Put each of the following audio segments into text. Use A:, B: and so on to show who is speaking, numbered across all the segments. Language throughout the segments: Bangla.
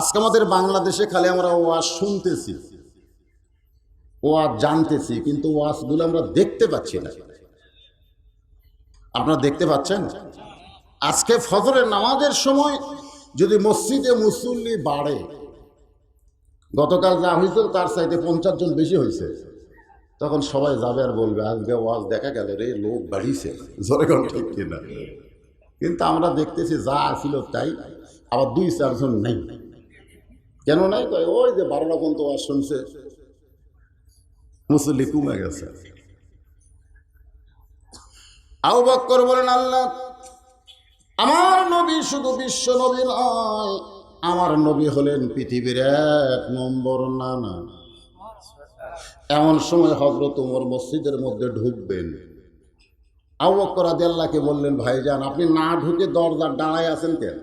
A: আজকে আমাদের বাংলাদেশে খালি আমরা ওয়াজ শুনতেছি, ওয়াজ জানতেছি, কিন্তু ওয়াজগুলো আমরা দেখতে পাচ্ছি না। আপনারা দেখতে পাচ্ছেন? আজকে ফজরের নামাজের সময় যদি মসজিদে মুসল্লি বাড়ে, গতকাল যা হয়েছিল তার চাইতে 50 জন বেশি হয়েছে, তখন সবাই যাবে আর বলবে আজকে ওয়াজ দেখা গেল রে, লোক বাড়িছে, জোরে কোন ঠিক কিনা। কিন্তু আমরা দেখতেছি যা ছিল তাই, আবার 2-4 জন নেই। কেন নাই? ওই যে 12টা পর্যন্ত ওয়াজ শুনছে, মুসল্লি কমে গেছে। আবু বকর বলেন, আল্লাহ, আমার নবী শুধু বিশ্ব নবী নয়, আমার নবী হলেন পৃথিবীর 1 নম্বর নানা। এমন সময় হযরত ওমর মসজিদের মধ্যে ঢুকবেন। আবু বকর রাদিয়াল্লাহকে বললেন, ভাইজান আপনি না ঢুকে দরজার দাঁড়ায় আছেন কেন?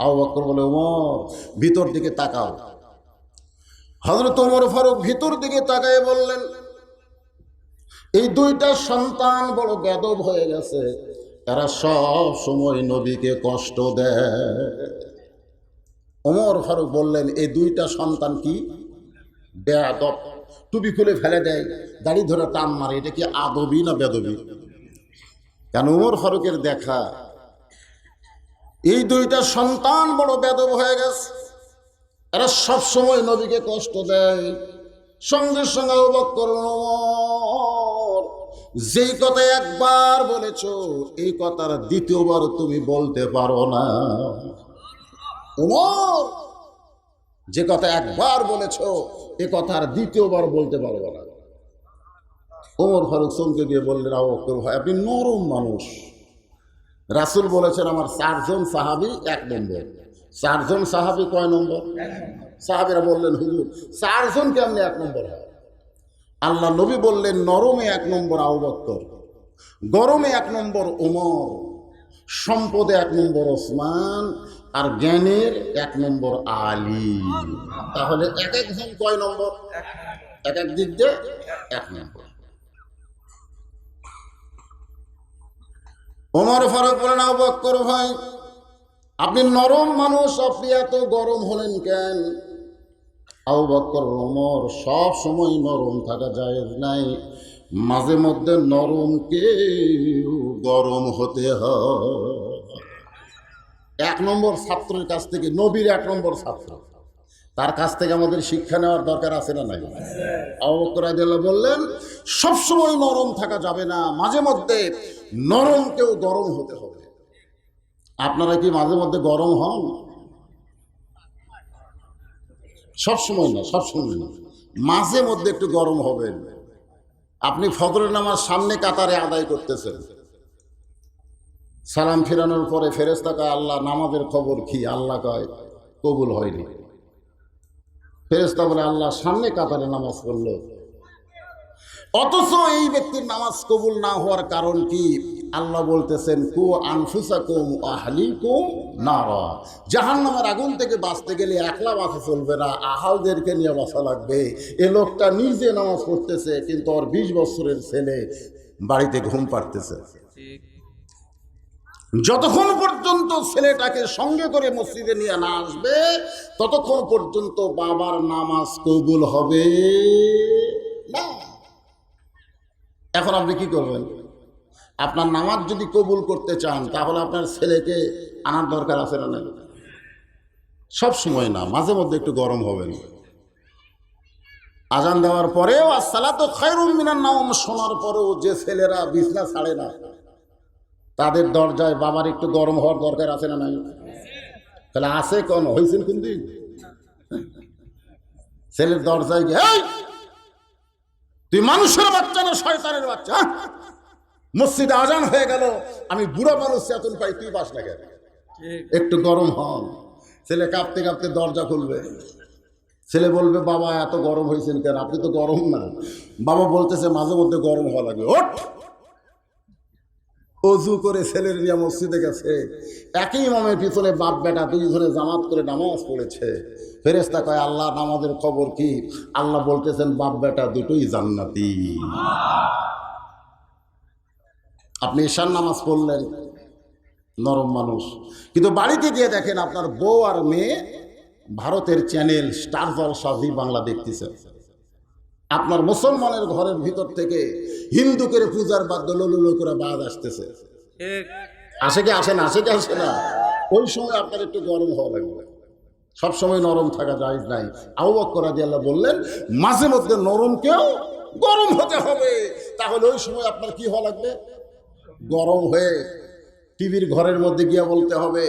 A: আবু বকর বলে, ওমর ভিতর দিকে তাকাও। হযরত ওমর ফারুক ভিতর দিকে তাকায় বললেন, এই 2টা সন্তান বড় বেদব হয়ে গেছে, এরা সব সময় নবীকে কষ্ট দেয়। ওমর ফারুক বললেন, এই 2টা সন্তান কি? বেয়াদব, টুপি খুলে ফেলে দেয়, দাড়ি ধরে টান মারে, এটা কি আদবি না বেদবি? কেন ওমর ফারুকের দেখা এই 2টা সন্তান বড় বেদব হয়ে গেছে, এরা সব সময় নবীকে কষ্ট দেয়। সঙ্গে সঙ্গে আবু বকর, ওমর, যেই কথা একবার বলেছো এই কথার দ্বিতীয়বার তুমি বলতে পারো না। ওমর, যে কথা একবার বলেছো এ কথার দ্বিতীয়বার বলতে পারবো না। ওমর ফারুক চমকে দিয়ে বললেন, আবু বকর ভাই আপনি নরম মানুষ। রাসূল বলেছেন আমার 4 জন সাহাবী 1 নম্বর। 4 জন সাহাবী কয় নম্বর? সাহাবীরা বললেন, হুজুর 4 জন কেমনে 1 নম্বর হয়? আল্লাহ নবী বললেন, নরমে 1 নম্বর আবু বকর, গরমে 1 নম্বর ওমর, সম্পদে 1 নম্বর ওসমান, আর জ্ঞানের 1 নম্বর আলী। তাহলে এক জন কয় নম্বর? এক দিক দিয়ে 1 নম্বর। ওমর ফারুক বলেন, আবু বকর ভাই আপনি নরম মানুষ, আপনি এত গরম হলেন কেন? আবু বকর, ওমর, সব সময় নরম থাকা জায়েজ নাই, মাঝে মধ্যে নরমকেও গরম হতে হয়। 1 নম্বর ছাত্রের কাছ থেকে, নবীর 1 নম্বর ছাত্র, তার কাছ থেকে আমাদের শিক্ষা নেওয়ার দরকার আছে না নাই? আবু বকর রাদিয়াল্লাহু বললেন, সবসময় নরম থাকা যাবে না, মাঝে মধ্যে নরমকেও গরম হতে হবে। আপনারা কি মাঝে মধ্যে গরম হন? সবসময় না, সবসময় না, মাঝে মধ্যে একটু গরম হবেন। আপনি ফজরের নামাজ সামনে কাতারে আদায় করতেছেন, সালাম ফিরানোর পরে ফেরেশতা কয়, আল্লাহ নামাজের খবর কি? আল্লাহ কয় কবুল হয়নি। ফেরেশতা বলে, আল্লাহ সামনে কাতারে নামাজ পড়ল, অথচ এই ব্যক্তির নামাজ কবুল না হওয়ার কারণ কি? আল্লাহ বলতেছেন, কু আনফুসাকুম আহলিকুম নারা, জাহান্নামের আগুন থেকে বাঁচতে গেলে একলা বাঁচা চলবে না, আহালদেরকে নিয়ে বাঁচা লাগবে। এ লোকটা নিজে নামাজ পড়তেছে, কিন্তু ওর 20 বছরের ছেলে বাড়িতে ঘুম পাড়তেছে। যতক্ষণ পর্যন্ত ছেলেটাকে সঙ্গে করে মসজিদে নিয়ে না আসবে, ততক্ষণ পর্যন্ত বাবার নামাজ কবুল হবে না। এখন আপনি কি করবেন? আপনার নামাজ যদি কবুল করতে চান, তাহলে আপনার ছেলেকে আনার দরকার আছে না? সব সময় না, মাঝে মধ্যে একটু গরম হবেন। আজান দেওয়ার পরেও আসসালাতু খায়রুম মিনান নাওম শোনার পরেও যে ছেলেরা বিছনা ছাড়ে না, তাদের দরজায় বাবার একটু গরম হওয়ার দরকার আছে না নাই? তাহলে আছে কোন হয়েছেন কোন দিন? ছেলের দরজায় গিয়ে, এই তুই মানুষের বাচ্চা না শয়তানের বাচ্চা? মসজিদে আজান হয়ে গেল, আমি বুড়া মানুষ চেতন পাই, তুই বাস না কেন? একটু গরম হন। ছেলে কাঁপতে কাঁপতে দরজা খুলবে, ছেলে বলবে, বাবা এত গরম হয়েছেন কেন? আপনি তো গরম না। বাবা বলতেছে, মাঝে মধ্যে গরম হওয়া লাগবে। ওঠ! অজু করে ছেলের নিয়ে মসজিদে গেছে, একই ইমামের পিছনে বাপ বেটা 2 জনে জামাত করে নামাজ পড়েছে। ফেরেশতা কয়, আল্লাহ নামাজের খবর কি? আল্লাহ বলতেছেন, বাপ বেটা দুটোই জান্নাতি। আপনি ঈশার নামাজ পড়লেন, নরম মানুষ, কিন্তু বাড়িতে গিয়ে দেখেন আপনার বউ আর মেয়ে ভারতের চ্যানেল স্টার জলসা জি বাংলা দেখতেছেন, আপনার মুসলমানের ঘরের ভিতর থেকে হিন্দুকে পূজার বাদ্য লোলো করে বাদ আসতেছে। আসে কি আসে না? আসে কি আসে না? ওই সময় আপনার একটু গরম হওয়া লাগবে। সবসময় নরম থাকা যায় নাই। আবু বকর রাদিয়াল্লাহু বললেন মাঝে মধ্যে নরমকেও গরম হতে হবে। তাহলে ওই সময় আপনার কি হওয়া লাগবে? গরম হয়ে টিভির ঘরের মধ্যে গিয়ে বলতে হবে,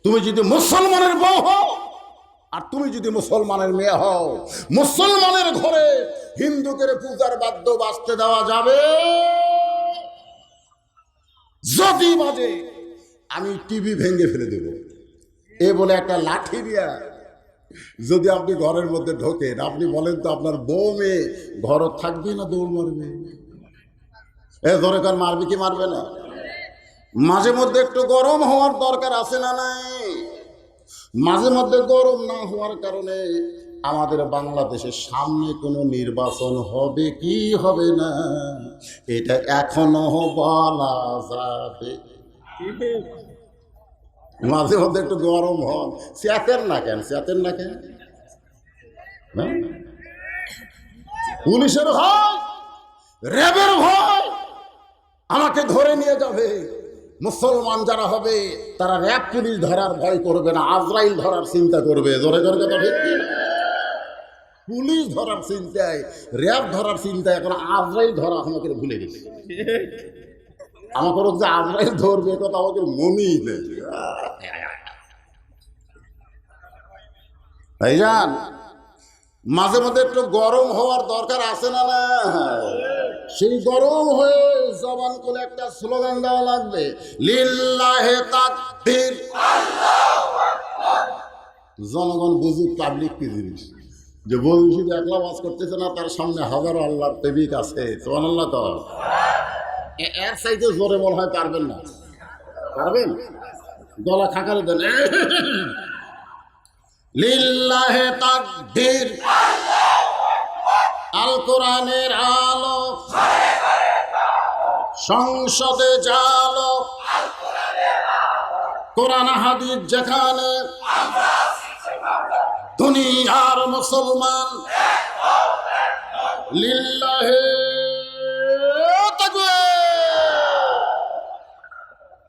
A: তুমি যদি মুসলমানের বউ হও আর তুমি যদি মুসলমানের মেয়ে হও, মুসলমানের ঘরে হিন্দুকে পূজার বাদ্য বাজতে দেওয়া যাবে? যদি বাজে আমি টিভি ভেঙে ফেলে দেব। এ বলে একটা লাঠি দিয়া যদি আপনি ঘরের মধ্যে ঢোকেন, আপনি বলেন তো আপনার বউ মেয়ে ঘর থাকবে না দৌড় মারবে? এ ধরে কার মারবে কি মারবে না? মাঝে মধ্যে একটু গরম হওয়ার দরকার আছে না নাই? মাঝে মধ্যে গরম না হওয়ার কারণে আমাদের বাংলাদেশের সামনে কোনো নির্বাচন হবে কি হবে না এটা এখনো বলা যাবে। মাঝে মধ্যে একটু গরম হন, চেতেন না কেন? চেতেন না কেন? পুলিশের ভয়, র্যাবের ভয়, আমাকে ধরে নিয়ে যাবে। মুসলমান যারা হবে তারা র্যাব পুলিশ ধরার ভয় করবে না, আজরাইল ধরার চিন্তা করবে। জোরে জোরে কথা ঠিক কি? পুলিশ ধরার চিন্তায়, র্যাব ধরার চিন্তায় এখন আজরাইল ধরা আমাকে ভুলে গেছে। আমাকে যে আজরাইল ধরবে কথা আমাকে মনেই নেই। ভাইজান মাঝে মধ্যে একটু গরম হওয়ার দরকার আছে না না? সেই গরম হয়ে জবান করে একটা স্লোগান দেওয়া লাগবে, লিল্লাহে তাকবীর। জনগণ বুঝুক পাবলিক কি জিনিস, যে বলছি শুধু একলা ওয়াজ করতেছে না, তার সামনে হাজারো আল্লাহর প্রেমিক আছে। সুবহানাল্লাহ। তো এর চাইতে জোরে মনে হয় পারবেন না? পারবেন? গলা খাকারে দেন, লিল্লাহে তাকবীর। আল কোরআনের আলো সংসদে জালো, কোরআন হাদিস যেখানে, দুনিয়ার মুসলমান লিল্লাহে তাকবীর।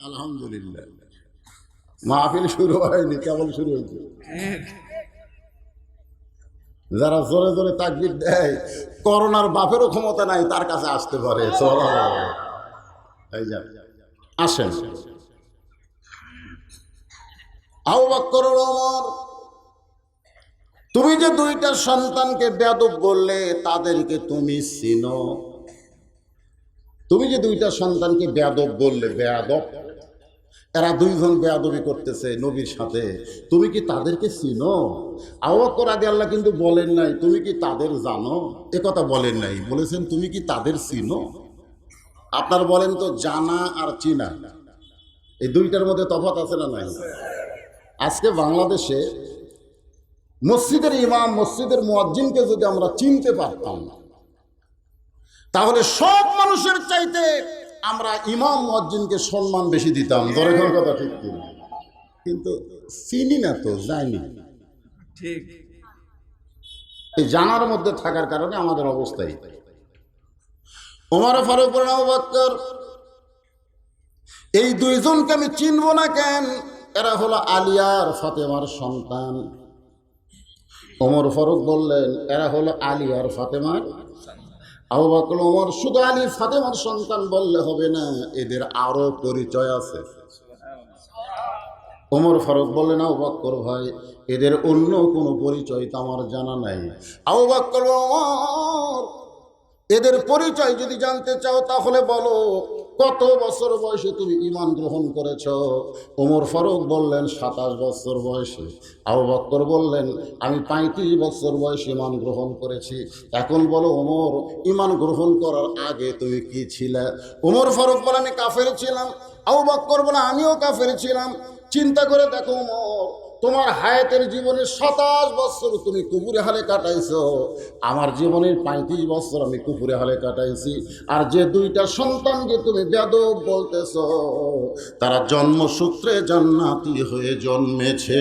A: আলহামদুলিল্লাহ, মাহফিল শুরু হয়নি, কেবল শুরু হয়েছে। যারা জোরে জোরে তাকবীর দেয়, করোনার বাপেরও ক্ষমতা নাই তার কাছে আসতে পারে। আসেন, আবু বকর ওমর, তুমি যে দুইটা সন্তানকে বেয়াদব বললে তাদেরকে তুমি চিনো? তুমি যে দুইটা সন্তানকে বেয়াদব বললে, বেয়াদব, এরা দুইজন বেয়াদবি করতেছে নবীর সাথে, তুমি কি তাদেরকে চিনো? আবু বকর রাদিয়াল্লাহু কিন্তু বলেন নাই তুমি কি তাদের জানো, এ কথা বলেন নাই, বলেছেন তুমি কি তাদের চিনো। আপনার বলেন তো, জানা আর চিনা এই দুইটার মধ্যে তফাৎ আছে না নাই? আজকে বাংলাদেশে মসজিদের ইমাম, মসজিদের মুয়াজ্জিনকে যদি আমরা চিনতে পারতাম, তাহলে সব মানুষের চাইতে আমরা ইমাম মুয়াজ্জিনকে সম্মান বেশি দিতাম। দরকার কথা ঠিক কিনা? কিন্তু চিনি না তো, জানি ঠিক। এই জানার মধ্যে থাকার কারণে আমাদের অবস্থাই। ওমর ফারুক বলেন, আবু বকর, এই দুইজনকে আমি চিনব না কেন? এরা হলো আলী আর ফাতেমার সন্তান। ওমর ফারুক বললেন, এরা হলো আলী আর ফাতেমার। আবু বকর ওমর, শুধু আলী ফাতেমার সন্তান বললে হবে না, এদের আরো পরিচয় আছে। ওমর ফারুক বললেন, আবু বকর ভাই, এদের অন্য কোনো পরিচয় তো আমার জানা নাই। আবু বকর, ওমর, এদের পরিচয় যদি জানতে চাও তাহলে বলো, কত বছর বয়সে তুমি ঈমান গ্রহণ করেছ? ওমর ফারুক বললেন, 27 বছর বয়সে। আবু বকর বললেন, আমি 35 বছর বয়সে ঈমান গ্রহণ করেছি। এখন বলো ওমর, ঈমান গ্রহণ করার আগে তুমি কি ছিলে? ওমর ফারুক বলে, আমি কাফের ছিলাম। আবু বকর বলে, আমিও কাফের ছিলাম। চিন্তা করে দেখো ওমর, তোমার হায়াতের জীবনে 27 বছর তুমি কুফুরে হালে কাটাইছো, আমার জীবনের 35 বছর আমি কুফুরে হালে কাটাইছি। আর যে দুইটা সন্তানকে তুমি বেয়াদব বলতেছ, তারা জন্মসূত্রে জান্নাতি হয়ে জন্মেছে।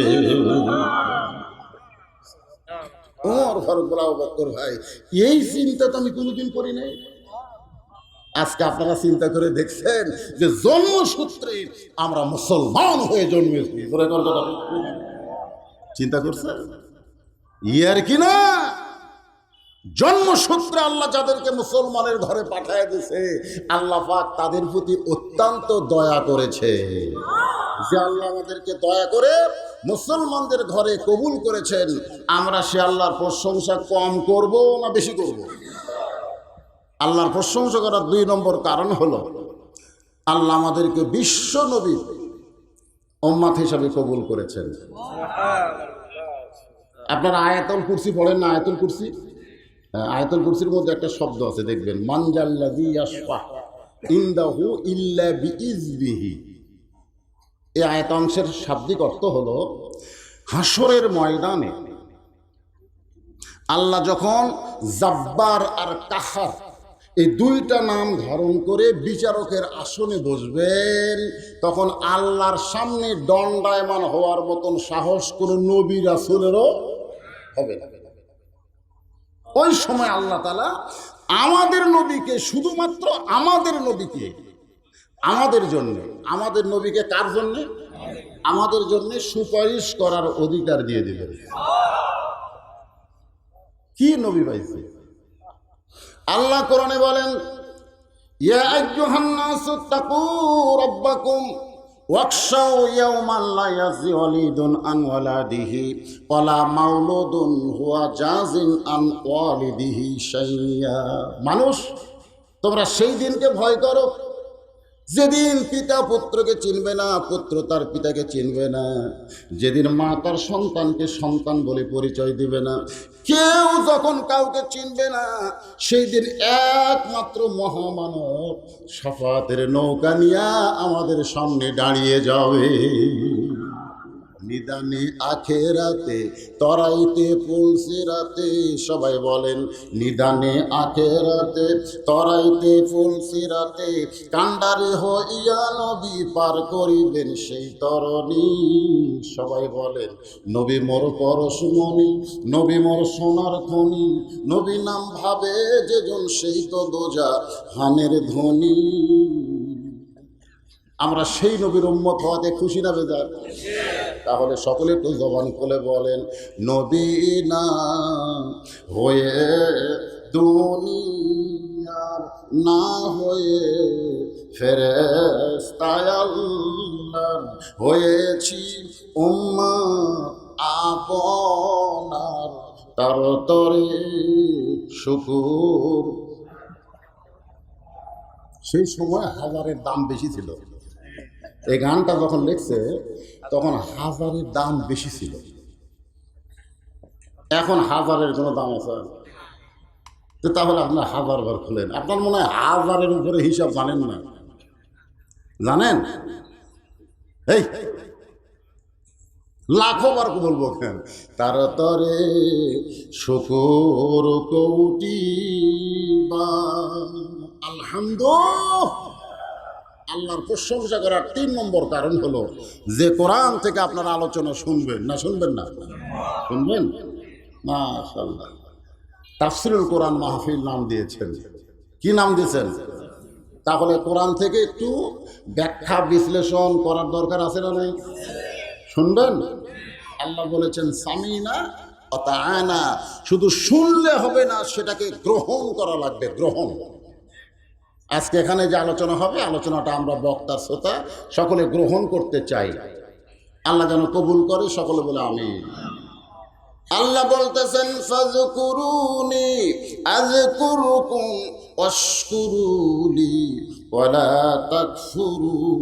A: ওমর ফারুক বলে, আবু বকর ভাই, এই চিন্তা তো আমি কোনোদিন করি নাই। আজকে আপনারা চিন্তা করে দেখছেন যে জন্মসূত্রে আমরা মুসলমান হয়ে জন্মেছি, চিন্তা করছেন? ইয়ার কি না, জন্মসূত্রে আল্লাহ যাদেরকে মুসলমানের ঘরে পাঠায় দিয়েছে, আল্লাহ পাক তাদের প্রতি অত্যন্ত দয়া করেছে। যে আল্লাহ আমাদেরকে দয়া করে মুসলমানদের ঘরে কবুল করেছেন, আমরা সে আল্লাহর প্রশংসা কম করব না বেশি করব? আল্লাহর প্রশংসা করার 2 নম্বর কারণ হলো আল্লাহ আমাদেরকে বিশ্ব নবী উম্মত হিসাবে কবুল করেছেন। আপনারা আয়াতুল কুরসি পড়েন না? আয়াতুল কুরসি, আয়াতুল কুরসির মধ্যে একটা শব্দ আছে, দেখবেন, মানজাল্লাযী ইয়াশফা ইনদাহু ইল্লা বিইজনিহি। এই আয়াতাংশের শাব্দিক অর্থ হলো হাসরের ময়দানে আল্লাহ যখন জাব্বার আর কাহার এই 2টা নাম ধারণ করে বিচারকের আসনে বসবেন, তখন আল্লাহর সামনে দণ্ডায়মান হওয়ার মতন সাহস কোনো নবী রাসূলেরও হবে না। ওই সময় আল্লাহ তাআলা আমাদের নবীকে, শুধুমাত্র আমাদের নবীকে, আমাদের জন্য, আমাদের নবীকে কার জন্য? আমাদের জন্য সুপারিশ করার অধিকার দিয়ে দিবেন। কি নবী পাইছে? আল্লাহ কোরআনে বলেন, ইয়া আইয়ুহান নাসু তাকু রাব্বাকুম ওয়াখশাউ ইয়াওমান লা ইয়াজি ওয়ালিদুন আন ওয়ালাদিহি ওয়ালা মাউলুদুন হুয়া জাযিন আন ওয়ালিদিহি শাইয়্যা। মানুষ, তোমরা সেই দিনকে ভয় করো যেদিন পিতা পুত্রকে চিনবে না, পুত্র তার পিতাকে চিনবে না, যেদিন মা তার সন্তানকে সন্তান বলে পরিচয় দিবে না, কেউ যখন কাউকে চিনবে না, সেই দিন একমাত্র মহামানব শাফাতের নৌকা নিয়ে আমাদের সামনে দাঁড়িয়ে যাবে। নিদানে আখেরাতে তরাইতে ফুলসিরাতে, সবাই বলেন, নিদানে আখেরাতে তরাইতে ফুলসিরাতে, কান্ডারে হইয়া নবী পার করিবেন সেই তরণী। সবাই বলেন, নবী মোর পরশমণি, নবী মোর সোনার খনি, নবী নাম ভাবে যেজন সেই তো দোজা হানের ধ্বনি। আমরা সেই নবীর উম্মত হওয়াতে খুশি না বেজার? তাহলে সকলে একটু জবান খুলে বলেন, নবী না হয়ে দুনিয়ার না হয়ে ফেরেশতায় আল্লাহর হয়েছি উম্মত আপনার, তার তরে শুকুর। সেই সময় হাজারের দাম বেশি ছিল। এই গানটা যখন লিখছে তখন হাজারের দাম বেশি ছিল। এখন হাজারের কোনো দাম আছে? তো তাহলে আপনার 1000 বার খুলেন, আপনার মনে হয় 1000-এর উপরে হিসাব জানেন না। জানেন? এই লাখো বার বলবো কেন, তার তরে শুকর কোটি আলহামদুলিল্লাহ। আল্লাহর প্রশংসা করার 3 নম্বর কারণ হলো যে কোরআন থেকে আপনারা আলোচনা শুনবেন না, শুনবেন না? শুনবেন। মাশাআল্লাহ, তাফসীরুল কোরআন মাহফিল নাম দিয়েছেন। কি নাম দিয়েছেন? তাহলে কোরআন থেকে একটু ব্যাখ্যা বিশ্লেষণ করার দরকার আছে না নাই? শুনবেন। আল্লাহ বলেছেন সামিনা ওয়া তাআনা, শুধু শুনলে হবে না, সেটাকে গ্রহণ করা লাগবে। গ্রহণ। আজকে এখানে যে আলোচনা হবে, আলোচনাটা আমরা বক্তার শ্রোতা সকলে গ্রহণ করতে চাই। আল্লাহ যেন কবুল করে, সকলে বলে আমিন। আল্লাহ বলতেছেন, ফাযকুরুনি আযকুরুকুম ওয়াশকুরুলি ওয়ালা তাকফুরুন।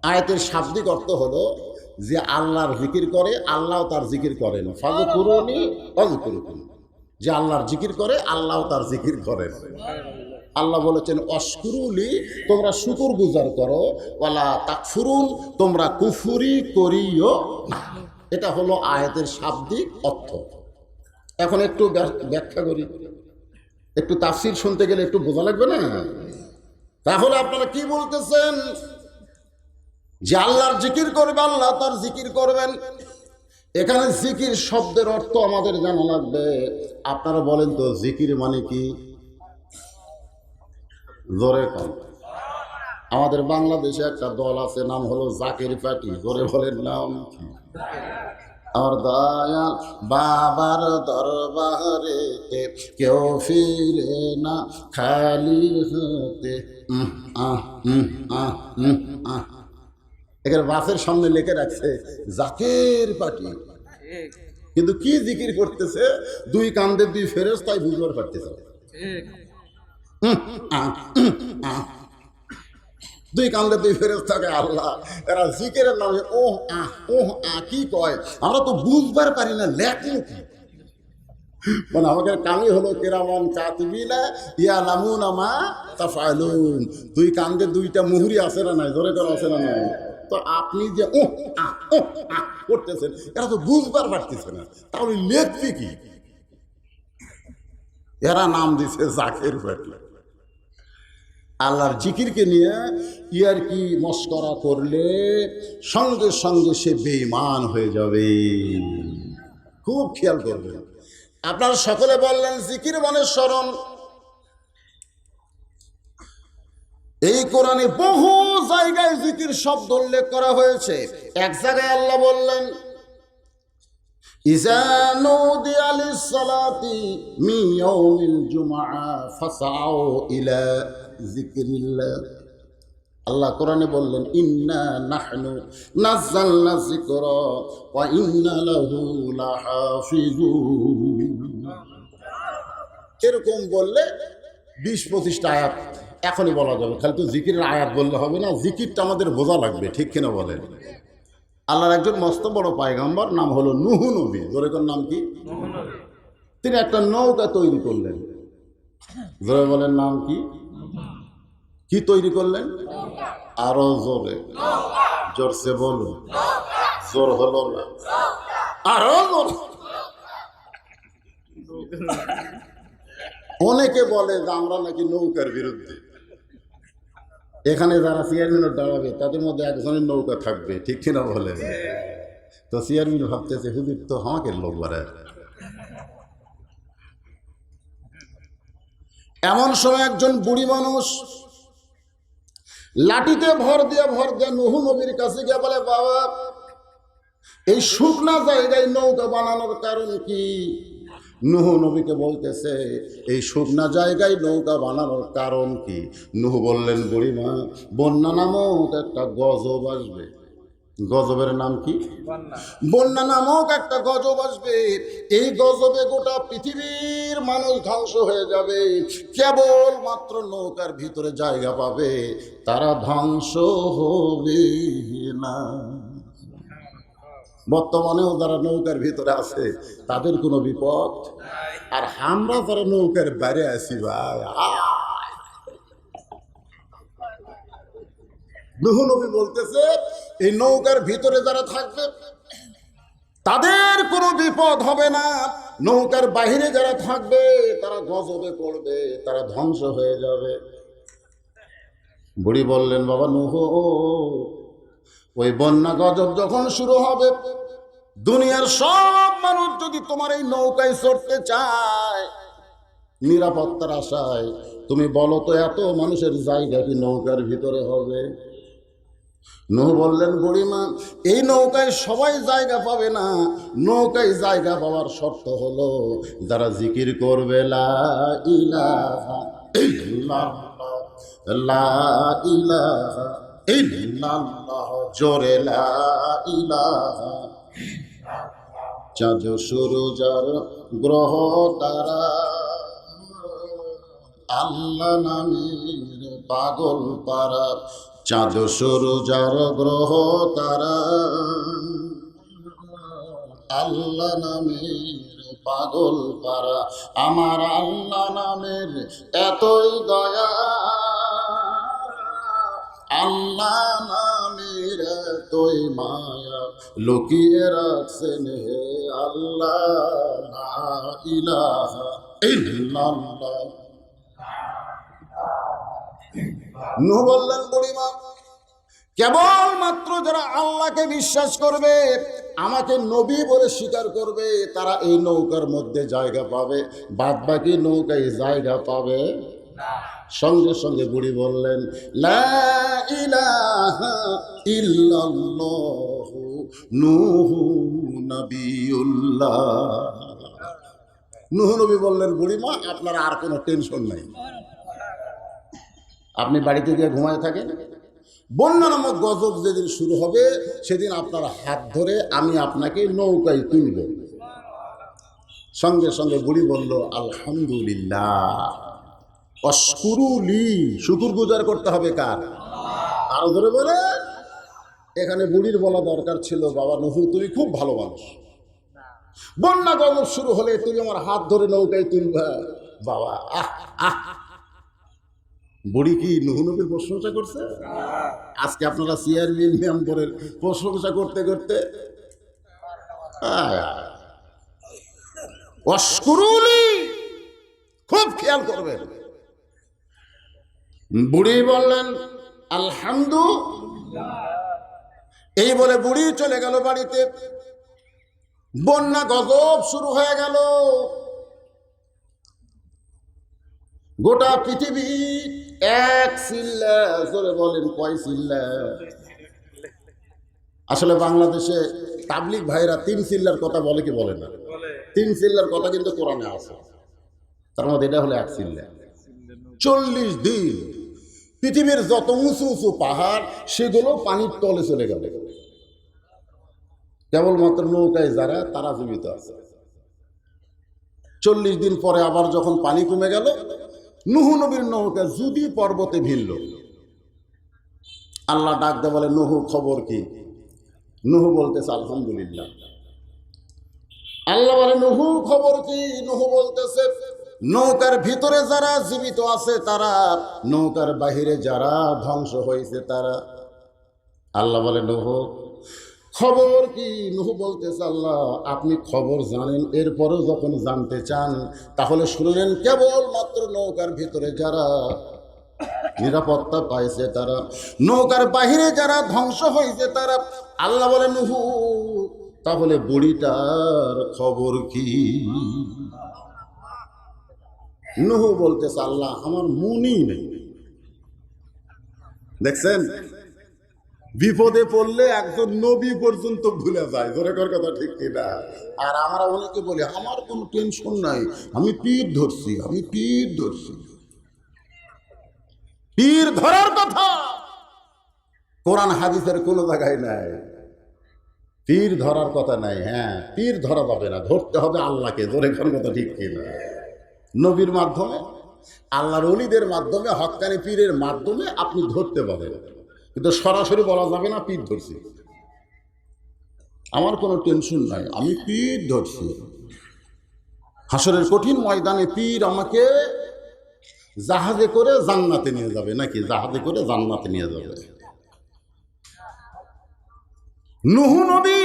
A: আয়াতের শাব্দিক অর্থ হলো যে আল্লাহর জিকির করে, আল্লাহ তার জিকির করেন। ফাযকুরুনি আযকুরুকুম, যে আল্লাহর জিকির করে, আল্লাহ তার জিকির করেন। আল্লাহ বলেছেন, অশকুরুলি, তোমরা শুকর গুজার করো, ওয়ালা তাকফুরুন, তোমরা কুফরি করিও না। এটা হলো আয়াতের শাব্দিক অর্থ। এখন একটু ব্যাখ্যা করি। একটু তাফসীর শুনতে গেলে একটু বোঝা লাগবে না? তাহলে আপনারা কি বলতেছেন? যে আল্লাহর জিকির করবে, আল্লাহ তার জিকির করবেন, এখানে জিকির শব্দের অর্থ আমাদের জানা লাগবে। আপনারা বলেন তো জিকির মানে কি? জোরে কম। আমাদের বাংলাদেশে একটা দল আছে, নাম হলো জাকির পার্টি। জোরে বলেন নাম কি? আমার দয়াল বাবার দরবারে কেউ ফিরে না খালি হাতে। এখানে বাসের সামনে লিখে রাখছে জাকের পার্টি, কিন্তু কি জিকির করতেছে? দুই কান্দের দুই ফেরেশতাই বুঝবার পারতেছে। দুই কান্দে দুই ফেরেশতাকে আল্লাহ, এরা জিকিরের নামে ওহ আহ কি কয় আমরা তো বুঝবার পারি না, লেখে কি মানে আমাদের কামই হলো কিরামান কাতিবিনা ইয়ালামুনা মা তাফআলুন। দুই কান্দে দুইটা মুহুরি আছে না নাই? জোরে করে আছে না নাই? তো আপনি যে করতেছেন এরা তো বুঝবার পারতেছে না, তাহলে লেখবে কি? এরা নাম দিছে জাকের পার্টি। আল্লাহর জিকিরকে নিয়ে ইয়ার কি মস্করা করলে সঙ্গে সঙ্গে সে বেঈমান হয়ে যাবে। খুব খেয়াল করবেন। আপনারা সকলে বললেন জিকির মানে স্মরণ। এই কোরআনে বহু জায়গায় জিকির শব্দ উল্লেখ করা হয়েছে। এক জায়গায় আল্লাহ বললেন ইযা নুদিয়া লিস-সালাতি মিন ইয়াউমিল জুমআ ফাসআউ ইলা যিকরিল্লাহ। আল্লাহ কোরআনে বললেন ইন্না নাহনু নাযালনা যিকরা ওয়া ইন্না লাহু লাহাফিজুন। এরকম বললে 20-25টা আয়াত এখনই বলা যাবে। খালি তো জিকিরের আয়াত বললে হবে না, জিকিরটা আমাদের বোঝা লাগবে, ঠিক কিনা বলেন? আল্লাহর একজন মস্ত বড় পয়গম্বর, নাম হলো নূহ নবী। জোরে কোন নাম কি? তিনি একটা নৌকা তৈরি করলেন। জোরে বলেন নাম কি? কি তৈরি করলেন? আরো জোরে, জোরসে বলুন। জোর হলো না, আরো জোর। অনেকে বলে যে আমরা নাকি নৌকার বিরুদ্ধে। এখানে যারা চেয়ারম্যানের দাঁড়াবে তাদের মধ্যে একজনের নৌকা থাকবে, ঠিক কিনা বলে? তো চেয়ারম্যান ভাবতেছে হুজুর তো আমাকে লোক বাড়ায়। এমন সময় একজন বুড়ি মানুষ লাঠিতে ভর দিয়া নূহ নবীর কাছে গিয়ে বলে বাবা, এই শুকনা জায়গায় নৌকা বানানোর কারণ কি? নূহ নবীকে বলতেছে এই শুকনা জায়গায় নৌকা বানানোর কারণ কি? নূহ বললেন বুড়িমা, বন্যা নামক একটা গজব আসবে। গজবের নাম কি? বন্যা নামক একটা গজব আসবে। এই গজবে গোটা পৃথিবীর মানুষ ধ্বংস হয়ে যাবে। কেবল মাত্র নৌকার ভিতরে জায়গা পাবে, তারা ধ্বংস হবে না। বর্তমানেও যারা নৌকার ভিতরে আছে তাদের কোনো বিপদ, আর আমরা যারা নৌকার বাইরে আছি ভাই, নূহ নবী বলতেছে এই নৌকার ভিতরে যারা থাকবে তাদের কোনো বিপদ হবে না, নৌকার বাহিরে যারা থাকবে তারা গজবে পড়বে, তারা ধ্বংস হয়ে যাবে। বুড়ি বললেন বাবা নূহ, ওই বন্যা গজব যখন শুরু হবে, দুনিয়ার সব মানুষ যদি তোমার এই নৌকায় চড়তে চায় নিরাপত্তার আশায়, তুমি বলো তো এত মানুষের জায়গা কি নৌকার ভিতরে হবে? নূহ বললেন বুড়িমা, এই নৌকায় সবাই জায়গা পাবে না। নৌকায় জায়গা পাওয়ার শর্ত হলো যারা জিকির করবে লা ইলাহা ইল্লাল্লাহ, লা ইলাহা ইল্লাল্লাহ, জোরে লা ইলাহা। চাঁদ সূরজ আর গ্রহ তারা আল্লাহ নামের পাগল পারা। চাঁদ সূরজ আর গ্রহ তারা আল্লাহ নামের পাগল পারা। আমার আল্লাহ নামের এতই দয়া, আল্লাহ নামের এতই মায়া, লুকিয়ে রাখছেন হে আল্লাহ লা ইলাহা ইল্লাল্লাহ। নূহ বললেন বুড়িমা, কেবলমাত্র যারা আল্লাহকে বিশ্বাস করবে, আমাকে নবী বলে স্বীকার করবে তারা এই নৌকার মধ্যে জায়গা পাবে, বাদ বাকি নৌকায় জায়গা পাবে। সঙ্গে সঙ্গে বুড়ি বললেন, লা ইলাহা ইল্লাল্লাহু নূহু নবিয়ুল্লাহ। নূহ নবী বললেন, বুড়িমা আপনার আর কোনো টেনশন নাই, আপনি বাড়িতে গিয়ে ঘুমায় থাকেন, বন্যা নামক গজব যেদিন শুরু হবে সেদিন আপনার হাত ধরে আমি আপনাকে নৌকায় তুলব। সঙ্গে সঙ্গে বুড়ি বলল, আলহামদুলিল্লাহ, অশকুরুলি, শুকুর গুজার করতে হবে কার? আরো ধরে বলে। এখানে বুড়ির বলা দরকার ছিল, বাবা নূহ তুমি খুব ভালো মানুষ, বন্যা গজব শুরু হলে তুমি আমার হাত ধরে নৌকায় তুলবা। বাবা আহ আহ, বুড়ি কি নূহ নবীর প্রশংসা করছে? আজকে আপনারা চেয়ারম্যান মেম্বারের প্রশংসা করতে করতে অশকুরুলি, খুব খেয়াল করবেন। বুড়ি বললেন আলহামদুলিল্লাহ। এই বলে বুড়ি চলে গেল বাড়িতে। বন্যা গজব শুরু হয়ে গেল। গোটা পৃথিবী এক চিল্লা, জোরে বলেন কয় চিল্লা? আসলে বাংলাদেশে তাবলিগ ভাইরা 3 চিল্লার কথা বলে কি বলে না? 3 চিল্লার কথা কিন্তু কোরআনে আছে, তার মধ্যে এটা হলো 1 চিল্লা। 40 দিন পৃথিবীর যত উঁচু উঁচু পাহাড় সেগুলো পানির তলে চলে গেল, কেবলমাত্র নৌকায় যারা তারা জীবিত আছে। 40 দিন পরে আবার যখন পানি কমে গেল, নূহ নবীর নৌকা যদি পর্বতে ভিড়ল। আল্লাহ ডাক দিয়ে বলে, নূহ খবর কি? নূহ বলতেছে আলহামদুলিল্লাহ। আল্লাহ বলে, নূহ খবর কি? নূহ বলতেছে, নৌকার ভিতরে যারা জীবিত আছে তারা, নৌকার বাহিরে যারা ধ্বংস হয়েছে তারা। আল্লাহ বলে, নূহ খবর কি? নূহ বলতেছে, আল্লাহ আপনি খবর জানেন, এরপরও যখন জানতে চান তাহলে শুনলেন, কেবলমাত্র নৌকার ভিতরে যারা নিরাপত্তা পাইছে তারা, নৌকার বাহিরে যারা ধ্বংস হয়েছে তারা। আল্লাহ বলে, নূহ তাহলে বুড়িটার খবর কি? নূহ বলতেছে, আল্লাহ আমার মনই নেই। দেখছেন, বিপদে পড়লে একজন নবী পর্যন্ত ভুলে যায়, জোরে কর কথা ঠিক কিনা? আর আমরা অনেকে বলি আমার কোনো টেনশন নাই, আমি পীর ধরছি, আমি পীর ধরছি। পীর ধরার কথা কোরআন হাদিসের কোনো জায়গায় নাই, পীর ধরার কথা নাই। হ্যাঁ, পীর ধরা যাবে না, ধরতে হবে আল্লাহকে, জোরে কর কথা ঠিক কিনা? নবীর মাধ্যমে, আল্লাহর ওলিদের মাধ্যমে, হক্কানি পীরের মাধ্যমে আপনি ধরতে পারেন, কিন্তু সরাসরি বলা যাবে না পীর ধরছি। আমার কোনো টেনশন নাই, আমি পীর ধরছি। হাসরের কঠিন ময়দানে পীর আমাকে জাহাজে করে জান্নাতে নিয়ে যাবে, নাকি জাহাজে করে জান্নাতে নিয়ে যাবে। নূহ নবী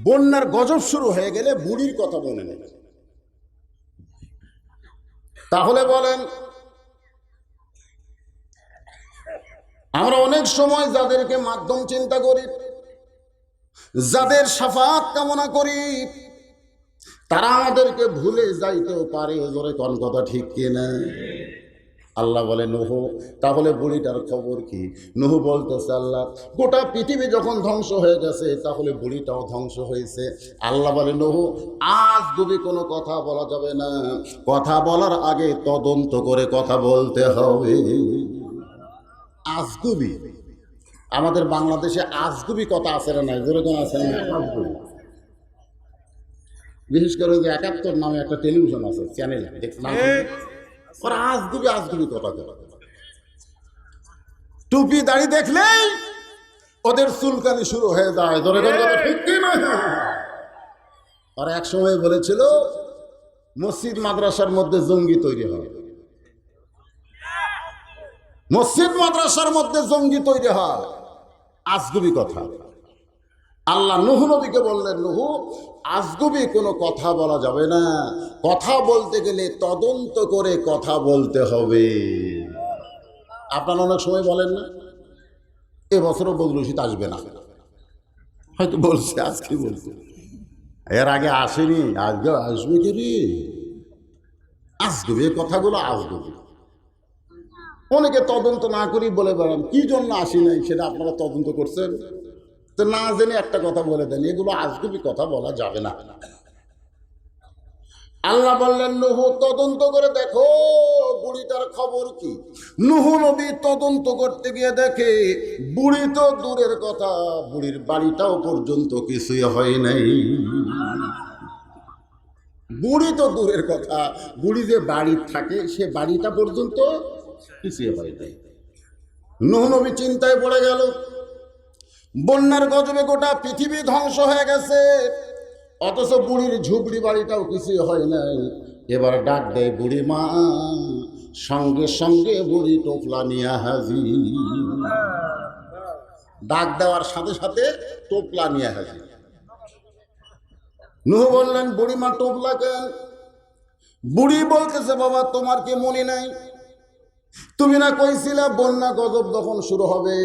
A: বন্যার গজব শুরু হয়ে গেলে বুড়ির কথা মনে নেই। তাহলে বলেন, আমরা অনেক সময় যাদেরকে মাধ্যম চিন্তা করি, যাদের শাফাত কামনা করি, তারা আমাদেরকে ভুলে যাইতেও পারে, জোরে কোন কথা ঠিক কিনা? আল্লাহ বলে, নূহ তাহলে বুড়িটার খবর কি? নূহ বলতেছে, আল্লাহ গোটা পৃথিবী যখন ধ্বংস হয়ে গেছে তাহলে বুড়িটাও ধ্বংস হয়েছে। আল্লাহ বলে, নূহ আজ ডুবে কোনো কথা বলা যাবে না, কথা বলার আগে তদন্ত করে কথা বলতে হবে। আজগুবি, আমাদের বাংলাদেশে আজগুবি কথা আছে না নাই? যেরকম আছে না আজগুবি। বিশেষ করে যে 71 নামে একটা টেলিভিশন আছে, চ্যানেল, ওরা আজগুবি আজগুবি কথা বলে। টুপি দাড়ি দেখলেই ওদের চুলকানি শুরু হয়ে যায়, ধরে ধরে কথা ঠিক কি না? আর এক সময় বলেছিল মসজিদ মাদ্রাসার মধ্যে জঙ্গি তৈরি হয়, মসজিদ মাদ্রাসার মধ্যে জঙ্গি তৈরি হয়, আজগুবি কথা। আল্লাহ নূহ নবীকে বললেন, নূহ আজগুবি কোনো কথা বলা যাবে না, কথা বলতে গেলে তদন্ত করে কথা বলতে হবে। আপনারা অনেক সময় বলেন না এবছরও বদরুল শীত আসবে না, হয়তো বলছে, আজকে বলছে, এর আগে আসেনি, আজকে আসবে কি রে, আসবে, এই কথাগুলো আসবে। অনেকে তদন্ত না করেই বলে বেড়ান, কি জন্য আসি নাই সেটা আপনারা তদন্ত করছেন? তো না জেনে একটা কথা বলে দেন, এগুলো আজগুবি কথা বলা যাবে না। আল্লাহ বললেন, নুহু তদন্ত করে দেখো বুড়িটার খবর কি। নুহু নবী তদন্ত করতে গিয়ে দেখে বুড়ি তো দূরের কথা, বুড়ির বাড়িটাও পর্যন্ত কিছুই হয় নাই। বুড়ি তো দূরের কথা, বুড়ি যে বাড়ি থাকে সে বাড়িটা পর্যন্ত কিছুই হয় নাই। নুহু নবী চিন্তায় পড়ে গেল, বন্যার গজবে গোটা পৃথিবী ধ্বংস হয়ে গেছে, অথচ বুড়ির ঝুপড়ি বাড়িটাও কিছুই হয় নাই। এবার ডাক দেয় বুড়ি মা, সঙ্গে সঙ্গে বুড়ি টোপলা নিয়ে হাজির। ডাক দেওয়ার সাথে সাথে টোপলা নিয়ে হাজির। নুহু বললেন, বুড়িমা টোপলা কেন? বুড়ি বলতেছে, বাবা তোমার কি মনে নাই, তুমি না কইছিলে বন্যা গজব যখন শুরু হবে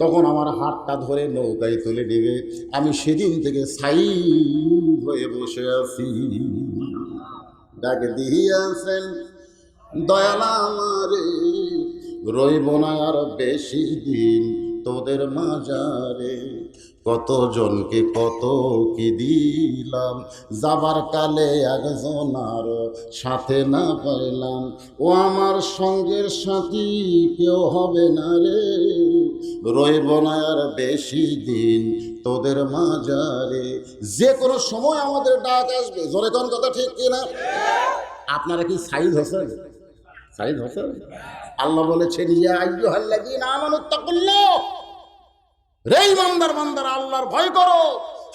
A: তখন আমার হাতটা ধরে নৌকায় তুলে দিবে, আমি সেদিন থেকে ছাই হয়ে বসে আছি। ডাক দিয়েছেন দয়াল আমারে, রইব না আর বেশি দিন তোদের মাজারে, কতজনকে কত কি দিলাম, যাবার কালে একজন আর সাথে না পাইলাম, ও আমার সঙ্গের সাথী কেউ হবে না রে, রইব না আর বেশি দিন তোদের মাজারে। যে কোনো সময় আমাদের ডাক আসবে, জোরে কোন কথা ঠিক কিনা? আপনারা কি সাইজ হোসেন? সাইজ হোসেন? আল্লাহ বলেছেন, ইয়া আইয়ুহাল্লাযীনা আমানুত্তাকুল্লাহ, রে ইমানদার বান্দারা আল্লাহর ভয় করো,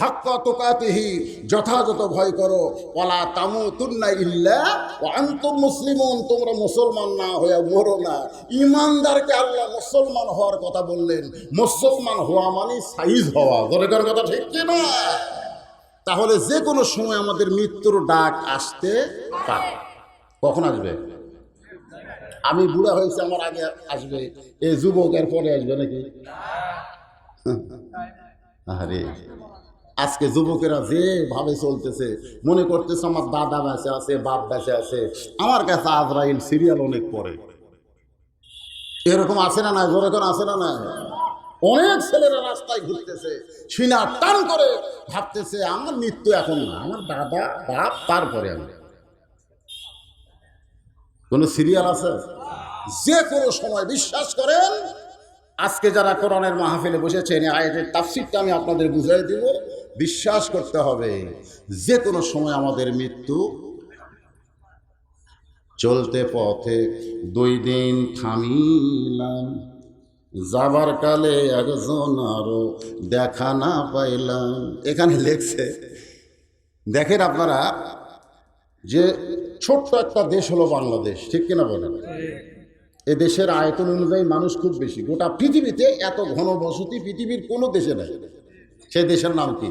A: হাক্কা তুকাতিহি, যথাযথ ভয় করো, ওয়ালা তামুতুন্না ইল্লা ওয়া আনতুম মুসলিমুন, তোমরা মুসলমান না হয়ে মরো না। ইমানদারকে আল্লাহ মুসলমান হওয়ার কথা বললেন, মুসলমান হওয়া মানে সাইজ হওয়া, দরকার কথা ঠিক কি না? তাহলে যে কোনো সময় আমাদের মৃত্যুর ডাক আসতে পারে। কখন আসবে? আমি বুড়া হয়েছে, আমার আগে আসবে, এই যুবকের পরে আসবে নাকি? আরে আজকে যুবকেরা যে ভাবে চলতেছে, মনে করতেছে আমার দাদা বেঁচে আছে, বাপ বেঁচে আছে, আমার কাছে আজরাইল সিরিয়াল অনেক পরে। এরকম আছে না না? যেরকম আছে না না? অনেক ছেলেরা রাস্তায় ঘুরতেছে, সিনা টান করে ভাবতেছে আমার মৃত্যু এখন না, আমার দাদা বাপ, তারপরে আমি। কোন সিরিয়াল আছে? যে কোনো সময় বিশ্বাস করেন। আজকে যারা কোরআনের মাহফিলে বসেছেন, আয়াতের তাফসীরটা আমি আপনাদের বুঝিয়ে দিব। বিশ্বাস করতে হবে যে কোনো সময় আমাদের মৃত্যু। চলতে পথে 2 দিন থামিলাম, যাবার কালে একজন আরো দেখা না পাইলাম। এখানে লেখছে, দেখেন আপনারা, যে ছোট্ট একটা দেশ হলো বাংলাদেশ, ঠিক কিনা বলেন? এ দেশের আয়তন অনুযায়ী মানুষ খুব বেশি, গোটা পৃথিবীতে এত ঘনবসতি পৃথিবীর কোনো দেশে নেই। সে দেশের নাম কি?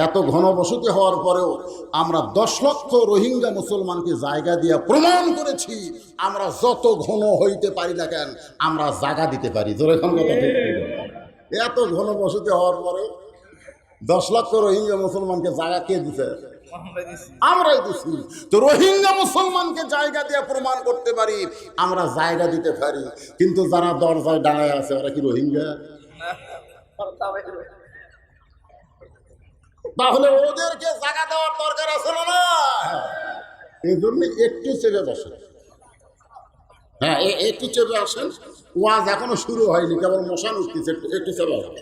A: এত ঘনবসতি হওয়ার পরেও আমরা 10 লক্ষ রোহিঙ্গা মুসলমানকে জায়গা দিয়ে প্রমাণ করেছি, আমরা যত ঘন হইতে পারি না কেন, আমরা জায়গা দিতে পারি। জোরে কোন কথা ঠিক? এত ঘনবসতি হওয়ার পরে 10 লক্ষ রোহিঙ্গা মুসলমানকে জায়গা কে দিতে? আমরাই দিছি। তো রোহিঙ্গা মুসলমানকে জায়গা দিয়ে প্রমাণ করতে পারি, আমরা জায়গা দিতে পারি। কিন্তু যারা দরজায় দাঁড়ায় আছে ওরা কি রোহিঙ্গা? তাহলে ওদেরকে জায়গা দেওয়ার দরকার আছে না? এই জন্য একটু চেপে বসেন। হ্যাঁ, একটু চেপে আসেন। ওয়াজ এখনো শুরু হয়নি, কেবল মশান উঠতেছে, একটু চেপে আসেন।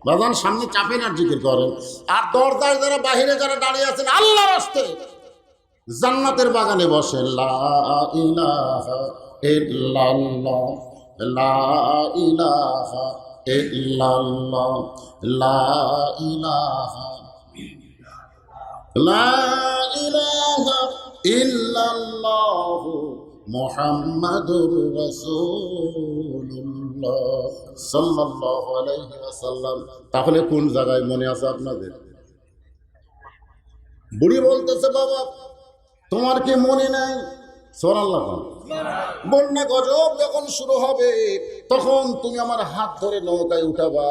A: বাজান সামনে চাপেন আর জিকির করেন। আর দরজায় যারা বাহিরে যারা দাঁড়িয়ে আছেন, আল্লাহর রাস্তায় জান্নাতের বাগানে বসেন। লা ইলাহা ইল্লাল্লাহ, লা ইলাহা ইল্লাল্লাহ, লা ইলাহা, লা ইলাহা ইল্লাল্লাহ মুহাম্মাদুর রাসূলুল্লাহ সাল্লাল্লাহু আলাইহি ওয়াসাল্লাম। তাহলে কোন জায়গায় মনে আছে আপনাদের? বুড়ি বলতেছে, বাবা তোমার কি মনে নাই? সুবহানাল্লাহ। বন্যা গজব যখন শুরু হবে তখন তুমি আমার হাত ধরে নৌকায় উঠাবা,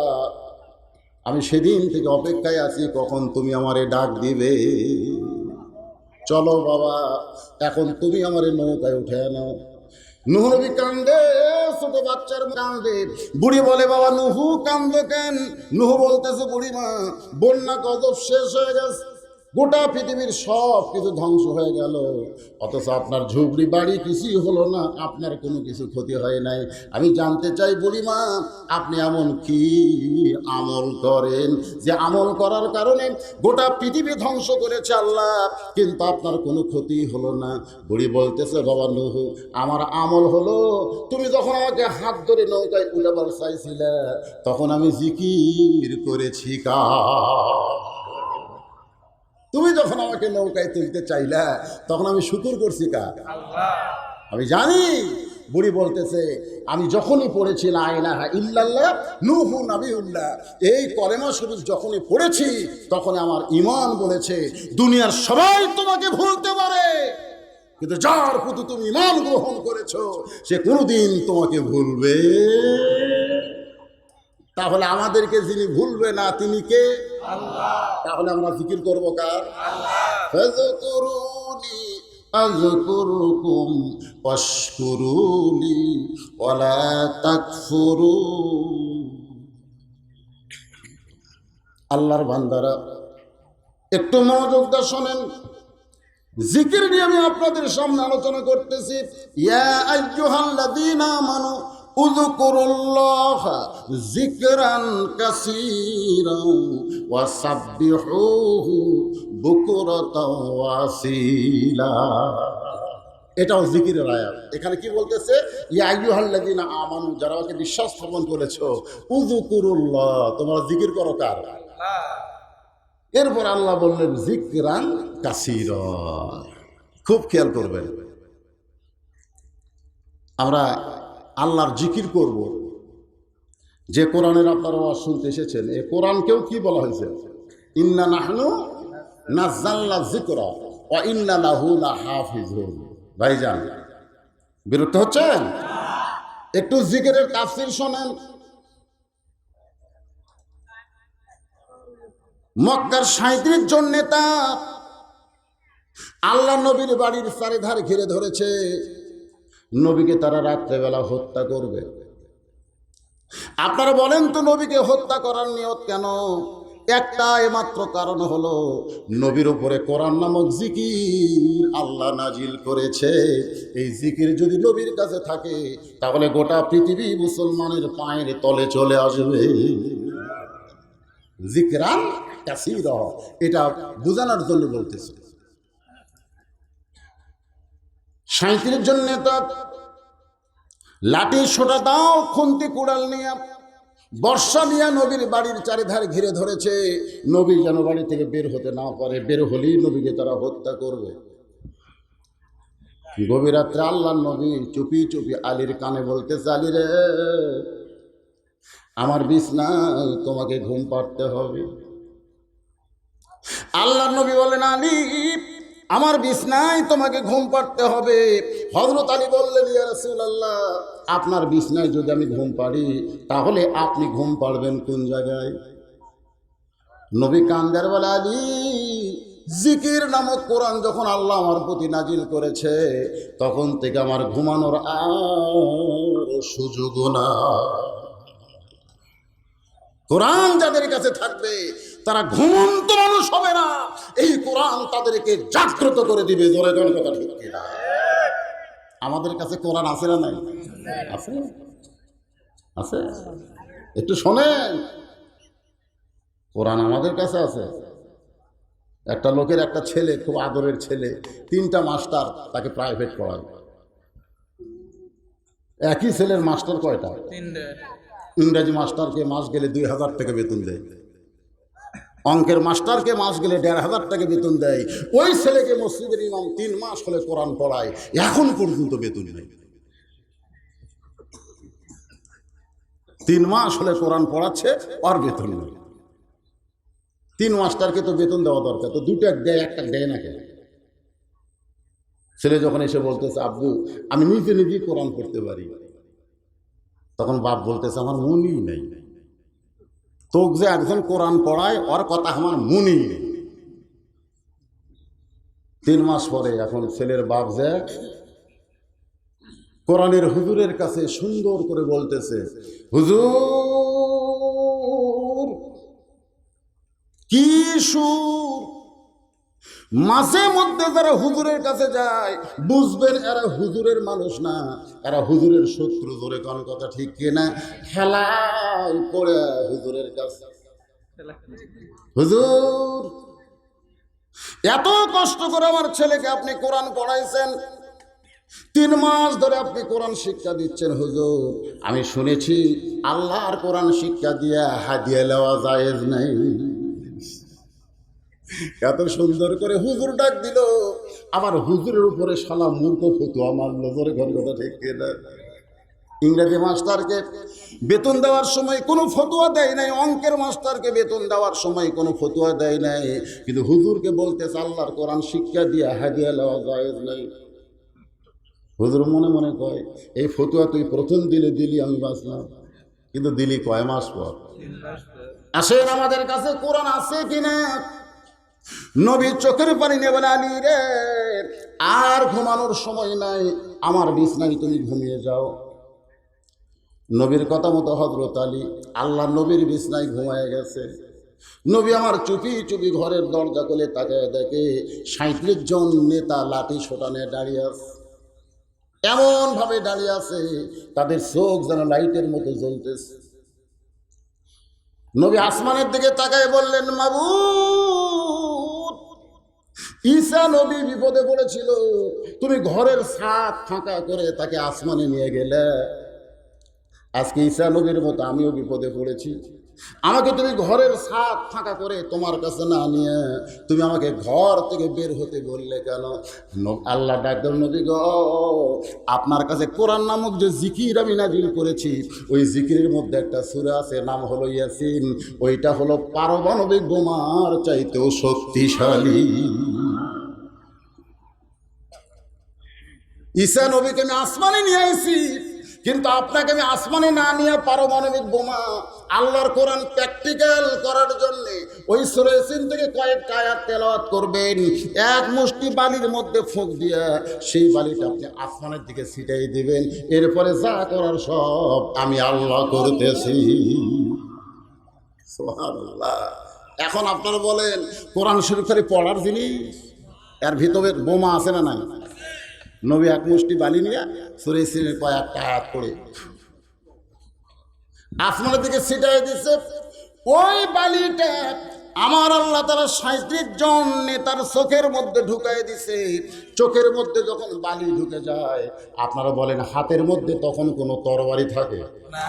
A: আমি সেদিন থেকে অপেক্ষায় আছি কখন তুমি আমারে ডাক দিবে। চলো বাবা, এখন তুমি আমারে নৌকায় উঠে নাও। নুহ নবী কান্দে, ছোট বাচ্চার কান্দে। বুড়ি বলে, বাবা নুহু কান্দো কেন? নুহ বলতেছে, বুড়ি মা, বন্যা গজব শেষ হয়ে গেছে, গোটা পৃথিবীর সব কিছু ধ্বংস হয়ে গেল, অথচ আপনার ঝুপড়ি বাড়ি কিছুই হলো না, আপনার কোনো কিছু ক্ষতি হয় নাই। আমি জানতে চাই বুড়িমা, আপনি এমন কি আমল করেন যে আমল করার কারণে গোটা পৃথিবী ধ্বংস করেছে আল্লাহ, কিন্তু আপনার কোনো ক্ষতি হলো না? বুড়ি বলতেছে, বাবা নুহ, আমার আমল হলো, তুমি যখন আমাকে হাত ধরে নৌকায় উঠাবার চাইছিলে, তখন আমি জিকির করেছি কা। তুমি যখন আমাকে নৌকায় তুলতে চাইলা, তখন আমি শুকর করছি কার? আমি জানি। বুড়ি বলতেছে, আমি যখনই পড়েছি লা ইলাহা ইল্লাল্লাহ নূহু নাবিউল্লাহ, এই কলেমা শরীফ যখনই পড়েছি, তখন আমার ঈমান বলেছে দুনিয়ার সবাই তোমাকে ভুলতে পারে, কিন্তু যার প্রতি তুমি ঈমান গ্রহণ করেছো সে কোনোদিন তোমাকে ভুলবে। তাহলে আমাদেরকে যিনি ভুলবে না তিনি কে? আল্লাহ। তাহলে আমরা জিকির করবো কার? আল্লাহ। ফাযকুরুনি আযকুরুকুম ওয়াশকুরুলি ওয়ালা তাকফুরুন। আল্লাহর বান্দারা, একটু মনোযোগ দিয়ে শোনেন। জিকির নিয়ে আমি আপনাদের সামনে আলোচনা করতেছি। ইয়া আইয়ুহাল্লাযীনা আমানু উযকুরুল্লাহ যিকরান কাসীরান ওয়া সাব্বিহুহু বুকরাতাও ওয়া আসীলা। এটাও জিকিরের আয়াত। এখানে কি বলতেছে? ইয়া আইয়ুহাল্লাযীনা আমানু, যারা আমাকে বিশ্বাস স্থাপন করেছো, উযকুরুল্লাহ, তোমরা জিকির করো কার? আল্লাহ। এরপর আল্লাহ বললেন যিকরান কাসীরা। খুব খেয়াল করবেন, আমরা আল্লাহর জিকির করব। যে কোরআনের আপনারা ওয়াজ শুনতে এসেছেন, এই কোরআনকেও কি বলা হয়েছে? ইন্না নাহনু নাযালনা যিকরা ওয়া ইন্না লাহু লাহাফিজুন। ভাইজান, বিরক্ত হচ্ছেন? একটু জিকিরের তাফসীর শোনেন। মক্কার ৩৭ জন নেতা আল্লাহ নবীর বাড়ির চারিধার ঘিরে ধরেছে। নবীকে তারা রাত্রেবেলা হত্যা করবে। আপনারা বলেন তো, নবীকে হত্যা করার নিয়ত কেন? একটা মাত্র কারণ হলো, নবীর উপরে কোরআন নামক জিকির আল্লাহ নাজিল করেছে। এই জিকির যদি নবীর কাছে থাকে, তাহলে গোটা পৃথিবী মুসলমানের পায়ের তলে চলে আসবে। যিকরান কাসীরা, এটা বোঝানোর জন্য বলতেছে। ৩৭ জন নেতা লাঠি সোটা দাও খুন্তি কুড়াল নিয়ে বর্ষা নিয়ে নবীর বাড়ির চারিধারে ঘিরে ধরেছে। নবী যেন বাড়ি থেকে বের হতে না পারে, বের হলেই নবীকে তারা হত্যা করবে। গভীর রাত্রে আল্লাহ নবী চুপি চুপি আলীর কানে বলতেছে, আলী রে, আমার বিছনায় তোমাকে ঘুম পাড়তে হবে। আল্লাহ নবী বলেন, আলী, আমার বিছনায় তোমাকে ঘুম পাড়তে হবে। হযরত আলী বললেন, ইয়া রাসূলুল্লাহ, আপনার বিছনায় যদি আমি ঘুম পাড়ি, তাহলে আপনি ঘুম পাড়বেন কোন জায়গায়? নবী কান্দার বলে, আলী, জিকির নামক কোরআন যখন আল্লাহ আমার প্রতি নাজিল করেছে, তখন থেকে আমার ঘুমানোর আর সুযোগ না। কোরআন যাদের কাছে থাকবে তারা ঘুমন্ত মানুষ হবে না, এই কোরআন তাদেরকে জাগ্রত করে দিবে। জোরে জোরে কথা ঠিক কিনা? আমাদের কাছে কোরআন আছে না নাই? আছে, আছে। একটু শোনেন, কোরআন আমাদের কাছে আছে। একটা লোকের একটা ছেলে, খুব আদরের ছেলে, 3টা মাস্টার তাকে প্রাইভেট পড়ায়। একই ছেলের মাস্টার কয়টা? 3টা। ইংরেজি মাস্টারকে মাস গেলে 2000 টাকা বেতন দেয়, অঙ্কের মাস্টারকে মাস গেলে 1500 টাকা বেতন দেয়। ওই ছেলেকে মসজিদের ইমাম 3 মাস হলে কোরআন পড়ায়, এখন পর্যন্ত বেতন নেই। 3 মাস হলে কোরআন পড়াচ্ছে, আর বেতন নেই। 3 মাস্টারকে তো বেতন দেওয়া দরকার, তো 2টা দেয়, একটা দেয় না কেন? ছেলে যখন এসে বলতেছে, আব্বু, আমি নিজে নিজেই কোরআন পড়তে পারি, তখন বাপ বলতেছে, আমার মনই নেই। তোক যে একজন কোরআন পড়ায় ওর কথা আমার মনে নেই। 3 মাস পরে এখন ছেলের বাপ যে কোরআনের হুজুরের কাছে সুন্দর করে বলতেছে, হুজুর কি সুর। মাঝে মধ্যে যারা হুজুরের কাছে যায় বুঝবেন এরা হুজুরের মানুষ না, এরা হুজুরের শত্রু। ধরে কোন কথা ঠিক কিনা? খেলাই পড়ে হুজুরের কাছে। হুজুর এত কষ্ট করে আমার ছেলেকে আপনি কোরআন পড়াইছেন, 3 মাস ধরে আপনি কোরআন শিক্ষা দিচ্ছেন। হুজুর আমি শুনেছি আল্লাহর কোরআন শিক্ষা দিয়া হাদিয়া লওয়া জায়েজ নাই। এত সুন্দর করে হুজুর ডাক দিল, আমার হুজুরের উপরে শালা মূর্খ ফতুয়া মারল। ধরে ঘর কথা ঠিক কিনা? ইংরেজি মাস্টারকে বেতন দেওয়ার সময় কোনো ফতুয়া দেয় নাই, অঙ্কের মাস্টারকে বেতন দেওয়ার সময় কোনো ফতুয়া দেয় নাই, কিন্তু হুজুরকে বলতেছে আল্লাহর কোরআন শিক্ষা দিয়া হাদিয়া লওয়া জায়েজ নাই। হুজুর মনে মনে কয় এই ফতুয়া তুই প্রথম দিলি আমি বাঁচলাম, কিন্তু দিলি কয় মাস পর। আসেন আমাদের কাছে কোরআন আছে কিনা? নবী চোখের পানি নেবেন, আলী রে আর ঘুমানোর সময় নাই, আমার বিছনায় তুমি ঘুমিয়ে যাও। নবীর কথা মতো হযরত আলী আল্লাহ নবীর বিছনায় ঘুমায় গেছে। নবী আমার চুপি চুপি ঘরের দরজা খুলে তাকায় দেখে 37 জন নেতা লাঠি সোটানে দাঁড়িয়ে আছে। এমন ভাবে দাঁড়িয়ে আছে তাদের চোখ যেন লাইটের মতো জ্বলতেছে। নবী আসমানের দিকে তাকায় বললেন, মাবুদ ঈসা নবী বিপদে পড়েছিল, তুমি ঘরের ছাদ ফাঁকা করে তাকে আসমানে নিয়ে গেলে। আজকে ঈসা নবীর মতো আমিও বিপদে পড়েছি, আমাকে তুমি ঘরের ছাদ ফাঁকা করে তোমার কাছে না নিয়ে তুমি আমাকে ঘর থেকে বের হতে বললে কেন? আল্লাহ ডাকলেন, নবী গো আপনার কাছে কোরআন নামক যে জিকির আমি নাজিল করেছি, ওই জিকিরের মধ্যে একটা সূরা আছে, নাম হলো ইয়াসিন। ওইটা হলো পারমাণবিক বোমার চাইতেও শক্তিশালী। ঈসা নবীকে আমি আসমানে নিয়ে আসি, কিন্তু আপনাকে আমি আসমানে না নিয়ে পারমাণবিক বোমা আল্লাহর কোরআন প্র্যাকটিক্যাল করার জন্য ওই সূরা ইয়াসিন থেকে কয়েকটা আয়াত তেলাওয়াত করবেন। এক মুষ্টি বালির মধ্যে ফুঁক দিয়ে সেই বালিটা আপনি আসমানের দিকে ছিটাই দিবেন। এরপরে যা করার সব আমি আল্লাহ করতেছি। সুবহানাল্লাহ। এখন আপনারা বলেন কোরআন শরীফ খালি পড়ার জিনিস, এর ভিতরে বোমা আছে না নাই? নবী এক মুষ্টি বালি নিয়ে সূরা ইয়াসিনের কয়েকটা আয়াত পড়ে আসমানের দিকে ছিটাই দিচ্ছে। ওই বালিটা আমার আল্লাহ তাআলা 37 জন নেতার চোখের মধ্যে ঢুকাই দিছে। চোখের মধ্যে যখন বালি ঢুকে যায়, আপনারা বলেন হাতের মধ্যে তখন কোনো তরবারি থাকে না,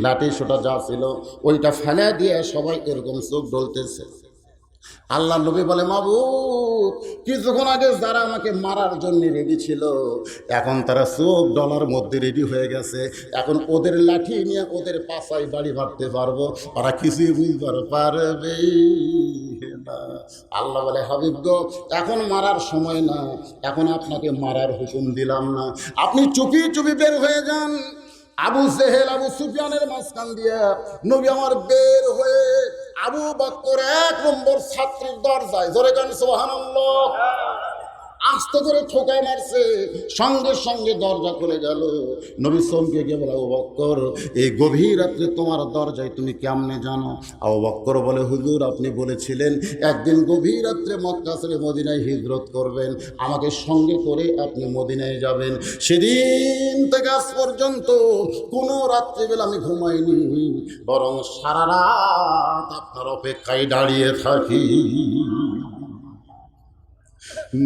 A: লাঠি সোটা যা ছিল ওইটা ফেলে দিয়ে সবাই এরকম চোখ ডলতেছে। আল্লাহ নবী বলে, মাবুদ কিছুক্ষণ আগে যারা আমাকে মারার জন্য রেডি ছিল, এখন তারা চোখ ডলার মধ্যে রেডি হয়ে গেছে। এখন ওদের লাঠি নিয়ে ওদের পাছায় বাড়ি মারতে পারবো, ওরা কিছুই বুঝবার পারবে না। আল্লাহ বলে, হাবিব গো এখন মারার সময় না, এখন আপনাকে মারার হুকুম দিলাম না, আপনি চুপি চুপি বের হয়ে যান। আবু জেহেল আবু সুফিয়ানের মাঝখান দিয়ে নবী আমার বের হয়ে আবু বকর 1 নম্বর ছাত্রের দরজায়, জোরে গান সুবহানাল্লাহ, আস্তে করে ঠোকায় মারছে, সঙ্গে সঙ্গে দরজা খুলে গেল। নবী চমকে গিয়ে বলে, আবু বকর এই গভীর রাত্রে তোমার দরজায় তুমি কেমনে জানো? আবু বকর বলে, হুজুর আপনি বলেছিলেন একদিন গভীর রাত্রে মক্কা ছেড়ে মদিনায় হিজরত করবেন, আমাকে সঙ্গে করে আপনি মদিনায় যাবেন। সেদিন থেকে আজ পর্যন্ত কোনো রাত্রিবেলা আমি ঘুমাইনি, বরং সারা রাত আপনার অপেক্ষায় দাঁড়িয়ে থাকি।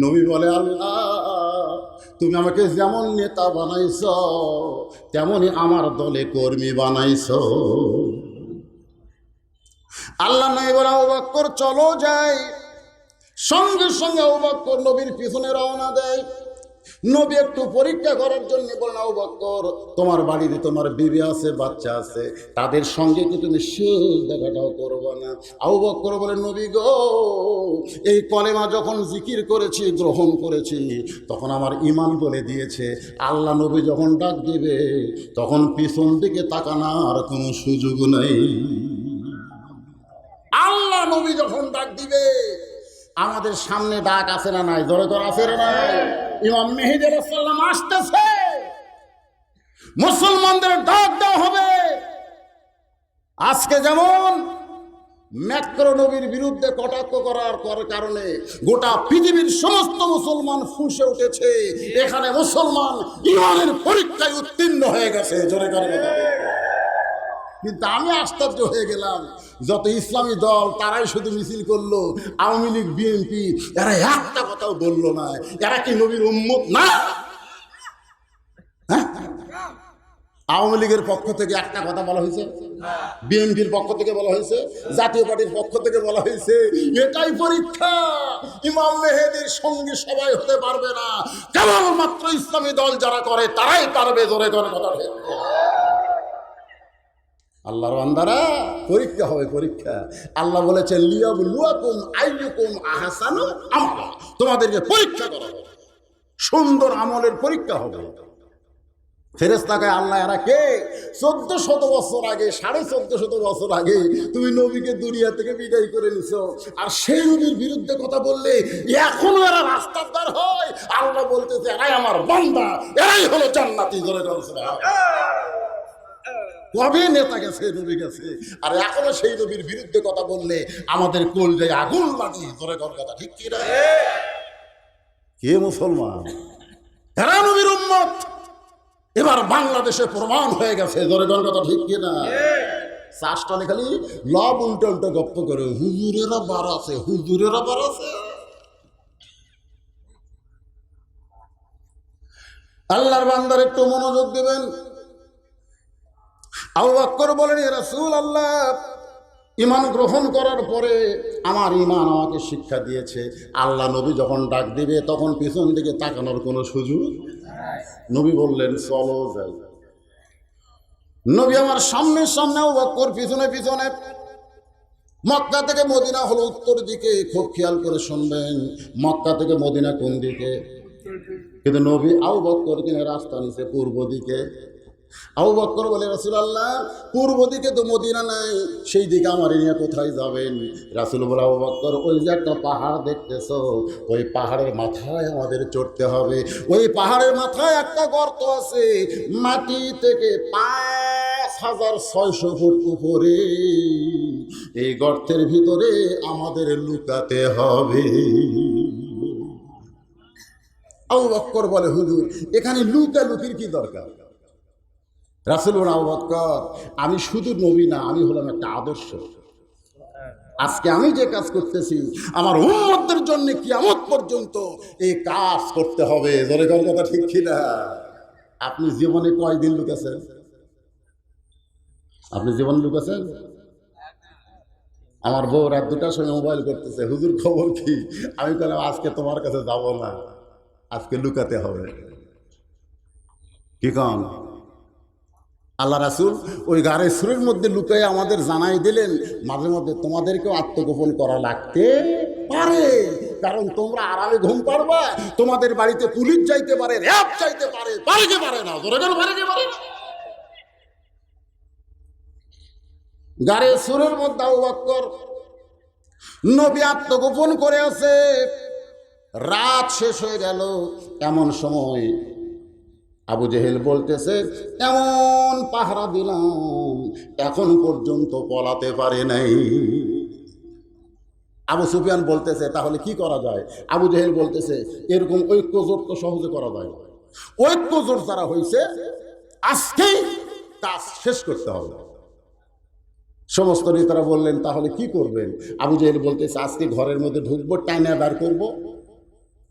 A: নবী বলে, আল্লাহ তুমি আমাকে যেমন নেতা বানাইছ তেমনই আমার দলে কর্মী বানাইছ। আল্লাহ নবী বলে, আবু বকর চলো যাই। সঙ্গে সঙ্গে আবু বকর নবীর পিছনে রওনা দেয়। নবী একটু পরীক্ষা করার জন্য বলেন, আবু বকর তোমার বাড়িতে তোমার বিবি আছে, বাচ্চা আছে, তাদের সঙ্গে কি তুমি শেষ দেখাটাও করবো না? আবু বকর বলে, নবী গো, এই কলেমা যখন জিকির করেছি, গ্রহণ করেছি, তখন আমার ঈমান বলে দিয়েছে আল্লাহ নবী যখন ডাক দিবে তখন পিছন দিকে তাকানোর কোনো সুযোগ নেই। আল্লাহ নবী যখন ডাক দিবে, আমাদের সামনে ডাক আছে না নাই? জোরে করে আছে না নাই? ইমাম মেহেদী আলাইহিস সালাম আসতেছে, মুসলমানদের ডাক দেওয়া হবে। আজকে যেমন ম্যাক্রো নবীর বিরুদ্ধে কটাক্ষ করার কারণে গোটা পৃথিবীর সমস্ত মুসলমান ফুঁসে উঠেছে, এখানে মুসলমান ইমানের পরীক্ষায় উত্তীর্ণ হয়ে গেছে। জোরে করে কথা বলুন। কিন্তু আমি আশ্চর্য হয়ে গেলাম, যত ইসলামী দল তারাই শুধু মিছিল করলো, আওয়ামী লীগ, বিএনপি এরা একটা কথাও বললো না। এরা কি নবীর উম্মত না? হ্যাঁ, আওয়ামী লীগের পক্ষ থেকে একটা কথা বলা হয়েছে, বিএনপির পক্ষ থেকে বলা হয়েছে, জাতীয় পার্টির পক্ষ থেকে বলা হয়েছে, এটাই পরীক্ষা, ইমাম মেহেদীর সঙ্গে সবাই হতে পারবে না, কেবলমাত্র ইসলামী দল যারা করে তারাই পারবে। জোরে করে কথা ঠিক। আল্লাহর বান্দারা, পরীক্ষা হবে, পরীক্ষা। আল্লাহ বলেছেন লিয়াবলুয়াকুম আইয়ুকুম আহসানু আমালা, তোমাদেরকে পরীক্ষা করা হবে, সুন্দর আমলের পরীক্ষা হবে। ফেরেশতাকে আল্লাহ এরা কে? 1400 বছর আগে, 1450 বছর আগে তুমি নবীকে দুনিয়া থেকে বিদায় করে নিছো, আর সেই নবীর বিরুদ্ধে কথা বললে এখনো এরা রাস্তার দ্বার হয়। আল্লাহ বলতেছে এরাই আমার বান্দা, এরাই হলো জান্নাতি। জোরে করে কবে নেতা গেছে, নবী গেছে, আর এখনো সেই নবীর বিরুদ্ধে কথা বললে আমাদের কলজায় আগুন লাগে। জোরে কথা ঠিক কি না? কে মুসলমান? এরা নবীর উম্মত। এবার বাংলাদেশে প্রমাণ হয়ে গেছে। জোরে কথা ঠিক কি না? চাষটালে খালি লব উল্টো উল্টো গপ্প করে, হুজুরেরা বার আছে, হুজুরেরা বার আছে। আল্লাহর বান্দার একটু মনোযোগ দেবেন। আবু বকর বলেন, ইয়া রাসূলুল্লাহ, ঈমান গ্রহণ করার পরে আমার ঈমান আমাকে শিক্ষা দিয়েছে আল্লাহ নবী যখন ডাক দিবে তখন পিছন দিকে তাকানোর কোনো সুযোগ। নবী বললেন চলো যাই। নবী আমার সামনে সামনে, আবু বকর পিছনে পিছনে। মক্কা থেকে মদিনা হলো উত্তর দিকে, খুব খেয়াল করে শুনবেন, মক্কা থেকে মদিনা কোন দিকে? কিন্তু নবী আবু বকর কিনে রাস্তা নিছে পূর্ব দিকে। আবু বকর বলে, রাসূলুল্লাহ, পূর্ব দিকে তো মদিনা নাই, সেই দিকে আমার নিয়ে কোথায় যাবেন? রাসূল বলে, আবু বকর, ওই যে একটা পাহাড় দেখতেছো, ওই পাহাড়ের মাথায় আমাদের চড়তে হবে। ওই পাহাড়ের মাথায় একটা গর্ত আছে, মাটি থেকে 5600 ফুট উপরে, এই গর্তের ভিতরে আমাদের লুকাতে হবে। আবু বকর বলে, হুজুর, এখানে লুকালুকির কি দরকার? রাসূল বলেন, আবু বকর, আমি শুধু নবী না, আমি হলাম একটা আদর্শ। আজকে আমি যে কাজ করতেছি আমার উম্মতদের জন্য কিয়ামত পর্যন্ত এই কাজ করতে হবে। জোরে কথা ঠিক কিনা? আপনি জীবনে কয়দিন লুকেছেন? আপনি জীবনে লুকেছেন? আমার বউ রাত 2টার সময় মোবাইল করতেছে, হুজুর খবর কি? আমি বললাম, আজকে তোমার কাছে যাব না, আজকে লুকাতে হবে। কি কন? আল্লাহ রাসূল ওই গাড়ির সুরের মধ্যে লুকাই আমাদের জানাই দিলেন, মাঝে মধ্যে তোমাদেরকেও আত্মগোপন করা লাগতে পারে, কারণ তোমরা আরামে ঘুম পারবা, তোমাদের বাড়িতে পুলিশ যাইতে পারে, র্যাব যাইতে পারে, পারে কি পারে না? ধরে গেল পারে কি পারে না? গাড়ির সুরের মধ্যে আবু বকর নবী আত্মগোপন করে আছে। রাত শেষ হয়ে গেল, এমন সময় আবু জেহেল বলতেছে, এমন পাহারা দিলাম এখন পর্যন্ত পলাতে পারে নাই। আবু সুফিয়ান বলতেছে, তাহলে কি করা যায়? আবু জেহেল বলতেছে, এরকম ঐক্যজোট তো সহজে করা যায়। ঐক্যজোট যারা হয়েছে আজকেই কাজ শেষ করতে হবে। সমস্ত নেতারা বললেন, তাহলে কি করবেন? আবু জেহেল বলতেছে, আজকে ঘরের মধ্যে ঢুকবো, টাইনা বার করবো,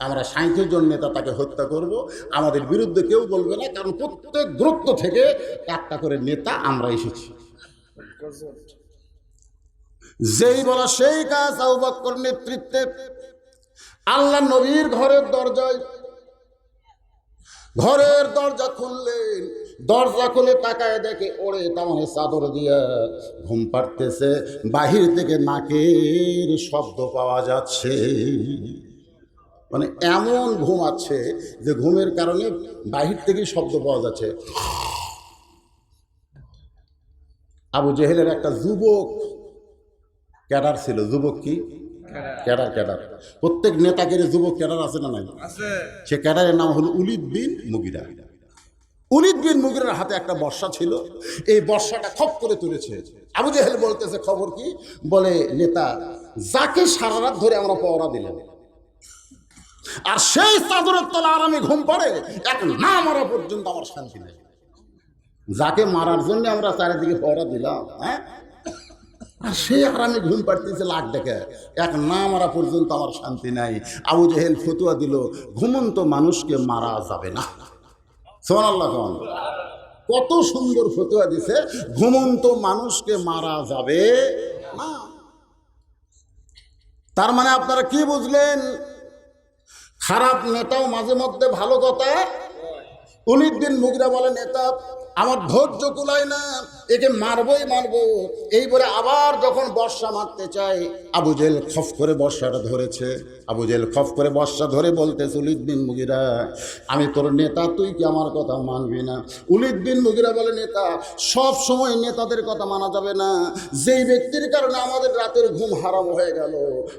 A: আমরা 60 জন নেতা তাকে হত্যা করব, আমাদের বিরুদ্ধে কেউ বলবে না, কারণ প্রত্যেক গ্রুপ থেকে একটা করে নেতা আমরা এসেছি। যেই বলা সেই কাজ। আবু বকর নেতৃত্বে আল্লাহ নবীর ঘরের দরজায় ঘরের দরজা খুললেন, দরজা খুলে তাকায় দেখে ওরে তামানে চাদর দিয়া ঘুম পাড়তেছে, বাহির থেকে নাকের শব্দ পাওয়া যাচ্ছে। মানে এমন ঘুমাচ্ছে যে ঘুমের কারণে বাহির থেকেই শব্দ পাওয়া যাচ্ছে। আবু জেহেলের একটা যুবক ক্যাডার ছিল। যুবক কি ক্যাডার? ক্যাডার প্রত্যেক নেতাকে যুবক ক্যাডার আছে না নাই? সে ক্যাডারের নাম হলো উলিদ বিন মুগিরা। উলিদ বিন মুগিরার হাতে একটা বর্শা ছিল, এই বর্শাটা খপ করে তুলেছে। আবু জেহেল বলতেছে খবর কি? বলে নেতা যাকে সারা রাত ধরে আমরা পহরা দিলাম আর সেই চাদরের তলা আরামে ঘুম পড়ে, এক না মারা পর্যন্ত আমার শান্তি নেই। যাকে মারার জন্য আমরা চারিদিকে পহরা দিলাম, হ্যাঁ, আর সে আরামে ঘুম পাড়তেছে লাখ ডেকে, এক না মারা পর্যন্ত আমার শান্তি নাই। আবু জেহেল ফতুয়া দিল ঘুমন্ত মানুষকে মারা যাবে না। সুবহানাল্লাহ। কত সুন্দর ফতুয়া দিছে, ঘুমন্ত মানুষকে মারা যাবে না। তার মানে আপনারা কি বুঝলেন? খারাপ নেতাও মাঝে মধ্যে ভালো কথা। উলিদ বিন মুগিরা বলে নেতা আমার ধৈর্য কুলায় না, একে মারবই মারবো। এই বলে আবার যখন বর্ষা মারতে চায়, আবু জেহেল খফ করে বর্ষাটা ধরেছে। আবু জেহেল খফ করে বর্ষা ধরে বলতেছে উলিদ বিন মুগিরা আমি তোর নেতা, তুই কি আমার কথা মানবি না? উলিদ বিন মুগিরা বলে নেতা সব সময় নেতাদের কথা মানা যাবে না। যেই ব্যক্তির কারণে আমাদের রাতের ঘুম হারাম হয়ে গেল,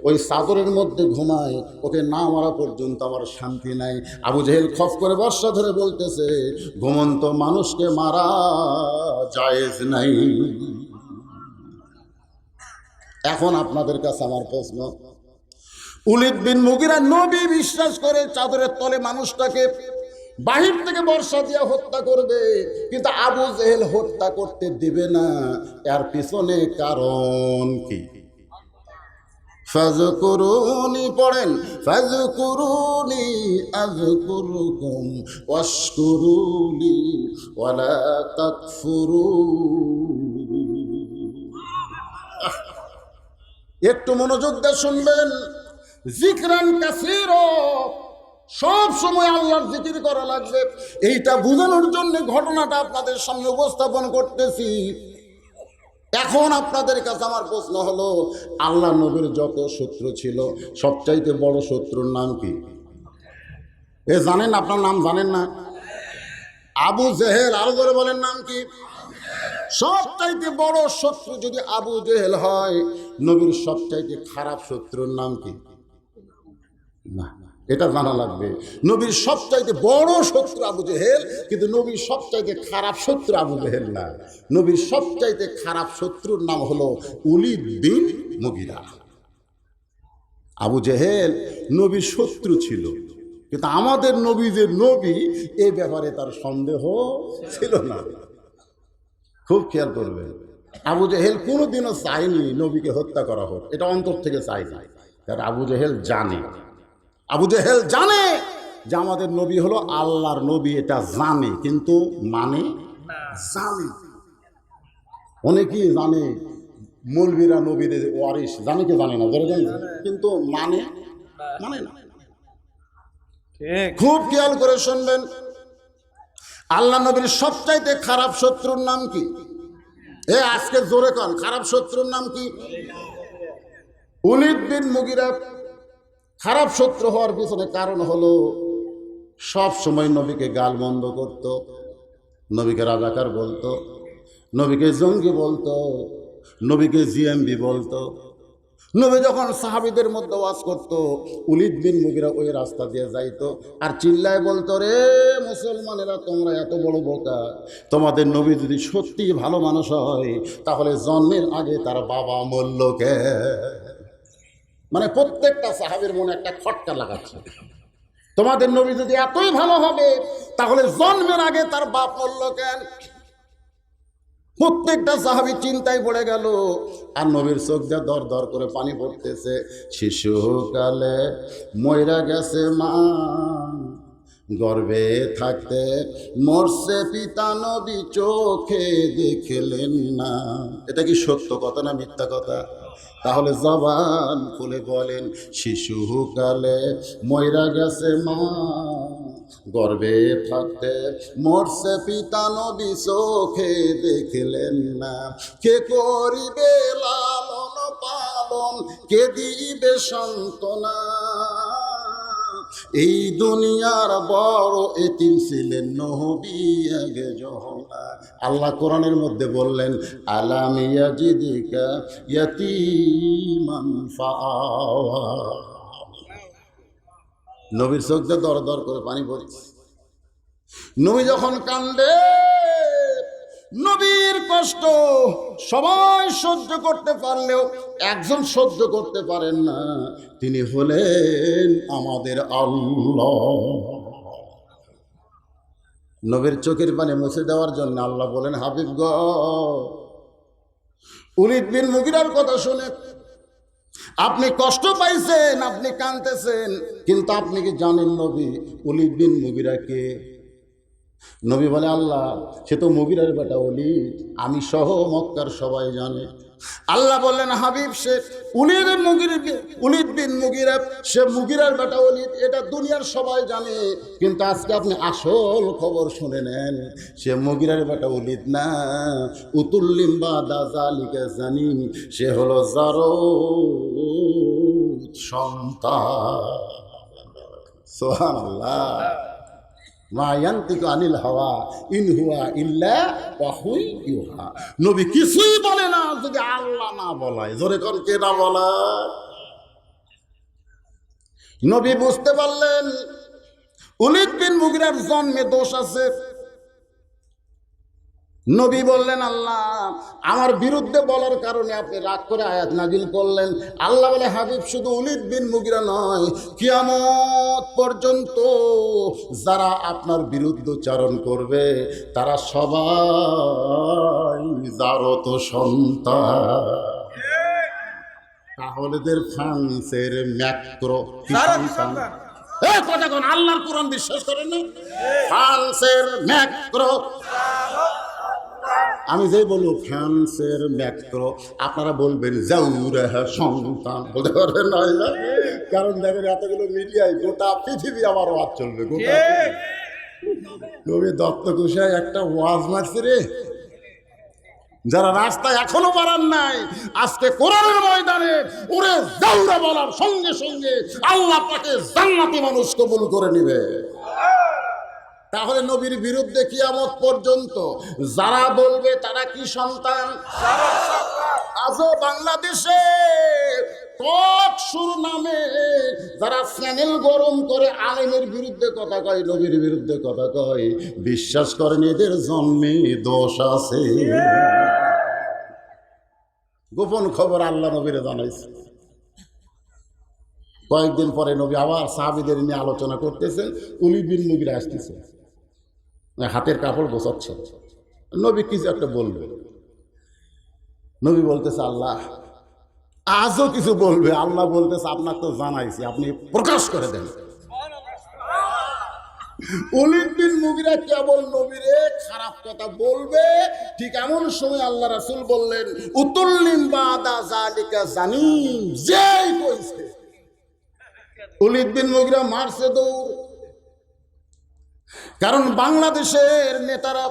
A: ওই চাদরের মধ্যে ঘুমায়, ওকে না মারা পর্যন্ত আমার শান্তি নাই। আবু জেহেল খফ করে বর্ষা ধরে বলতেছে ঘুমন্ত মানুষকে মারা জায়েজ নাই। এখন আপনাদের কাছে আমার প্রশ্ন, উলিদ বিন মুগিরা নবী বিশ্বাস করে চাদরের তলে মানুষটাকে বাহির থেকে বর্ষা দিয়ে হত্যা করবে, কিন্তু আবু জেহেল হত্যা করতে দিবে না। এর পিছনে কারণ কি? ফাযকুরুনি পড়েন, ফাযকুরুনি আযকুরুকুম ওয়াশকুরুলি ওয়ালা তাকফুরুন। একটু মনোযোগ দিয়ে শুনবেন। জিকরান কাসীরা, সব সময় আল্লাহর জিকির করা লাগবে। এইটা বোঝানোর জন্য ঘটনাটা আপনাদের সামনে উপস্থাপন করতেছি। এখন আপনাদের কাছে আমার প্রশ্ন হলো, আল্লাহ নবীর যত শত্রু ছিল সবচাইতে বড় শত্রুর নাম কি? এ জানেন? আপনার নাম জানেন না? আবু জেহেল। আরো করে বলেন নাম কি? সবচাইতে বড় শত্রু যদি আবু জেহেল হয়, নবীর সবচাইতে খারাপ শত্রুর নাম কি? না, এটা জানা লাগবে। নবীর সবচাইতে বড় শত্রু আবু জেহেল, কিন্তু নবীর সবচাইতে খারাপ শত্রু আবু জেহেল না। নবীর সবচাইতে খারাপ শত্রুর নাম হলো উলিদ বিন মুগিরা। আবু জেহেল নবীর শত্রু ছিল, কিন্তু আমাদের নবী যে নবী, এই ব্যাপারে তার সন্দেহ ছিল না। খুব খেয়াল করবেন, আবু জেহেল কোনোদিনও চায়নি নবীকে হত্যা করা হোক, এটা অন্তর থেকে চায়নি। কারণ আবু জেহেল জানে, আবু জেহেল জানে যে আমাদের নবী হলো আল্লাহর নবী, এটা জানে, কিন্তু মানে জানে। অনেকেই জানে মৌলবীরা নবীর ওয়ারিস, জানে কি জানে না? ধরে জানে, কিন্তু মানে না। খুব খেয়াল করে শুনবেন, আল্লাহ নবীর সবচাইতে খারাপ শত্রুর নাম কি? এ আজকে জোরে কন, খারাপ শত্রুর নাম কি? উলিদ বিন মুগিরা খারাপ শত্রু হওয়ার পিছনে কারণ হলো সব সময় নবীকে গালমন্দ করত, নবীকে রাজাকার বলতো, নবীকে জঙ্গি বলতো, নবীকে জিএমবি বলতো। নবী যখন সাহাবীদের মধ্যে ওয়াজ করত, উলিদ বিন মুগিরা ওই রাস্তা দিয়ে যাইতো আর চিল্লায় বলতো, রে মুসলমানেরা তোমরা এত বড় বোকা, তোমাদের নবী যদি সত্যি ভালো মানুষ হয় তাহলে জন্মের আগে তার বাবা মরল কে? মানে প্রত্যেকটা সাহাবীর মনে একটা খটকা লাগাচ্ছে, তোমাদের নবী যদি এতই ভালো হবে তাহলে জন্মের আগে তার বাপ মরল কেন? প্রত্যেকটা সাহাবী চিন্তায় পড়ে গেল, আর নবীর চোখ দিয়ে দর দর করে পানি পড়তেছে। শিশুকালে মইরা গেছে মা, গর্ভে থাকতে মরছে পিতা, নবী চোখে দেখলেন না। এটা কি সত্য কথা না মিথ্যা কথা? তাহলে জবান খুলে বলেন, শিশুকালে মইরা গেছে মা, গর্ভে থাকতে মরছে পিতা নবী চোখে দেখলেন না, কে করিবে লালন পালন, কে দিবে সান্ত্বনা। এই দুনিয়ার বড় এতিম ছিলেন নবী আগে জহনা। আল্লাহ কোরআনের মধ্যে বললেন, আলাম ইয়াজিদিকা ইয়াতীমান ফাআওয়া। নবীর চোখ দিয়ে দর দর করে পানি পড়ছে। নবী যখন কান্দে, নবীর কষ্ট সবাই সহ্য করতে পারলেও একজন সহ্য করতে পারেন না, তিনি হলেন আমাদের আল্লাহ। নবীর চোখের পানি মুছে দেওয়ার জন্য আল্লাহ বলেন, হাবিব গ ওলীদ বিন মুগীরার কথা শুনে আপনি কষ্ট পাইছেন, আপনি কাঁদতেছেন, কিন্তু আপনি কি জানেন নবী ওলীদ বিন মুগীরা কে? নবী বলে, আল্লাহ সে তো মুগীরার বেটা ওলীদ, আমি সহ মক্কার সবাই জানে। আল্লাহ বললেন, হাবিব সে ওলীদ বিন মুগীরা, সে মুগীরার বেটা ওলীদ, এটা দুনিয়ার সবাই জানে, কিন্তু আজকে আপনি আসল খবর শুনে নেন, সে মুগীরার বেটা ওলীদ না, উতুল্লিম বাদা যালিকা জানিম, সে হলো জারদ সন্তান। সুবহানাল্লাহ। মা ইয়ান্তিকু আনিল হাওয়া ইন হুয়া ইল্লা ওয়াহুই ইউহা। নবী কিছুই বলে না যদি আল্লাহ না বলায়। জোরে কোন কে না বলায়? নবী বুঝতে পারলেন ওলীদ বিন মুগীরার জন্মে দোষ আছে। নবী বললেন, আল্লাহ আমার বিরুদ্ধে বলার কারণে আপনি রাগ করে আয়াত নাজিল করলেন। আল্লাহ বলে, হাবিব শুধু ওলীদ বিন মুগীরা নয়, কিয়ামত পর্যন্ত যারা আপনার বিরুদ্ধচারণ করবে তারা সবাই জারত সন্তান। তাহলে ফ্রান্সের ম্যাক্রো সন্তান। আল্লাহর কোরআন বিশ্বাস করেন না? ফ্রান্সের ম্যাক্রো, আমি যেই বলবো ফ্রান্সের ম্যাক্রো, আপনারা বলবেন জাউরাহা সন্তান, বলতে পারবেন না? কারণ দেখেন এতগুলো মিডিয়ায় গোটা পৃথিবী আমার ওয়াজ চলবে। গোটা কবি দত্ত কুশায় একটা ওয়াজ মারছে রে, যারা রাস্তায় এখনো পারান নাই, আজকে কোরআনের ময়দানে ওরে জাউরা বলার সঙ্গে সঙ্গে আল্লাহ পাকে জান্নাতি মানুষ কবুল করে নিবে। তাহলে নবীর বিরুদ্ধে কিয়ামত পর্যন্ত যারা বলবে তারা কি সন্তান? আজও বাংলাদেশে টক সুর নামে যারা চ্যানেল গরম করে আলেমের বিরুদ্ধে কথা কয়, নবীর বিরুদ্ধে কথা কয়, বিশ্বাস করেন এদের জন্মে দোষ আছে। গোপন খবর আল্লাহ নবীরে জানাইছে। কয়েকদিন পরে নবী আবার সাহাবীদের নিয়ে আলোচনা করতেছেন, ওলীদ বিন মুগীরা আসতেছে, হাতের কাপড় গোছাচ্ছে, নবী কিছু একটা বলবে। নবী বলতেছে, আল্লাহ আজও কিছু বলবে। আল্লাহ বলতেছে, আপনার তো জানাইছি, আপনি প্রকাশ করে দেন। ওলীদ বিন মুগীরা কেবল নবীরে খারাপ কথা বলবে, ঠিক এমন সময় আল্লাহ রাসূল বললেন, উতুল্লিম বাদা যালিকা জানিম, যেই কইছে ওলীদ বিন মুগীরা মারছে দৌড়। কারণ বাংলাদেশের নেতারা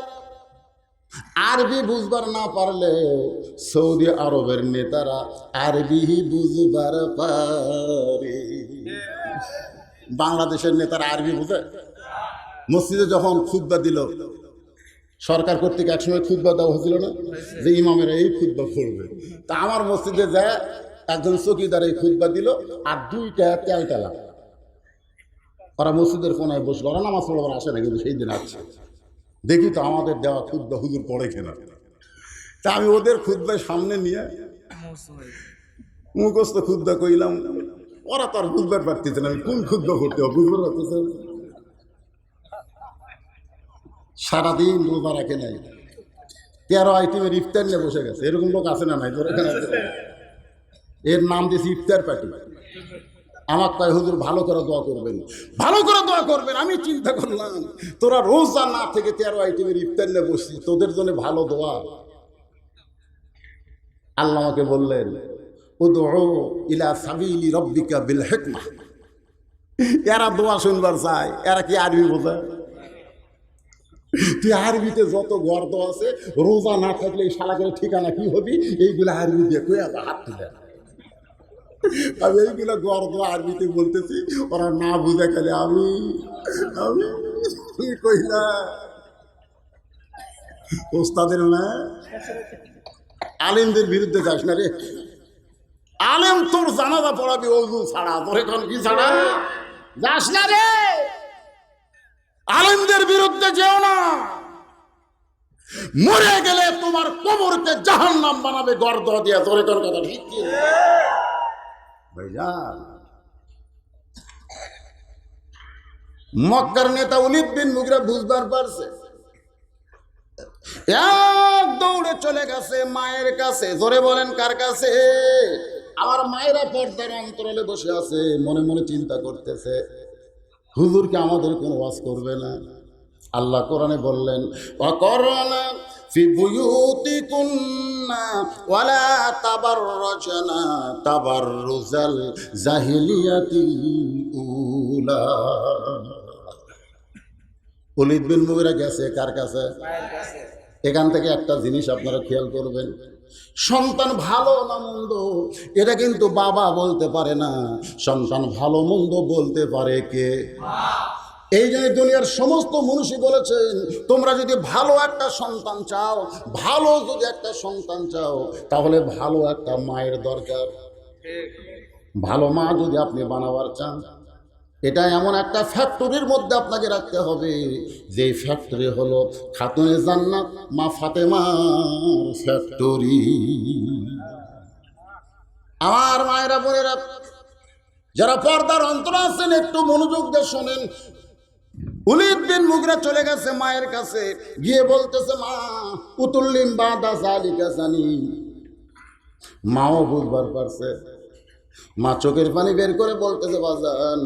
A: আরবি বুঝবার না পারলে সৌদি আরবের নেতারা আরবি বুঝবার পারে। বাংলাদেশের নেতারা আরবি বুঝে? মসজিদে যখন খুতবা দিল, সরকার কর্তৃক একসময় খুতবা দেওয়া হয়েছিল না, যে ইমামেরা এই খুতবা পড়বে, তা আমার মসজিদে যায় একজন চৌকিদার এই খুতবা দিল, আর দুইটা তেলটেলা, ওরা মসজিদের কোনায় বসলো, ওরা নামাজ পড়াবার আসে না, কিন্তু সেই দিন আসছে। দেখি তো আমাদের দেওয়া খুতবা হুজুর পড়ে কেনা। তা আমি ওদের খুতবায় সামনে নিয়ে মুখস্থ খুতবা কইলাম, ওরা তো আর বুঝবার পারতেছে না আমি কোন খুতবা করতে হবে, বুঝবার পারতেছে। সারাদিন রোজা রাখে নাই, 13 আইটেমের ইফতার নিয়ে বসে গেছে। এরকম লোক আছে না নাই? এর নাম দিয়েছে ইফতার পার্টি। আমার কয়, হুজুর ভালো করে দোয়া করবেন, ভালো করে দোয়া করবেন। আমি চিন্তা করলাম, তোরা রোজা না থেকে 13 আইটেমের ইফতার নিয়ে বসছিস, তোদের জন্য ভালো দোয়া। আল্লাহ আমাকে বললেন, উদউ ইলা সাবিলি রাব্বিকা বিল হিকমাহ, এরা দোয়া শুনবার চায়, এরা কি আরবি বোঝে? তুই আরবিতে যত গর্দ আছে, রোজা না থাকলে এই শালাকের ঠিকানা কি হবি, এইগুলো আরবি দিয়ে কই হাত তুলে। আমি এইগুলো গর্দ আরবিতে বলতেছি, ওরা না বুঝে গেলে আমি আমি তুই কইলা ওস্তাদের না, আলেমদের বিরুদ্ধে যাস না রে। আলেম তোর জানাজা পড়াবি ওযু ছাড়া, তোর এখন কি ছাড়া যাস না রে। আলেমদের বিরুদ্ধে যেও না, মরে গেলে তোমার কবরকে জাহান্নাম বানাবে গর্দ দিয়া। তোর এখন কথা ঠিক কি ভাইজান? মক্কার নেতা ওলীদ বিন মুগীরা বুঝবার পারছে, এক দৌড়ে চলে গেছে মায়ের কাছে। জোরে বলেন কার কাছে? আমার মায়েরা পর্দার অন্তরালে বসে আছে, মনে মনে চিন্তা করতেছে হুজুর কি আমাদের কোনো ওয়াজ করবে না? আল্লাহ কোরআনে বললেন, ওয়াকরনা ফি বুয়ুতিকুন্না ওয়ালা তাবাররাজনা তাবাররুজাল জাহিলিয়াতিল উলা। ওলীদ বিন মুগীরা গেছে কার কাছে? এখান থেকে একটা জিনিস আপনারা খেয়াল করবেন, সন্তান ভালো না মন্দ এটা কিন্তু বাবা বলতে পারে না, সন্তান ভালো মন্দ বলতে পারে কে? এই জন্য দুনিয়ার সমস্ত মানুষই বলেছেন, তোমরা যদি ভালো একটা সন্তান চাও, ভালো যদি একটা সন্তান চাও, তাহলে ভালো একটা মায়ের দরকার। ভালো মা যদি আপনি বানাবার চান, এটা এমন একটা ফ্যাক্টরির মধ্যে আপনাকে রাখতে হবে, যে ফ্যাক্টরি হলো খাতুনে জান্নাত মা ফাতেমার ফ্যাক্টরি। আমার মায়েরা বোনেরা যারা পর্দার অন্তর আছেন, একটু মনোযোগ দিয়ে শোনেন। ওলীদ বিন মুগীরা চলে গেছে মায়ের কাছে, গিয়ে বলতেছে, মা উতুল্লিম বাদা জালিকা জানি। মাও বুঝবার পারছে। মা চোখের পানি বের করে বলতেছে, বাজান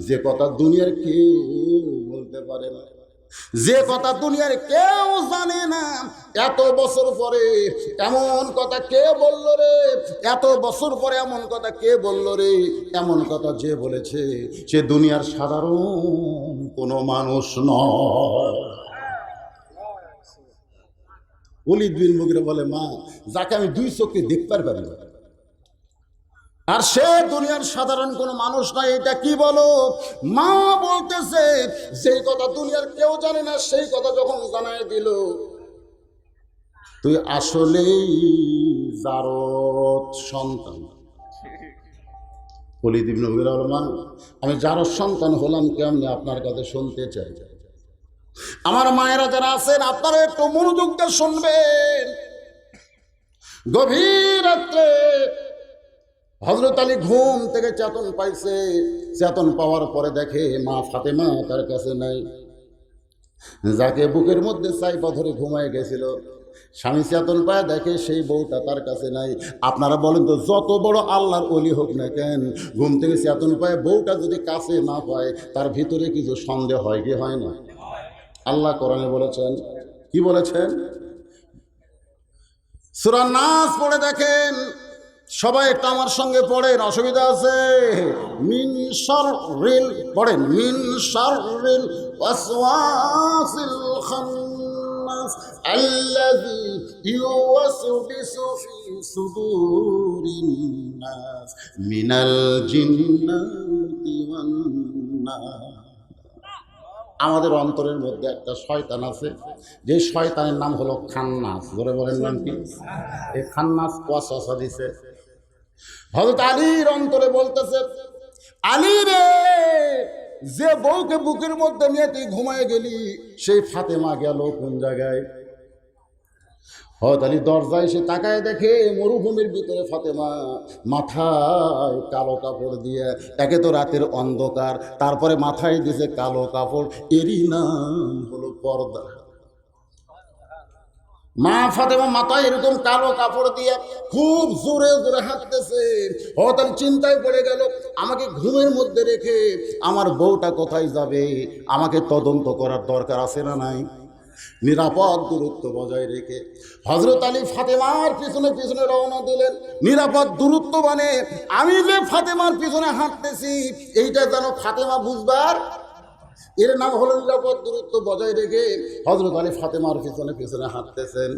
A: যে কথা দুনিয়ার কেউ বলতে পারে না, যে কথা দুনিয়ার কেউ জানে না, এত বছর পরে এমন কথা কে বলল রে? এত বছর পরে এমন কথা কে বলল রে? এমন কথা যে বলেছে সে দুনিয়ার সাধারণ কোনো মানুষ নয়। ওলীদ বিন মুগীরা বলে, মা যাকে আমি দুই চোখে দেখতে পারি না, আর সে দুনিয়ার সাধারণ কোনো মানুষ নয়, এটা কি বলো? মা বলতেছে, যেই কথা দুনিয়ার কেউ জানে না সেই কথা যখন জানায় দিল, তুই আসলেই জারদ সন্তান। ওলীদ বিন মুগীরা বলল, মা আমি জারদ সন্তান হলাম কেমনে আপনার কাছে শুনতে চাই। আমার মায়েরা যারা আছেন, আপনারা একটু মনোযোগ দিয়ে শুনবেন। গভীর রাত্রে হযরত আলী ঘুম থেকে চেতন পাইছে। চেতন পাওয়ার পরে দেখে মা ফাতেমা তার কাছে নাই। যাকে বুকের মধ্যে চাইপা ধরে ঘুমায় গেছিল, স্বামী চেতন পায় দেখে সেই বউটা তার কাছে নাই। আপনারা বলেন তো, যত বড় আল্লাহর ওলি হোক না কেন, ঘুম থেকে চেতন পায় বউটা যদি কাছে না পায়, তার ভিতরে কিছু সন্দেহ হয় কি হয় না? আল্লাহ কোরআনে বলেছেন, কি বলেছেন? সূরা নাস পড়ে দেখেন, সবাই একটা আমার সঙ্গে পড়েন, অসুবিধা আছে? মিন শাররিল, পড়েন, মিন শাররিল ওয়াসওয়াসিল খান্নাস আল্লাযী ইউওয়াসবিসু ফি সুদুরিন নাস মিনাল জিন্নাতি ওয়ান নাস। আমাদের অন্তরের মধ্যে একটা শয়তান আছে, যে শয়তানের নাম হলো খান্নাস। ধরে বলেন নাম কি? এই খান্নাস ওয়াসওয়াসা দিছে। হযরত আলীর অন্তরে বলতেছে, আলী রে, যে বউকে বুকের মধ্যে নিয়ে তুই ঘুমায় গেলি, সেই ফাতেমা গেল কোন জায়গায়? হযরত আলী দরজায় এসে তাকায় দেখে মরুভূমির ভিতরে ফাতেমা, মাথায় কালো কাপড় দিয়ে, একে তো রাতের অন্ধকার, তারপরে মাথায় দিয়েছে কালো কাপড়, এরই নাম হলো পর্দা। মা ফাতেমা মাথায় এরকম কালো কাপড় দিয়ে খুব জোরে জোরে হাঁটতেছে। হযরত আলী চিন্তায় পড়ে গেল, আমাকে ঘুমের মধ্যে রেখে আমার বউটা কোথায় যাবে? আমাকে তদন্ত করার দরকার আছে না নাই? নিরাপদ দূরত্ব বজায় রেখে হযরত আলী ফাতেমার পিছনে পিছনে রওনা দিলেন। নিরাপদ দূরত্ব মানে আমি যে ফাতেমার পিছনে হাঁটতেছি এইটা যেন ফাতেমা বুঝবার, এর নাম হলো নিরাপদ দূরত্ব বজায় রেখে হযরত আলী ফাতেমার পিছনে পিছনে হাঁটতেছেন।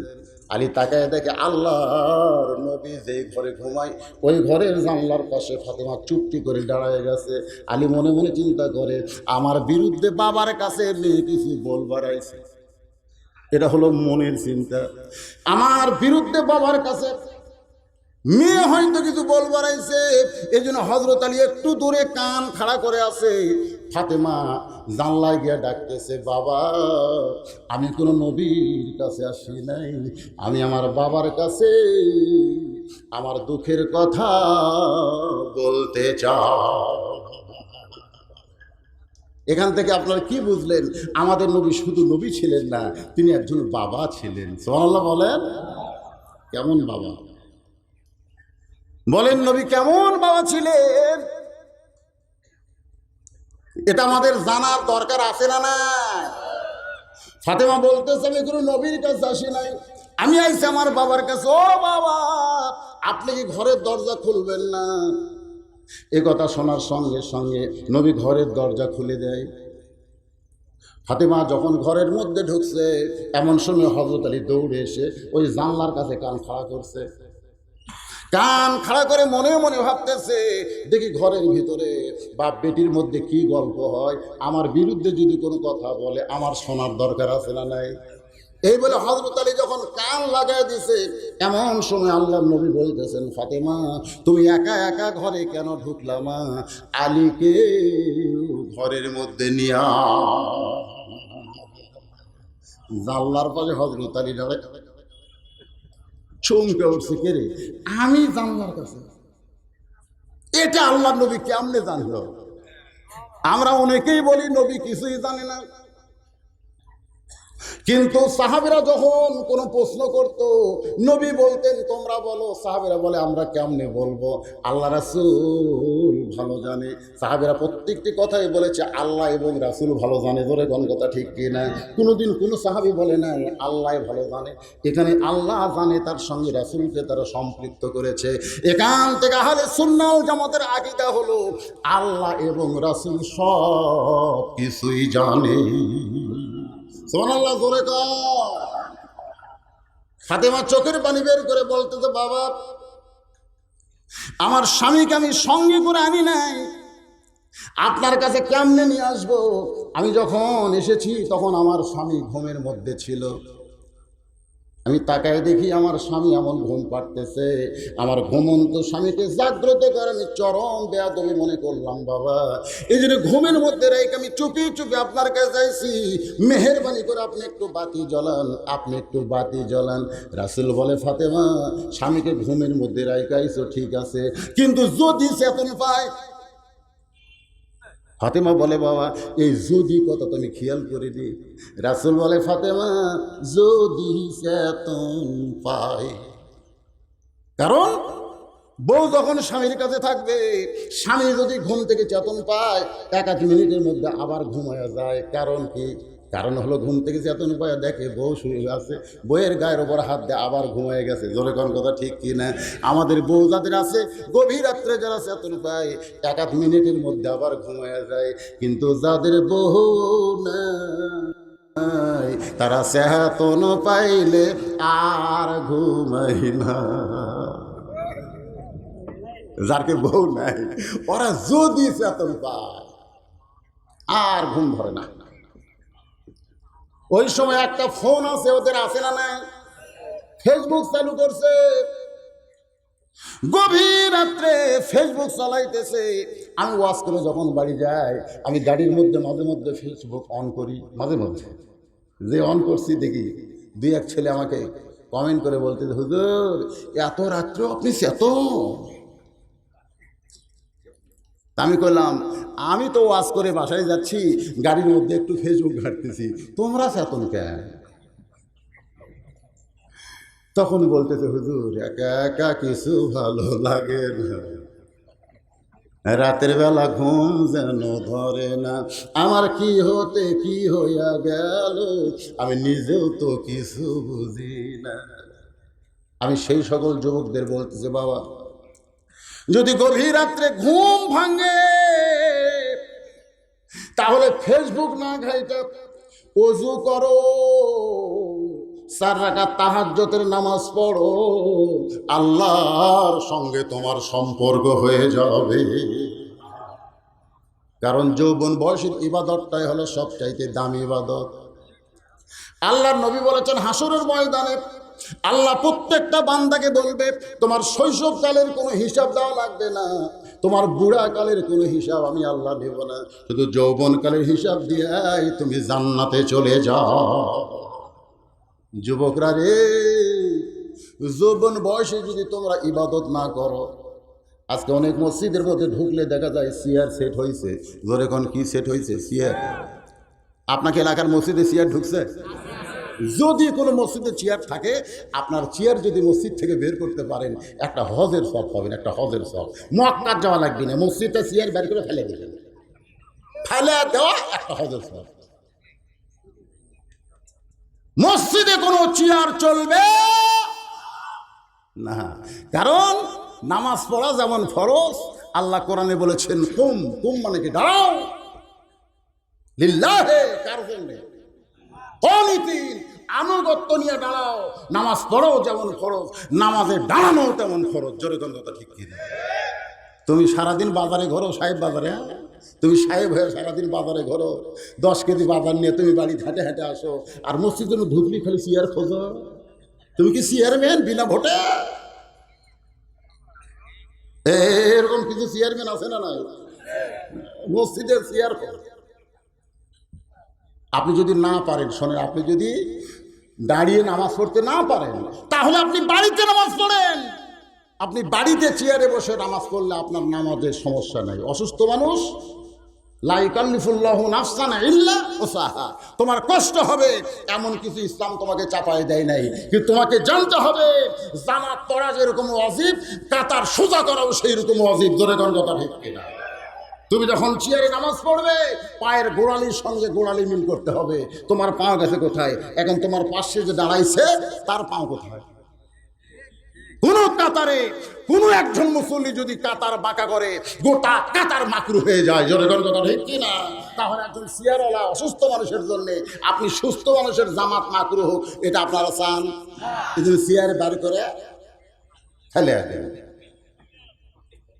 A: আলী তাকায় দেখে আল্লাহর নবী যেই ঘরে ঘুমায় ওই ঘরের জানলার পাশে ফাতেমা চুপটি করে দাঁড়ায় গেছে। আলী মনে মনে চিন্তা করে, আমার বিরুদ্ধে বাবার কাছে মেয়ে কিছু বলবার আইছে। এটা হলো মনের চিন্তা। আমার বিরুদ্ধে বাবার কাছে মেয়ে হয়তো কিছু বলবার আইছে। এই জন্য হযরত আলী একটু দূরে কান খাড়া করে আছে। ফাতেমা জানলায় গিয়ে ডাকতেছে, বাবা আমি কোনো নবীর কাছে আসি নাই, আমি আমার বাবার কাছে আমার দুঃখের কথা বলতে চাই। এখান থেকে আপনারা কি বুঝলেন? আমাদের নবী শুধু নবী ছিলেন না, তিনি একজন বাবা ছিলেন। সুবহানাল্লাহ বলেন। কেমন বাবা বলেন? নবী কেমন বাবা ছিলেন এটা আমাদের জানার দরকার আছে না? না, ফাতেমা বলতেছে আমি কোনো নবীর কাছে আসি নাই, আমি আইছি আমার বাবার কাছে। ও বাবা, আপনি কি ঘরের দরজা খুলবেন না? এ কথা শোনার সঙ্গে সঙ্গে নবী ঘরের দরজা খুলে দেয়। ফাতেমা যখন ঘরের মধ্যে ঢুকছে এমন সময় হযরত আলী দৌড়ে এসে ওই জানলার কাছে কান খাড়া করছে। কান খাড়া করে মনে মনে ভাবতেছে, দেখি ঘরের ভিতরে বাপ বেটির মধ্যে কি গল্প হয়, আমার বিরুদ্ধে যদি কোনো কথা বলে আমার শোনার দরকার আছে না নাই। এই বলে হযরত আলী যখন কান লাগায় দিছে এমন সময় আল্লাহর নবী বলতেছেন, ফাতেমা তুমি একা একা ঘরে কেন ঢুকলা মা? আলীকে ঘরের মধ্যে নিয়া। জানলার পাশে হযরত আলী দাঁড়ায় চমকে উঠছে, কে রে? আমি জানলার কাছে? এটা আল্লাহর নবী কেমনে জানলো? আমরা অনেকেই বলি নবী কিছুই জানে না, কিন্তু সাহাবীরা যখন কোনো প্রশ্ন করত নবী বলতেন তোমরা বলো। সাহাবীরা বলে আমরা কেমনে বলবো, আল্লাহ রাসূল ভালো জানে। সাহাবীরা প্রত্যেকটি কথাই বলেছে আল্লাহ এবং রাসূল ভালো জানে। ধরে কোন কথা ঠিক কিনা? কোনোদিন কোনো সাহাবী বলে নাই আল্লাহ ভালো জানে। এখানে আল্লাহ জানে, তার সঙ্গে রাসূলকে তারা সম্পৃক্ত করেছে। এখান থেকে আহলে সুন্নাহ ওয়াল জামাতের আকীদা হলো আল্লাহ এবং রাসূল সব কিছুই জানে। সুবহানাল্লাহ জোরে কর। ফাতেমা চোখের পানি বের করে বলতেছে, বাবা আমার স্বামীকে আমি সঙ্গে করে আনি নাই, আপনার কাছে কেমনে নিয়ে আসবো? আমি যখন এসেছি তখন আমার স্বামী ঘুমের মধ্যে ছিল। আমি তাকায় দেখি আমার স্বামী এমন ঘুম পাড়তেছে। আমার ঘুমন্ত স্বামীকে জাগ্রত করে আমি চরম বেয়াদবি মনে করলাম বাবা। এই জন্য ঘুমের মধ্যে রেখে আমি চুপি চুপি আপনার কাছে আইছি, মেহেরবানি করে আপনি একটু বাতি জ্বলান, আপনি একটু বাতি জ্বলান। রাসূল বলে, ফাতেমা স্বামীকে ঘুমের মধ্যে রেখে আইছো ঠিক আছে, কিন্তু যদি চেতন পায়। ফাতেমা বলে, বাবা এই যদি কথা তুমি খেয়াল করে দি। রাসূল বলে, ফাতেমা যদি চেতন পায়। কারণ বউ যখন স্বামীর কাছে থাকবে, স্বামী যদি ঘুম থেকে চেতন পায় 1-1 মিনিটের মধ্যে আবার ঘুমায়া যায়। কারণ কি? কারণ হলো ঘুম থেকে চেতন পায় দেখে বউ শুয়ে আছে, বইয়ের গায়ের ওপর হাত দিয়ে আবার ঘুমায় গেছে। জোরে কোন কথা ঠিক কি না? আমাদের বউ যাদের আছে গভীর রাত্রে যারা চেতন পায় 1-1 মিনিটের মধ্যে আবার ঘুমায়া যায়, কিন্তু যাদের বউ নাই তারা চেতন পাইলে আর ঘুমায় না। যারকে বউ নাই ওরা যদি চেতন পায় আর ঘুম ধরে না। ওই সময় একটা ফোন আছে ওদের, আছে না নাই? ফেসবুক চালু করছে, গভীর রাত্রে ফেসবুক চালাইতেছে। আমি ওয়াজ করে যখন বাড়ি যাই আমি গাড়ির মধ্যে মাঝে মধ্যে ফেসবুক অন করি। মাঝে মধ্যে যে অন করছি দেখি 2-1 ছেলে আমাকে কমেন্ট করে বলতে, হুজুর এত রাত্রেও আপনি চেতন? আমি কইলাম আমি তো ওয়াজ করে বাসায় যাচ্ছি, গাড়ির মধ্যে একটু ফেসবুক ঘাঁটতেছি, তোমরা চেতন কেন? তখন বলতেছে, হুজুর একা একা কিছু ভালো লাগে না। রাতের বেলা ঘুম যেন ধরে না, আমার কি হতে কি হইয়া গেল, আমি নিজেও তো কিছু বুঝি না। আমি সেই সকল যুবকদের বলতেছি, বাবা যদি গভীর রাত্রে ঘুম ভাঙে তাহলে ফেসবুক না ঘাইটা ওযু করো, 4 রাকাত তাহাজ্জুদের নামাজ পড়ো, আল্লাহর সঙ্গে তোমার সম্পর্ক হয়ে যাবে। কারণ যৌবন বয়সের ইবাদতটাই হলো সবচাইতে দামি ইবাদত। আল্লাহর নবী বলেছেন, হাসরের ময়দানে আল্লাহ প্রত্যেকটা বান্দাকে বলবে, তোমার শৈশবকালের কোনো হিসাব দেওয়া লাগবে না, তোমার বুড়াকালের কোনো হিসাব আমি আল্লাহ দেব না, শুধু যৌবনকালের হিসাব দিয়াই তুমি জান্নাতে চলে যাও। যুবকরা রে, যৌবন বয়সে যদি তোমরা ইবাদত না করো, আজকে অনেক মসজিদের মধ্যে ঢুকলে দেখা যায় চেয়ার সেট হয়েছে। জোরে কোন কি সেট হয়েছে? চেয়ার। আপনাকে এলাকার মসজিদে চেয়ার ঢুকছে? যদি কোনো মসজিদে চেয়ার থাকে, আপনার চেয়ার যদি মসজিদ থেকে বের করতে পারেন, একটা হজের সব পাবেন, একটা হজের সব। মক্কা যাওয়া লাগবে না, মসজিদে চেয়ার বের করে ফেলে দেবেন, ফেলে দেওয়া একটা হজের সব। মসজিদে কোনো চেয়ার চলবে না, কারণ নামাজ পড়া যেমন ফরজ, আল্লাহ কোরআনে বলেছেন কুম, কুম মানে কি দাঁড়াও, লিল্লাহে, কার জন্য? কনিতিন, আনুগত্য নিয়ে দাঁড়াও। নামাজ পড়ো যেমন ফরজ, নামাজে দাঁড়ানো তেমন ফরজ। জোরে কোন কথা ঠিক কি? তুমি সারাদিন বাজারে ঘোরো, সাহেব বাজারে, তুমি সাহেব হয়ে সারাদিন বাজারে ঘোরো, 10 কেজি বাজার নিয়ে তুমি বাড়ি হেঁটে হেঁটে আসো, আর মসজিদে ঢুকলি খালি চেয়ার খোঁজো। তুমি কি চেয়ারম্যান বিনা ভোটে? এরকম কিছু চেয়ারম্যান আছে না? নাই, মসজিদের চেয়ার। আপনি যদি না পারেন, শোনেন, আপনি যদি দাঁড়িয়ে নামাজ পড়তে না পারেন, তাহলে আপনি বাড়িতে নামাজ পড়েন। আপনি বাড়িতে চেয়ারে বসে নামাজ পড়লে আপনার নামাজের সমস্যা নাই। অসুস্থ মানুষ, লা ইউকাল্লিফুল্লাহু নাফসান ইল্লা উসাহা, তোমার কষ্ট হবে এমন কিছু ইসলাম তোমাকে চাপায় দেয় নাই, কিন্তু তোমাকে জানতে হবে জামাত পড়া যেরকম ওয়াজিব, কাতার সোজা করাও সেই রকম ওয়াজিব। জোরে কোন কথা ঠিক কিনা? তুমি যখন চেয়ারে নামাজ পড়বে, পায়ের গোড়ালির সঙ্গে গোড়ালি মিল করতে হবে। তোমার পা গেছে কোথায়? এখন তোমার পাশে যে দাঁড়াইছে তার পা কোথায়? কোন কাতারে কোনো একজন মুসল্লি যদি কাতার বাঁকা করে, গোটা কাতার মাকরু হয়ে যায়। জোরে কোন কথা ঠিক কিনা? তাহলে একজন চেয়ারওয়ালা অসুস্থ মানুষের জন্য, আপনি সুস্থ মানুষের জামাত মাকরু হোক, এটা আপনারা চান? কিন্তু চেয়ারে বার করে ফেলে দেন।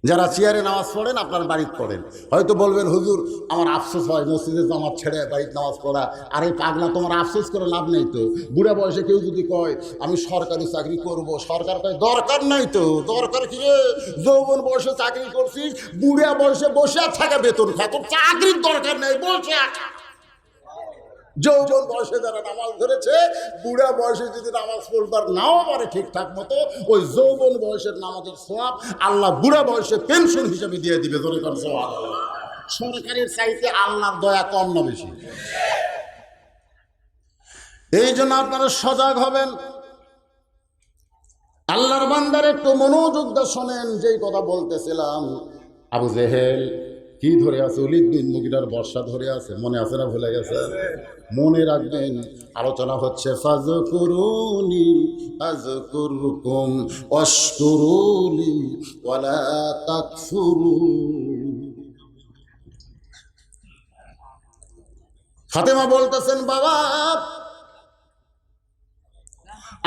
A: যারা চেয়ারে নামাজ পড়েন, আপনার বাড়িতে পড়েন, হয়তো বলবেন, হুজুর আমার আফসোস হয় মসজিদে জামাত ছেড়ে বাড়িতে নামাজ পড়া। আরে পাগলা, তোমার আফসোস করে লাভ নেই তো। বুড়া বয়সে কেউ যদি কয় আমি সরকারি চাকরি করব, সরকার কয় দরকার নাই তো। দরকার কি রে? যৌবন বয়সে চাকরি করছিস, বুড়া বয়সে বসে থাকা বেতন খায়, তোর চাকরির দরকার নেই, বসে থাকা। যৌবন বয়সে যারা নামাজ ধরেছে, বুড়া বয়সে যদি নামাজ পড়বার নাও পারে ঠিকঠাক মতো, ওই যৌবন বয়সের নামাজের সওয়াব আল্লাহ বুড়া বয়সে পেনশন হিসেবে দিয়ে দিবে। ধরে কোন সওয়াব? সরকারের চাইতে আল্লাহর দয়া কম না বেশি? এই জন্য আপনারা সজাগ হবেন। আল্লাহর বান্দার একটু মনোযোগ দিয়ে শোনেন। যেই কথা বলতেছিলাম, আবু জেহেল কি ধরে আছে? ওলীদ বিন মুগীরার বর্ষা ধরে আছে, মনে আছে না ভুলে গেছে? মনে রাখবেন, আলোচনা হচ্ছে ফাযকুরুনি আযকুরকুম ওয়াশকুরুলি ওয়ালা তাকফুরুন। ফাতেমা বলতেছেন, বাবা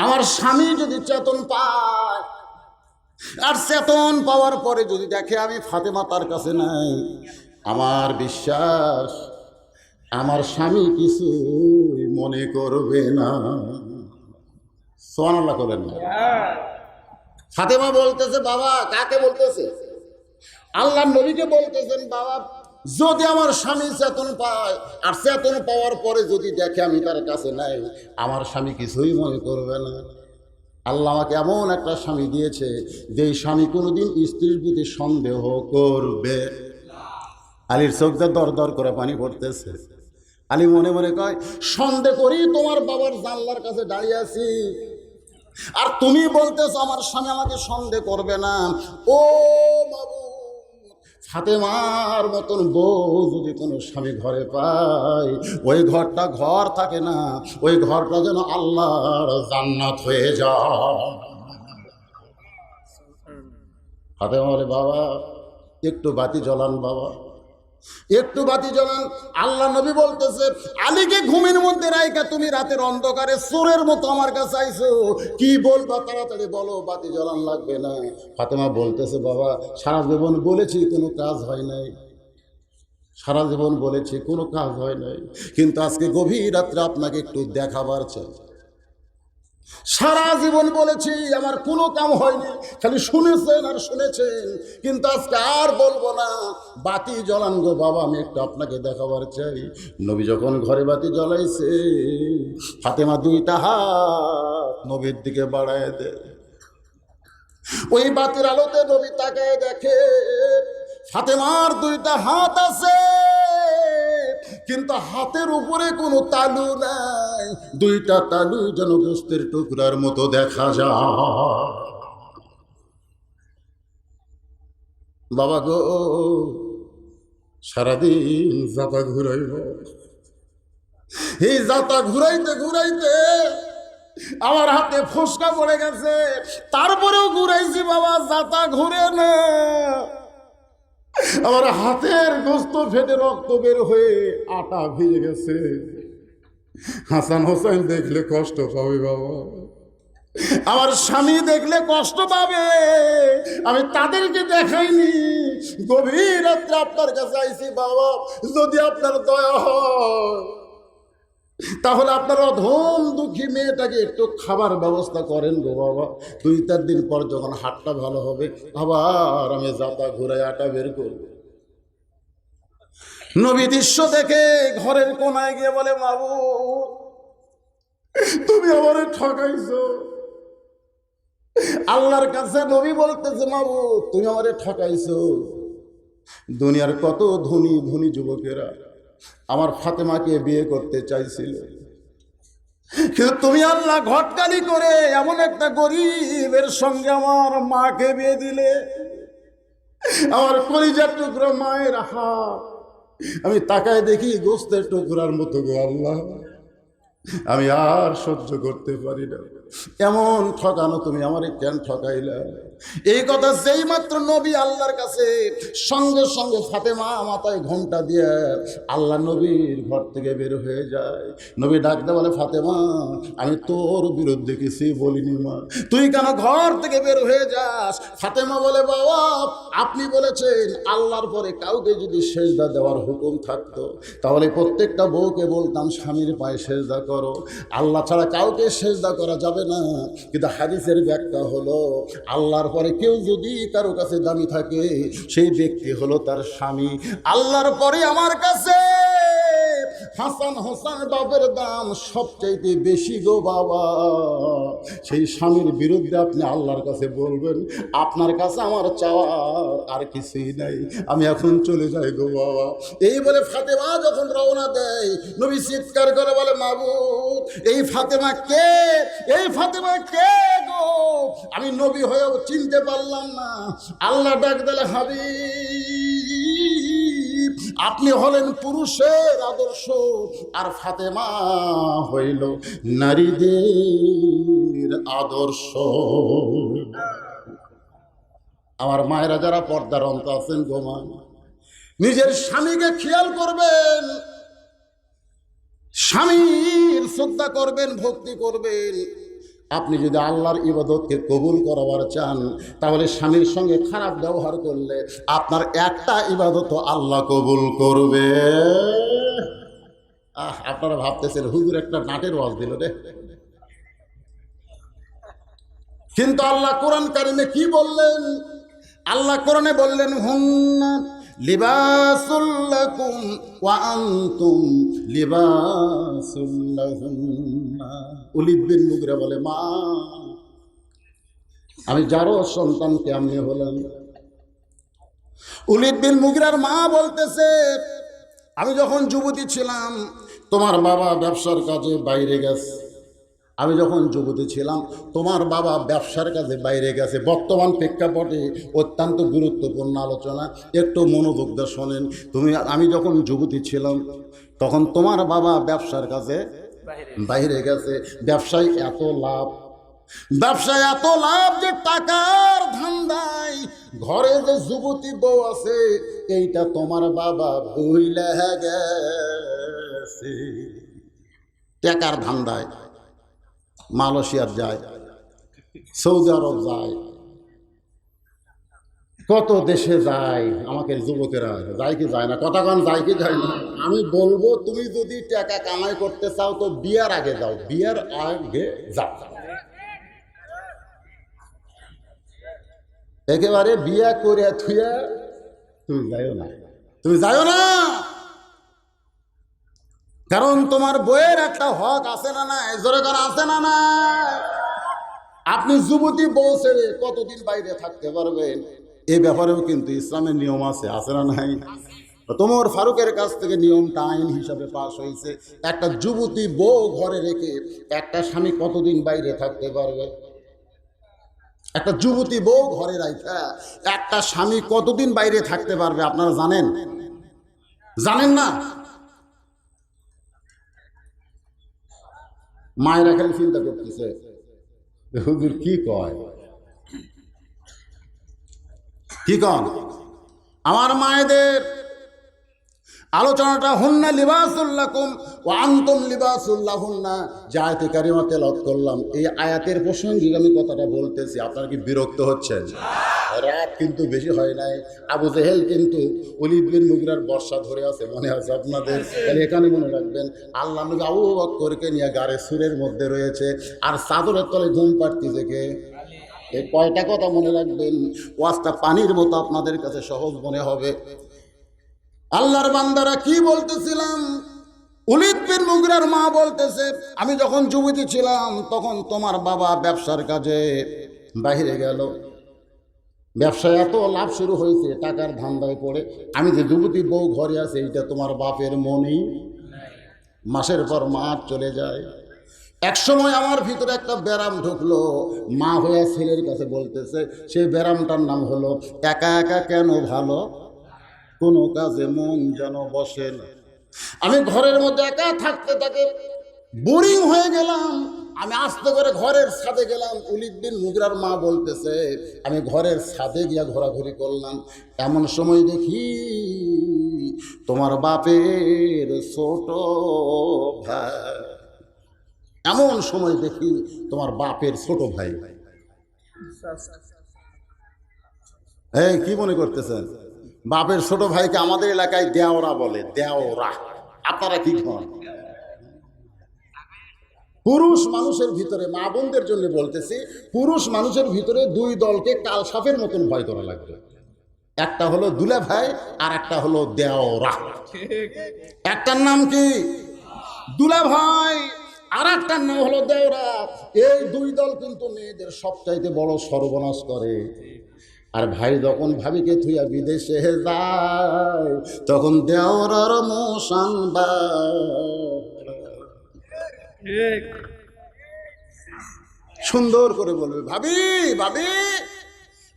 A: আমার স্বামী যদি চেতন পায়, আর চেতন পাওয়ার পরে যদি দেখে আমি ফাতেমা তার কাছে নাই, আমার বিশ্বাস আমার স্বামী কিছু মনে করবে না। সুবহানাল্লাহ করেন না? ফাতেমা বলতেছে, বাবা কাকে বলতেছে? আল্লাহর নবীকে বলতেছেন, বাবা যদি আমার স্বামী চেতন পায়, আর চেতন পাওয়ার পরে যদি দেখে আমি তার কাছে নাই, আমার স্বামী কিছুই মনে করবে না। আল্লাহ আমাকে এমন একটা স্বামী দিয়েছে, যে স্বামী কোনোদিন স্ত্রীর প্রতি সন্দেহ করবে। আলীর চোখটা দর দর করে পানি পড়তেছে। আলী মনে মনে কয়, সন্দেহ করি তোমার বাবার জানলার কাছে দাঁড়িয়ে আছি, আর তুমি বলতেছো আমার স্বামী আমাকে সন্দেহ করবে না। ও বাবু, ফাতেমার মতন বউ যদি কোনো স্বামী ঘরে পায়, ওই ঘরটা ঘর থাকে না, ওই ঘরটা যেন আল্লাহর জান্নাত হয়ে যায়। ফাতেমা বলে, বাবা একটু বাতি জ্বলান, বাবা একটু বাতি জ্বলান। আল্লাহ নবী বলতেছে, আলীকে ঘুমের মধ্যে রাইখা তুমি রাতের অন্ধকারে চোরের মতো আমার কাছে আইছো, কি বলবা তাড়াতাড়ি বলো, বাতি জ্বলান লাগবে না। ফাতেমা বলতেছে, বাবা সারা জীবন বলেছি কোনো কাজ হয় নাই, সারা জীবন বলেছি কোনো কাজ হয় নাই, কিন্তু আজকে গভীর রাত্রে আপনাকে একটু দেখাবার চাই। সারা জীবন বলেছি আমার কোনো কাম হয়নি, খালি শুনেছেন আর শুনেছেন, কিন্তু আজকে আর বলবো না, বাতি জ্বলান গো বাবা, আমি একটু আপনাকে দেখাবার চাই। নবী যখন ঘরে বাতি জ্বলাইছে, ফাতেমা দুইটা হাত নবীর দিকে বাড়ায় দেয়। ওই বাতির আলোতে নবী তাকায় দেখে ফাতেমার দুইটা হাত আছে, কিন্তু হাতের উপরে কোনো তালু নাই, দুইটা তালু যেন গোস্তের টুকরার মতো দেখা যায়। বাবা গো, সারাদিন জাতা ঘুরাইব, এই জাতা ঘুরাইতে ঘুরাইতে আমার হাতে ফোসকা পড়ে গেছে, তারপরেও ঘুরাইছি বাবা, জাতা ঘুরে না। আমার হাতের গোস্ত ফেটে রক্ত বের হয়ে আটা ভিজে গেছে। হাসান হোসেন দেখলে কষ্ট পাবে বাবা, আমার স্বামী দেখলে কষ্ট পাবে, আমি তাদেরকে দেখাইনি, গভীর রাত্রে আপনার কাছে আইছি বাবা, যদি আপনার দয়া হয় তাহলে আপনার অধম দুঃখী মেয়েটাকে একটু খাবার ব্যবস্থা করেন গো বাবা। 2-4 দিন পর যখন হাটটা ভালো হবে, আবার আমি জাতা ঘুরাই আটা বের করব। নবী দৃশ্য দেখে ঘরের কোনায় গিয়ে বলে, বাবু তুমি আমারে ঠকাইছো। আল্লাহর কাছে নবী বলতেছে, বাবু তুমি আমারে ঠকাইছো। দুনিয়ার কত ধনী ধনী যুবকেরা আমার ফাতেমাকে বিয়ে করতে চাইছিল, কিন্তু তুমি আল্লাহ ঘটকালি করে এমন একটা গরিবের সঙ্গে আমার মাকে বিয়ে দিলে। আমার কলিজার টুকরো মায়ের হাত আমি তাকায় দেখি গোস্তের টুকরার মতো গো আল্লাহ, আমি আর সহ্য করতে পারি না, এমন ঠকানো তুমি আমারে কেন ঠকাইলা। এই কথা যেই মাত্র নবী আল্লাহর কাছে, সঙ্গে সঙ্গে ফাতেমা মাথায় ঘোমটা দিয়ে আল্লাহ নবীর ঘর থেকে বের হয়ে যায়। নবী ডাকতে বলে, ফাতেমা আমি তোর বিরুদ্ধে কিছু বলিনি মা, তুই কেন ঘর থেকে বের হয়ে যাস? ফাতেমা বলে, বাবা আপনি বলেছেন আল্লাহর পরে কাউকে যদি সেজদা দেওয়ার হুকুম থাকতো, তাহলে প্রত্যেকটা বউকে বলতাম স্বামীর পায়ে সেজদা করো, আল্লাহ ছাড়া কাউকে সেজদা করা যাবে না। কিন্তু হাদিসের ব্যাখ্যা হলো, আল্লাহর পরে কেউ যদি কারো কাছে দামি থাকে, সেই ব্যক্তি হলো তার স্বামী। আল্লাহর পরে আমার কাছে হাসান হোসেন বাপের দাম সবচাইতে বেশি গো বাবা। সেই স্বামীর বিরুদ্ধে আপনি আল্লাহর কাছে বলবেন, আপনার কাছে আমার চাওয়ার আর কিছুই নাই, আমি এখন চলে যাই গো বাবা। এই বলে ফাতেমা যখন রওনা দেয়, নবী চিৎকার করে বলে, মাবুদ এই ফাতেমা কে? এই ফাতেমা কে গো? আমি নবী হয়েও চিনতে পারলাম না। আল্লাহ ডাক দিলে, হাবিব আপনি হলেন পুরুষের আদর্শ, আর ফাতেমা হইল নারীদের আদর্শ। আমার মায়েরা যারা পর্দার অন্ত আছেন গো মা, নিজের স্বামীকে খেয়াল করবেন, স্বামীর শ্রদ্ধা করবেন, ভক্তি করবেন। আপনি যদি আল্লাহর ইবাদতকে কবুল করাবার চান, তাহলে স্বামীর সঙ্গে খারাপ ব্যবহার করলে আপনার একটা ইবাদত আল্লাহ কবুল করবে। আপনারা ভাবতেছেন হুজুর একটা নাটের ওয়াজ দিল রে, কিন্তু আল্লাহ কোরআন কারিমে কি বললেন? আল্লাহ কোরআনে বললেন, হুন্না লিবাসুল লাকুম ওয়া আনতুম লিবাসুল লাহুন্না। ওলীদ বিন মুগীরা বলে, মা আমি যারও সন্তান কেমনে হলাম? ওলীদ বিন মুগীরার মা বলতেছে, আমি যখন যুবতী ছিলাম তোমার বাবা ব্যবসার কাজে বাইরে গেছে, আমি যখন যুবতী ছিলাম তোমার বাবা ব্যবসার কাজে বাইরে গেছে। বর্তমান প্রেক্ষাপটে অত্যন্ত গুরুত্বপূর্ণ আলোচনা, একটু মনোযোগ দিয়ে শোনেন। আমি যখন যুবতী ছিলাম তখন তোমার বাবা ব্যবসার কাজে বাইরে গেছে। ব্যবসায় এত লাভ, ব্যবসায় এত লাভ যে টাকার ধান্দায় ঘরে যে যুবতী বউ আছে এইটা তোমার বাবা ভুইলা গেছে। টাকার ধান্দায় মালয়েশিয়ার যায়, সৌদি আরব যায়, কত দেশে যায়। আমাকে যুবকেরা যায় কি যায় না, কথা কন যায় কি যায় না। আমি বলবো তুমি যদি টাকা কামাই করতে চাও তো বিয়ার আগে যাও, বিয়ার আগে যাও। একেবারে বিয়া করে থুয়া তুমি যাইও না, তুমি যাইও না। কারণ তোমার বইয়ের একটা হক আছে না না, জোরে করা আছে না না। আপনি যুবতী বউ ছেড়ে কতদিন বাইরে থাকতে পারবেন এ ব্যাপারেও কিন্তু ইসলামের নিয়ম আছে না নাই। তোমার ফারুকের কাছ থেকে নিয়মটা আইন হিসাবে পাশ হয়েছে। একটা যুবতী বউ ঘরে রেখে একটা স্বামী কতদিন বাইরে থাকতে পারবে? একটা যুবতী বউ ঘরে রাখা একটা স্বামী কতদিন বাইরে থাকতে পারবে আপনারা জানেন? জানেন না? মায়েরা খালি চিন্তা করতেছে হুজুর কি কয়, কি কন। আমার মায়েদের আলোচনাটা হুন্না লিবাসুল্লাকুম ওয়া আনতুম লিবাসুল্লাহুন্না, যে আয়াতে কারিমা তেলাওয়াত করলাম এই আয়াতের প্রসঙ্গে আমি কথাটা বলতেছি। আপনারা কি বিরক্ত হচ্ছেন? রাত কিন্তু বেশি হয় নাই। আবু জেহেল কিন্তু ওলীদ বিন মুগীরার বর্ষা ধরে আছে, মনে আছে আপনাদের? তাহলে এখানে মনে রাখবেন আল্লাহ নবী আবু বকরকে নিয়ে গাড়ে সুরের মধ্যে রয়েছে, আর চাদরের তলে ঘুম পাড়তেছে কে? এই কয়টা কথা মনে রাখবেন, ওয়াজটা পানির মতো আপনাদের কাছে সহজ মনে হবে। আল্লাহর বান্দারা কি বলতেছিলাম, ওলীদ বিন মুগীরার মা বলতেছে আমি যখন যুবতী ছিলাম তখন তোমার বাবা ব্যবসার কাজে বাইরে গেল, ব্যবসায় এত লাভ শুরু হয়েছে, টাকার ধান্দায় পড়ে আমি যে যুবতী বউ ঘরে আছে এইটা তোমার বাপের মনেই। মাসের পর মাস চলে যায়। এক সময় আমার ভিতরে একটা ব্যারাম ঢুকলো, মা হয়ে ছেলের কাছে বলতেছে, সেই ব্যারামটার নাম হলো একা একা কেন ভালো, কোনো কাজে মন যেন বসে না। আমি ঘরের মধ্যে একা থাকতে থাকে বোরিং হয়ে গেলাম। আমি আস্তে করে ঘরের ছাদে গেলাম। ওলীদ বিন মুগীরার মা বলতেছে আমি ঘরের ছাদে গিয়া ঘোরাঘুরি করলাম, এমন সময় দেখি তোমার বাপের ছোট ভাই, এমন সময় দেখি তোমার বাপের ছোট ভাই। এই কি মনে করতেছেন? বাপের ছোট ভাইকে আমাদের এলাকায় দেওরা বলে, দেওরা। আপনারা কি খান? পুরুষ মানুষের ভিতরে, মা বোনদের জন্য বলতেছি, পুরুষ মানুষের ভিতরে দুই দলকে কাল সাপের মতন ভয় করা লাগবে। একটা হলো দুলা ভাই আর একটা হলো দেওরা। একটার নাম কি দুলা ভাই আর একটার নাম হলো দেওরা। এই দুই দল কিন্তু মেয়েদের সবচাইতে বড় সর্বনাশ করে। আর ভাই যখন ভাবিকে থুইয়া বিদেশে যায় তখন দেওরার মোশান সুন্দর করে বলবে, ভাবি ভাবি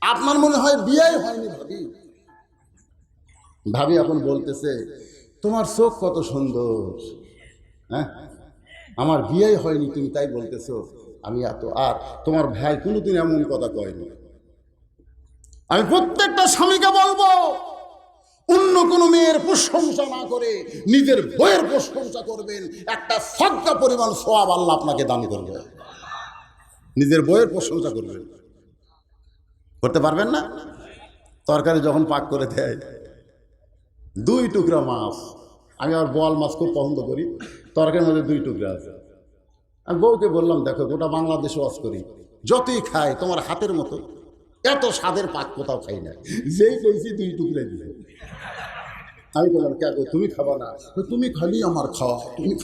A: আপনার মনে হয় বিয়েই হয়নি ভাবি। ভাবি এখন বলতেছে তোমার চোখ কত সুন্দর, হ্যাঁ আমার বিয়েই হয়নি তুমি তাই বলতেছো। আমি এত, আর তোমার ভাই কোনোদিন এমন কথা কয়নি। আমি প্রত্যেকটা স্বামীকে বলবো অন্য কোনো মেয়ের প্রশংসা না করে নিজের বইয়ের প্রশংসা করবেন, একটা সদকা পরিমাণ সওয়াব আল্লাহ আপনাকে দান করবে। নিজের বইয়ের প্রশংসা করবেন, করতে পারবেন না? তরকারি যখন পাক করে দেয় দুই টুকরা মাছ, আমি আর বোয়াল মাছ খুব পছন্দ করি, তরকারির মধ্যে দুই টুকরা আছে। আমি বউকে বললাম দেখো গোটা বাংলাদেশে ওয়াজ করি, যতই খাই তোমার হাতের মতো এত স্বাদের পাক কোথাও খাই না। যেই কইছি দুই টুকরা দিল। আমি বললাম কে গো তুমি খাবা না? তুমি খালি আমার খাওয়া, তুমি।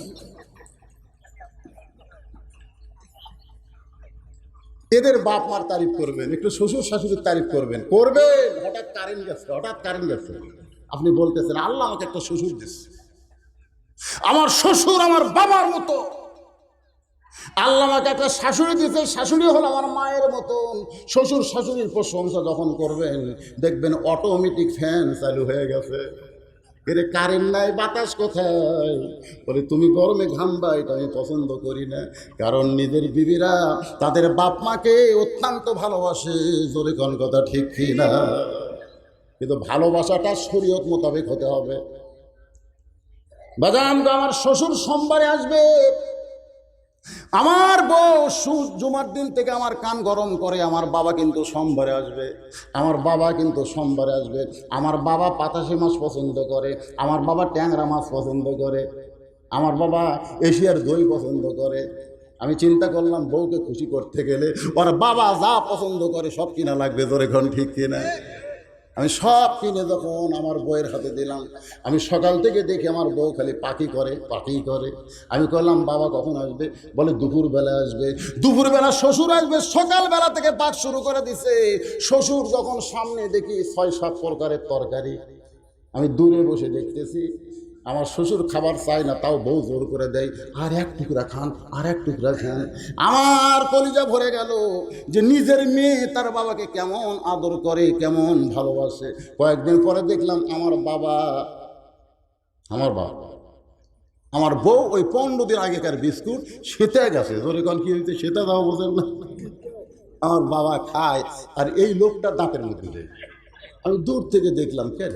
A: এদের বাপ মার তারিফ করবেন, একটু শ্বশুর শাশুড়ির তারিফ করবেন, করবেন। হঠাৎ কারেন্ট গেছে, হঠাৎ কারেন্ট গেছে, আপনি বলতেছেন আল্লাহ আমাকে একটা শ্বশুর দিচ্ছে, আমার শ্বশুর আমার বাবার মতো, আল্লাহ আমাকে একটা শাশুড়ি দিতে, শাশুড়ি হলো আমার মায়ের মতন। শ্বশুর শাশুড়ির প্রশংসা যখন করবেন দেখবেন অটোমেটিক ফ্যান চালু হয়ে গেছে। এর কারেন্ট নাই, বাতাস কোথায়? বলে তুমি গরমে ঘামবা, এটা আমি পছন্দ করি না। কারণ নিজের বিবিরা তাদের বাপ মাকে অত্যন্ত ভালোবাসে। জোরে কোন কথা ঠিক কি না? কিন্তু ভালোবাসাটা শরীয়ত মোতাবেক হতে হবে। বাজান তো আমার শ্বশুর সোমবারে আসবে, আমার বউ জুমার দিন থেকে আমার কান গরম করে। আমার বাবা কিন্তু সোমবারে আসবে, আমার বাবা কিন্তু সোমবারে আসবে। আমার বাবা পাতাশি মাছ পছন্দ করে, আমার বাবা ট্যাংরা মাছ পছন্দ করে, আমার বাবা এশিয়ার দই পছন্দ করে। আমি চিন্তা করলাম বউকে খুশি করতে গেলে ওর বাবা যা পছন্দ করে সব কিনা লাগবে। জোরে কোন ঠিক কিনা? আমি সব কিনে যখন আমার বউয়ের হাতে দিলাম, আমি সকাল থেকে দেখি আমার বউ খালি পাখি করে পাখি করে। আমি বললাম বাবা কখন আসবে? বলে দুপুরবেলা আসবে। দুপুরবেলা শ্বশুর আসবে, সকালবেলা থেকে পাক শুরু করে দিছে। শ্বশুর যখন সামনে দেখি 6-7 প্রকারের তরকারি, আমি দূরে বসে দেখতেছি। আমার শ্বশুর খাবার চায় না, তাও বউ জোর করে দেয়, আর এক টুকরা খান, আর এক টুকরা খান। আমার কলিজা ভরে গেল যে নিজের মেয়ে তার বাবাকে কেমন আদর করে, কেমন ভালোবাসে। কয়েকদিন পরে দেখলাম আমার বাবা আমার বউ ওই 15 দিন আগেকার বিস্কুট সেতে গেছে। ধরে কন কি হয়েছে? সেটা দাও, বোঝেন না? আমার বাবা খায় আর এই লোকটা দাঁতের মধ্যে দেয়। আমি দূর থেকে দেখলাম, কেন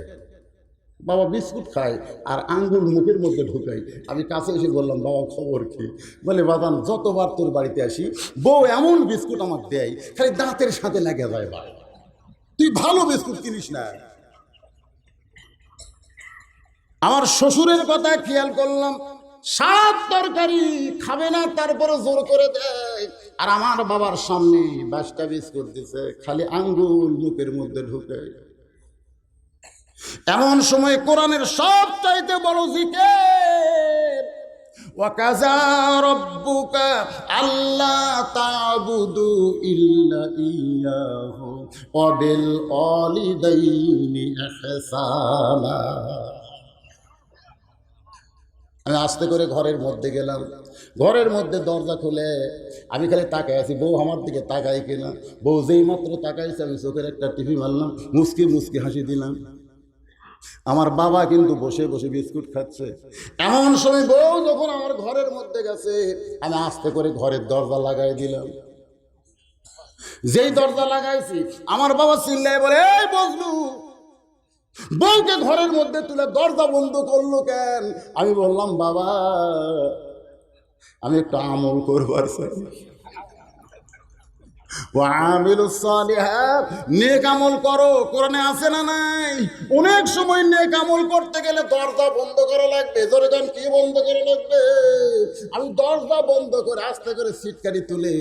A: বাবা বিস্কুট খায় আর আঙ্গুল মুখের মধ্যে ঢুকাই। আমি কাছে এসে বললাম বাবা খবর কি? বলে বাবান যতবার তোর বাড়িতে আসি বউ এমন বিস্কুট আমার দেয় খালি দাঁতের সাথে লেগে যায়। বাবা তুই ভালো বিস্কুট কিনিস না। আমার শ্বশুরের কথা খেয়াল করলাম, সাত তরকারি খাবে না, তারপরে জোর করে দেয়। আর আমার বাবার সামনে 22টা বিস্কুট দিছে, খালি আঙ্গুল মুখের মধ্যে ঢুকে। এমন সময় কোরআনের সবচাইতে বড় জিকির, ওয়াকাযা রাব্বুকা আল্লা তা'বুদু ইল্লা ইয়্যাহু ওয়া বিল ওয়ালিদাইনি ইহসানা। আমি আস্তে করে ঘরের মধ্যে গেলাম, ঘরের মধ্যে দরজা খুলে আমি খালি তাকাই আছি, বউ আমার দিকে তাকাই কিনা। বউ যেই মাত্র তাকাইছে আমি চোখের একটা টিভি মারলাম, মুচকি মুচকি হাসি দিলাম। আমার বাবা কিন্তু বসে বসে বিস্কুট খাচ্ছে। এমন সময় বউ যখন আমার ঘরের মধ্যে গেছে, আমি আস্তে করে ঘরের দরজা লাগাই দিলাম। যেই দরজা লাগাইছি আমার বাবা চিল্লায় বলে, এই বজলু, বউকে ঘরের মধ্যে তুলে দরজা বন্ধ করলো কেন? আমি বললাম বাবা আমি একটু আমল করবার চাই। নেক আমল করো, কোরআনে আছে না নাই? অনেক সময় নেক আমল করতে গেলে দরজা বন্ধ করা লাগবে। ধরে যান কি বন্ধ করা লাগবে? আমি দরজা বন্ধ করে আস্তে করে সিটকারি তুলে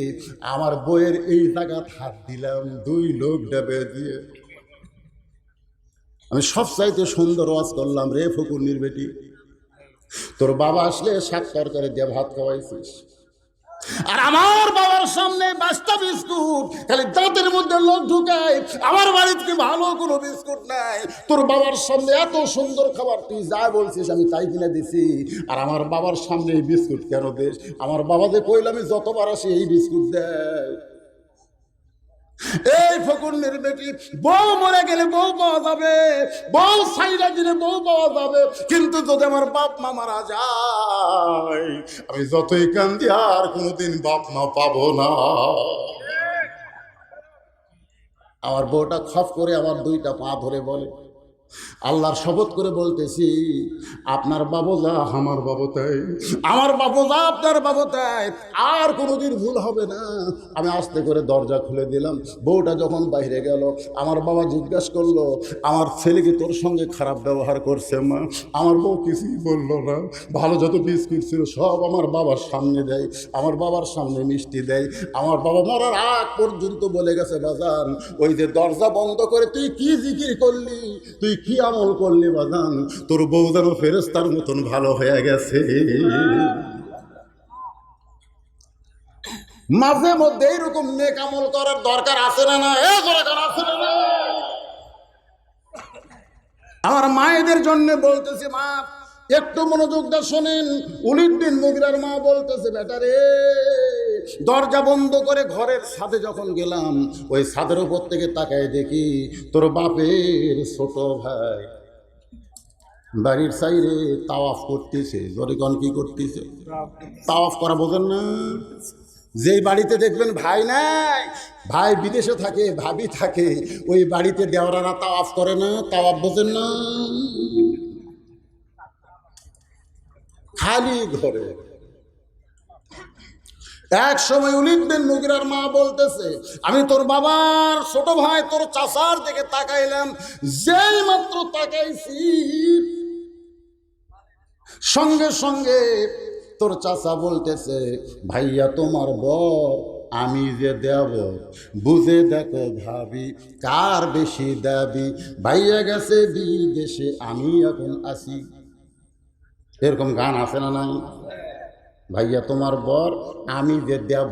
A: আমার বইয়ের এই জায়গা হাত দিলাম, 2 লোক ডেবে দিয়ে। আমি সব চাইতে সুন্দর ওয়াজ করলাম, রে ফকুন্নির বেটি, তোর বাবা আসলে 7 তরকারি দিয়ে ভাত খাওয়াইছিস, আর আমার বাবার সামনে 22টা বিস্কুট খালি দাঁতের মধ্যে লোক ঢুকায়। আমার বাড়িতে কি ভালো কোনো বিস্কুট নাই? তোর বাবার সামনে এত সুন্দর খাবার, তুই যা বলছিস আমি তাই কিনে দিছি, আর আমার বাবার সামনে এই বিস্কুট কেন দিস? আমার বাবা যে কইলাম আমি যতবার আসি এই বিস্কুট দেয়। এই ফকুন্নির বেটি, বউ মরে গেলে বউ পাওয়া যাবে, বউ সাইরা দিলে বউ পাওয়া যাবে, কিন্তু যদি আমার বাপ মা মারা যায় আমি যতই কান্দি আর কোনোদিন বাপ মা পাবো না। আমার বউটা খপ করে আমার 2টা পা ধরে বলে, আল্লাহর শপথ করে বলতেছি আপনার বাবু যা আমার বাবু তাই, আমার বাবু যা আপনার বাবু তাই, আর কোনোদিন ভুল হবে না। আমি আস্তে করে দরজা খুলে দিলাম। বউটা যখন বাইরে গেল আমার বাবা জিজ্ঞাসা করলো, আমার ছেলে কি তোর সঙ্গে খারাপ ব্যবহার করছে মা? আমার বউ কিছুই বললো না, ভালো যত বিস্কুট ছিল সব আমার বাবার সামনে দেয়, আমার বাবার সামনে মিষ্টি দেয়। আমার বাবা মরার আগ পর্যন্ত বলে গেছে, বাজান ওই যে দরজা বন্ধ করে তুই কি জিকির করলি, তুই কি আমল করলি বাজান, তোর বউ যেন ফেরেশতার মতন ভালো হয়ে গেছে। মাঝে মধ্যে এইরকম নেক আমল করার দরকার আছে না না? আমার মায়েদের জন্য বলতেছি, মা একটু মনোযোগ দিয়ে শোনেন। উলিদ্দিন মুগিরার মা বলতেছে, বেটা রে দরজা বন্ধ করে ঘরের ছাদে যখন গেলাম, ওই ছাদের উপর থেকে তাকায় দেখি তোর বাপের ছোট ভাই বাড়ির সাইডে তাওয়াফ করতেছে। জরিকন কি করতেছে? তাওয়াফ করা বোঝেন না? যেই বাড়িতে দেখবেন ভাই নাই, ভাই বিদেশে থাকে, ভাবি থাকে, ওই বাড়িতে দেওয়ারা তাওয়াফ করে না। তাওয়াফ বোঝেন না? খালি ঘরে। এক সময় ওলীদ বিন মুগীরার মা বলতেছে, আমি তোর বাবার ছোট ভাই তোর চাচার দিকে তাকাইলাম, যেই মাত্র তাকাইছি সঙ্গে সঙ্গে তোর চাচা বলতেছে, ভাইয়া তোমার বর আমি যে দেব, বুঝে দেখো ভাবি কার বেশি দাবি, ভাইয়া গেছে বিদেশে আমি এখন আসি। এরকম গান আছে না নাই? ভাইয়া তোমার বর আমি যে দেব,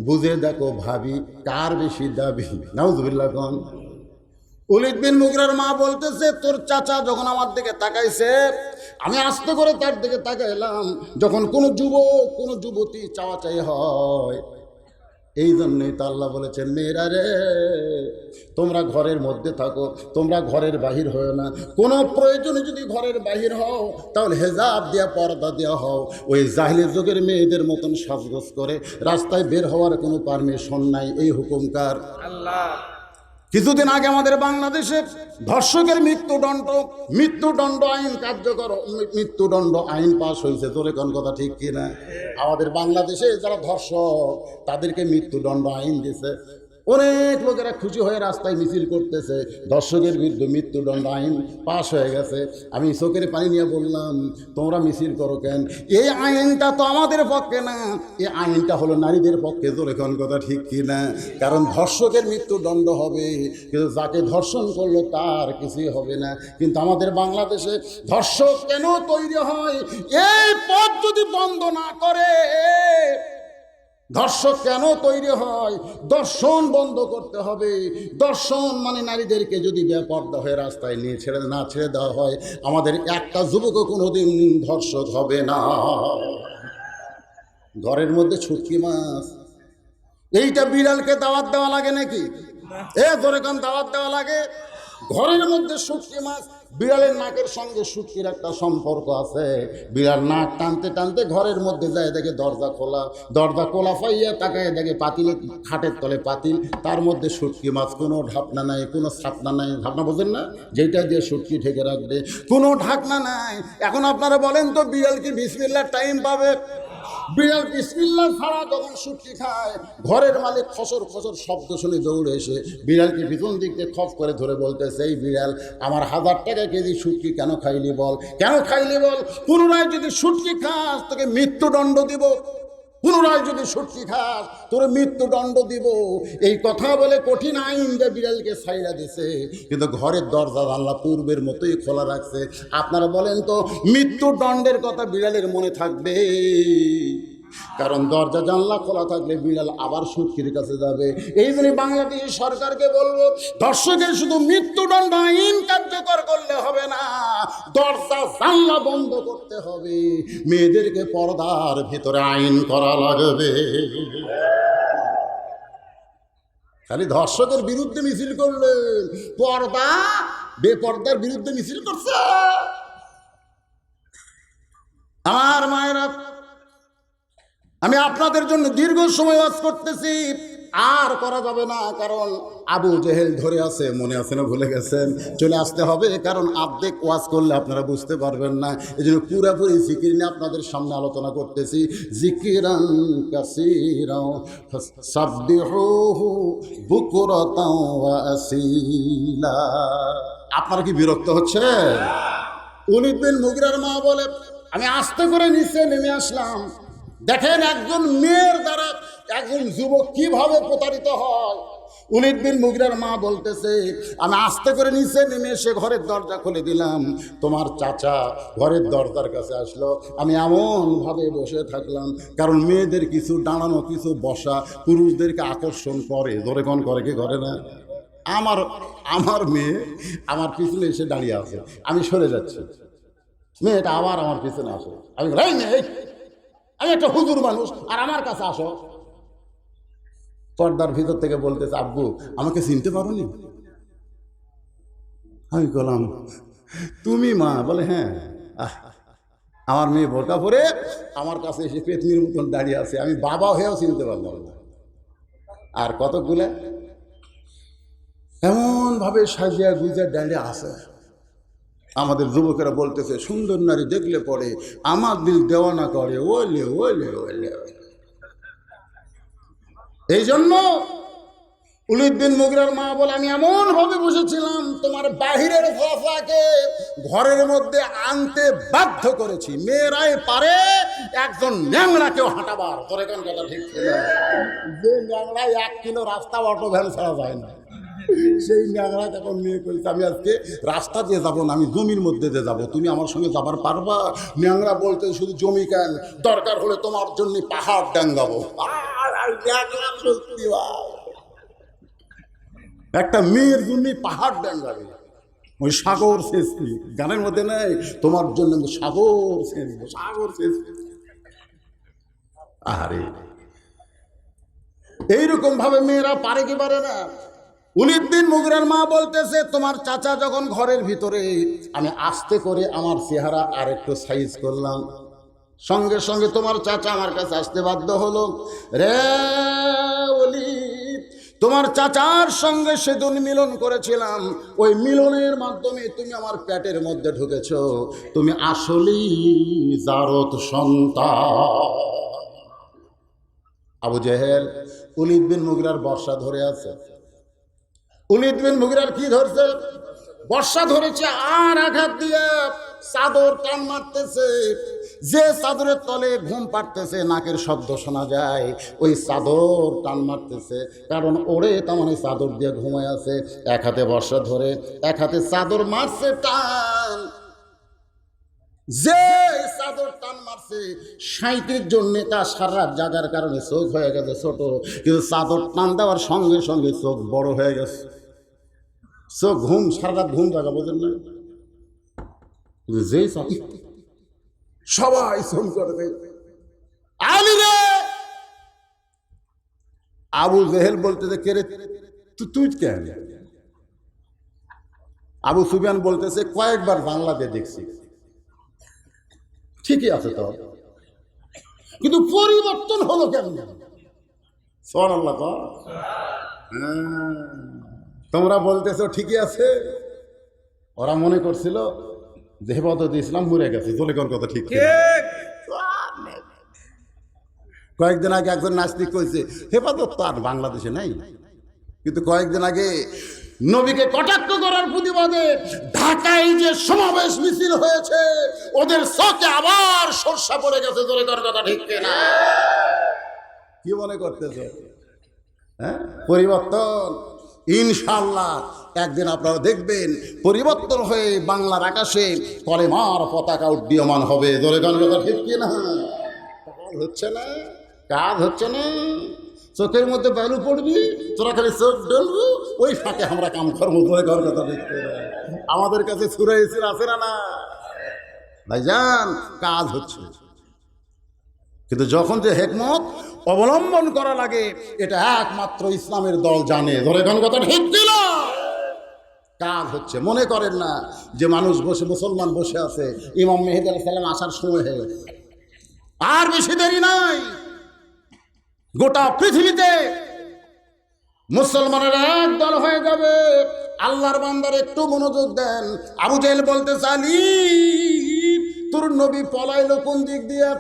A: বুঝে দেখো ভাবি কার বেশি দাবি। নাউজুবিল্লাহ। কোন ওলীদ বিন মুগীরার মা বলতেছে, তোর চাচা যখন আমার দিকে তাকাইছে, আমি আস্তে করে তার দিকে তাকাইলাম। যখন কোনো যুবক কোনো যুবতী চাওয়া চাই হয়, এই জন্যই তো আল্লাহ বলেছেন, মেয়েরা রে তোমরা ঘরের মধ্যে থাকো, তোমরা ঘরের বাহির হও না। কোনো প্রয়োজনে যদি ঘরের বাহির হও তাহলে হেজাব দিয়া পর্দা দেওয়া হও। ওই জাহিলি যুগের মেয়েদের মতন সাজগোজ করে রাস্তায় বের হওয়ার কোনো পারমিশন নাই। এই হুকুমকার আল্লাহ। কিছুদিন আগে আমাদের বাংলাদেশে ধর্ষকের মৃত্যুদণ্ড আইন কার্যকর, মৃত্যুদণ্ড আইন পাস হয়েছে। জোরে কোন কথা ঠিক কিনা? আমাদের বাংলাদেশে যারা ধর্ষক তাদেরকে মৃত্যুদণ্ড আইন দিয়েছে। অনেক লোকেরা খুশি হয়ে রাস্তায় মিছিল করতেছে, ধর্ষকের বিরুদ্ধে মৃত্যুদণ্ড আইন পাস হয়ে গেছে। আমি চোখের পানি নিয়ে বললাম, তোমরা মিছিল করো কেন? এই আইনটা তো আমাদের পক্ষে না, এই আইনটা হলো নারীদের পক্ষে। জোরে কোন কথা ঠিক কিনা? কারণ ধর্ষকের মৃত্যুদণ্ড হবে, কিন্তু যাকে ধর্ষণ করলো তার কিছুই হবে না। কিন্তু আমাদের বাংলাদেশে ধর্ষক কেন তৈরি হয়? এই পথ যদি বন্ধ না করে, ধর্ষক কেন তৈরি হয়? দর্শন বন্ধ করতে হবে। দর্শন মানে নারীদেরকে যদি বেপর্দা হয়ে রাস্তায় নিয়ে ছেড়ে দেওয়া হয়, আমাদের একটা যুবকও কোনোদিন ধর্ষক হবে না। ঘরের মধ্যে শুটকি মাছ, এইটা বিড়ালকে দাওয়াত দেওয়া লাগে নাকি? ধরে কান দাওয়াত দেওয়া লাগে? ঘরের মধ্যে শুটকি মাছ, বিড়ালের নাকের সঙ্গে শুটকির একটা সম্পর্ক আছে। বিড়াল নাক টানতে টানতে ঘরের মধ্যে যায়, দেখে দরজা খোলা পাইয়া তাকায় দেখে পাতিলে, খাটের তলে পাতিল, তার মধ্যে শুটকি মাছ। কোনো ঢাকনা নাই, কোনো ছাপনা নাই। ঢাকনা বোঝেন না? যেটা দিয়ে শুটকি ঢেকে রাখবে, কোনো ঢাকনা নাই। এখন আপনারা বলেন তো, বিড়াল কি বিসমিল্লাহর টাইম পাবে? বিড়াল বিসমিল্লাহ ছাড়া যখন শুটকি খায়, ঘরের মালিক খসর খসর শব্দ শুনে দৌড়ে এসে বিড়ালকে পিছন দিক দিয়ে খপ করে ধরে বলতেছে, এই বিড়াল, আমার 1000 টাকা কেজি শুটকি কেন খাইলি বল, কেন খাইলি বল? পুনরায় যদি শুটকি খাস তোকে মৃত্যুদণ্ড দিব, পুনরায় যদি শুটকি খাস তোর মৃত্যুদণ্ড দিব। এই কথা বলে কঠিন আইন যে বিড়ালকে ছাইড়া দিছে, কিন্তু ঘরের দরজা আল্লাহ পূর্বের মতোই খোলা রাখছে। আপনারা বলেন তো, মৃত্যুদণ্ডের কথা বিড়ালের মনে থাকবে? কারণ দরজা জানলা খোলা থাকলে বিড়াল আবার শুটকির কাছে যাবে। এই জন্য বাংলাদেশ সরকারকে বলবো, ধর্ষকের শুধু মৃত্যুদণ্ড আইন কার্যকর করলে হবে না, দরজা জানলা বন্ধ করতে হবে। মেয়েদেরকে পর্দার ভিতরে আইন করা লাগবে। খালি ধর্ষকের বিরুদ্ধে মিছিল করলেন, পর্দা বেপর্দার বিরুদ্ধে মিছিল করছে। আমার মায়েরা, আমি আপনাদের জন্য দীর্ঘ সময় ওয়াজ করতেছি, আর করা যাবে না। কারণ আবু জেহেল ধরে আছে, মনে আছে না? ভুলে গেছেন? চলে আসতে হবে, কারণ অর্ধেক ওয়াজ করলে আপনারা বুঝতে পারবেন না। এই জন্য পুরাপুরি জিকির নিয়ে আপনাদের সামনে আলোচনা করতেছি। জিকিরান কাসীরাও সাব্বিহুহু বুকরাতাও ওয়া আসীলা। আপনারা কি বিরক্ত হচ্ছে? ওলীদ বিন মুগীরার মা বলে, আমি আস্তে করে নিচে নেমে আসলাম। দেখেন একজন মেয়ের দ্বারা একজন যুবক কিভাবে প্রতারিত হয়। ওলীদ বিন মুগীরার মা বলতেছে, আমি আস্তে করে নিচে নেমে এসে ঘরের দরজা খুলে দিলাম। তোমার চাচা ঘরের দরজার কাছে আসলো, আমি এমনভাবে বসে থাকলাম, কারণ মেয়েদের কিছু দাঁড়ানো, কিছু বসা পুরুষদেরকে আকর্ষণ করে। ধরে কোন করে কি করে না? আমার মেয়ে আমার পিছনে এসে দাঁড়িয়ে আছে, আমি সরে যাচ্ছি, মেয়েটা আবার আমার পিছনে আসে। আমি একটা হুজুর মানুষ আর আমার কাছে আসো। পর্দার ভিতর থেকে বলতেছে, আব্বু আমাকে চিনতে পারোনি? আমি বললাম, তুমি মা? বলে হ্যাঁ। আমার মেয়ে বোরকা পরে আমার কাছে এসে পেতনির মতন দাঁড়িয়ে আছে, আমি বাবা হয়েও চিনতে পারলাম না। আর কতগুলো এমন ভাবে সাজিয়া গুজিয়া দাঁড়িয়ে আছে। আমাদের যুবকেরা বলতেছে, সুন্দর নারী দেখলে পরে আমার দিল দেওয়ানা করে, ওলে ওলে ওলে। এই জন্য ওলীদ বিন মুগীরার মা বলে, আমি এমন ভাবে বসেছিলাম তোমার বাহিরের ফলাফলাকে ঘরের মধ্যে আনতে বাধ্য করেছি। মেয়েরাই পারে একজন ন্যাংরাকেও হাঁটাবার। তোরে কোন কথা ঠিক ছিল? যে ন্যাংরায় 1 কিলো রাস্তা অটো ভ্যান ছাড়া যায় না, সেই ন্যাংরা তখন মেয়ে করেছে, আমি আজকে রাস্তা দিয়ে যাবো না, আমি জমির মধ্যে দিয়ে যাবো, তুমি আমার সঙ্গে যাবার পারবা? ন্যাংরা বলতে, শুধু জমি কেন, দরকার হলে তোমার জন্য পাহাড় ডাঙ্গাবো। একটা মেয়ের জন্য পাহাড় ডাঙ্গাবে, ওই সাগর শেষনি গানের মধ্যে নেই, তোমার জন্য সাগর শেষবো, সাগর শেষ। আরে এইরকম ভাবে মেয়েরা পারে কি পারে না? ওলীদ বিন মুগীরার মা বলতেছে, তোমার চাচা যখন ঘরের ভিতরে, আমি আস্তে করে আমার চেহারা আর একটু সাইজ করলাম, সঙ্গে সঙ্গে তোমার চাচা আমার কাছে আসতে বাধ্য হলো। রে ওলীদ, তোমার চাচার সঙ্গে সেদিন মিলন করেছিলাম, ওই মিলনের মাধ্যমে তুমি আমার পেটের মধ্যে ঢুকেছো, তুমি আসলেই জারত সন্তান। আবু জেহেল ওলীদ বিন মুগীরার বর্ষা ধরে আছে। ওলীদ বিন মুগীরার কি ধরছে? বর্ষা ধরেছে, আর আঘাত দিয়ে চাদর টান মারতেছে। যে চাদরের তলে ঘুম পাড়তেছে, নাকের শব্দ শোনা যায়, ওই চাদর টান মারতেছে, কারণ ওরে তার মানে চাদর দিয়ে ঘুমায় আছে। এক হাতে বর্ষা ধরে, এক হাতে চাদর মারছে টান। যে চাদর টান মারছে, 37 জন নেতা সারা রাত জাগার কারণে চোখ হয়ে গেছে ছোট, কিন্তু চাদর টান দেওয়ার সঙ্গে সঙ্গে চোখ বড় হয়ে গেছে। চোখ ঘুম, সারা রাত ঘুম জাগা, বোঝেন না? যেই সবাই শ্রম করে আলী রে। আবু জেহেল বলতেছে, কে রে তুই? কেন? আবু সুফিয়ান বলতেছে, কয়েকবার বাংলাদেশ দেখছি। ঠিকই আছে তো, কিন্তু পরিবর্তন হলো কেমন? সুবহানাল্লাহ। তোমরা বলতেছো ঠিকই আছে, ওরা মনে করছিল যে হেফাজতে ইসলাম মরে গেছে। চলে কোন কথা ঠিক? কয়েকদিন আগে একজন নাস্তিক কইছে, হেফাজত তো আর বাংলাদেশে নাই, কিন্তু কয়েকদিন আগে নবীকে কটাক্ষ করার প্রতিবাদে ঢাকায় যে সমাবেশ মিছিল হয়েছে, ওদের চোখে আবার সরষা পড়ে গেছে। চলে কোন কথা ঠিক কিনা? কি মনে করতেছে? হ্যাঁ, পরিবর্তন ইনশাআল্লাহ একদিন আপনারা দেখবেন, পরিবর্তন হয়ে বাংলার আকাশে কলেমার পতাকা উড্ডীয়মান হবে। ধরে গান কথা ঠিক কিনা? কাজ হচ্ছে না, কাজ হচ্ছে না। চোখের মধ্যে বালু পড়বি, তোরা খালি চোখ ডলবি, ওই ফাঁকে আমরা কাম করবো। ধরে গান কথা দেখতে আমাদের কাছে ছুড়ে এসে আছে না ভাইজান, কাজ হচ্ছে। কিন্তু যখন যে হেকমত অবলম্বন করা লাগে, এটা একমাত্র ইসলামের দল জানে। ধরে কোন কথা ঠিক ছিল? কাজ হচ্ছে। মনে করেন না যে মানুষ বসে, মুসলমান বসে আছে, ইমাম মেহেদী আলাইহিস সালাম আসার সময় হয়ে গেছে, আর বেশি দেরি নাই। গোটা পৃথিবীতে মুসলমানের এক দল হয়ে যাবে। আল্লাহর বান্দার একটু মনোযোগ দেন। আবু জেহেল বলতে চালি, তোর নবী পলাইলো কোন দিক দিয়ে?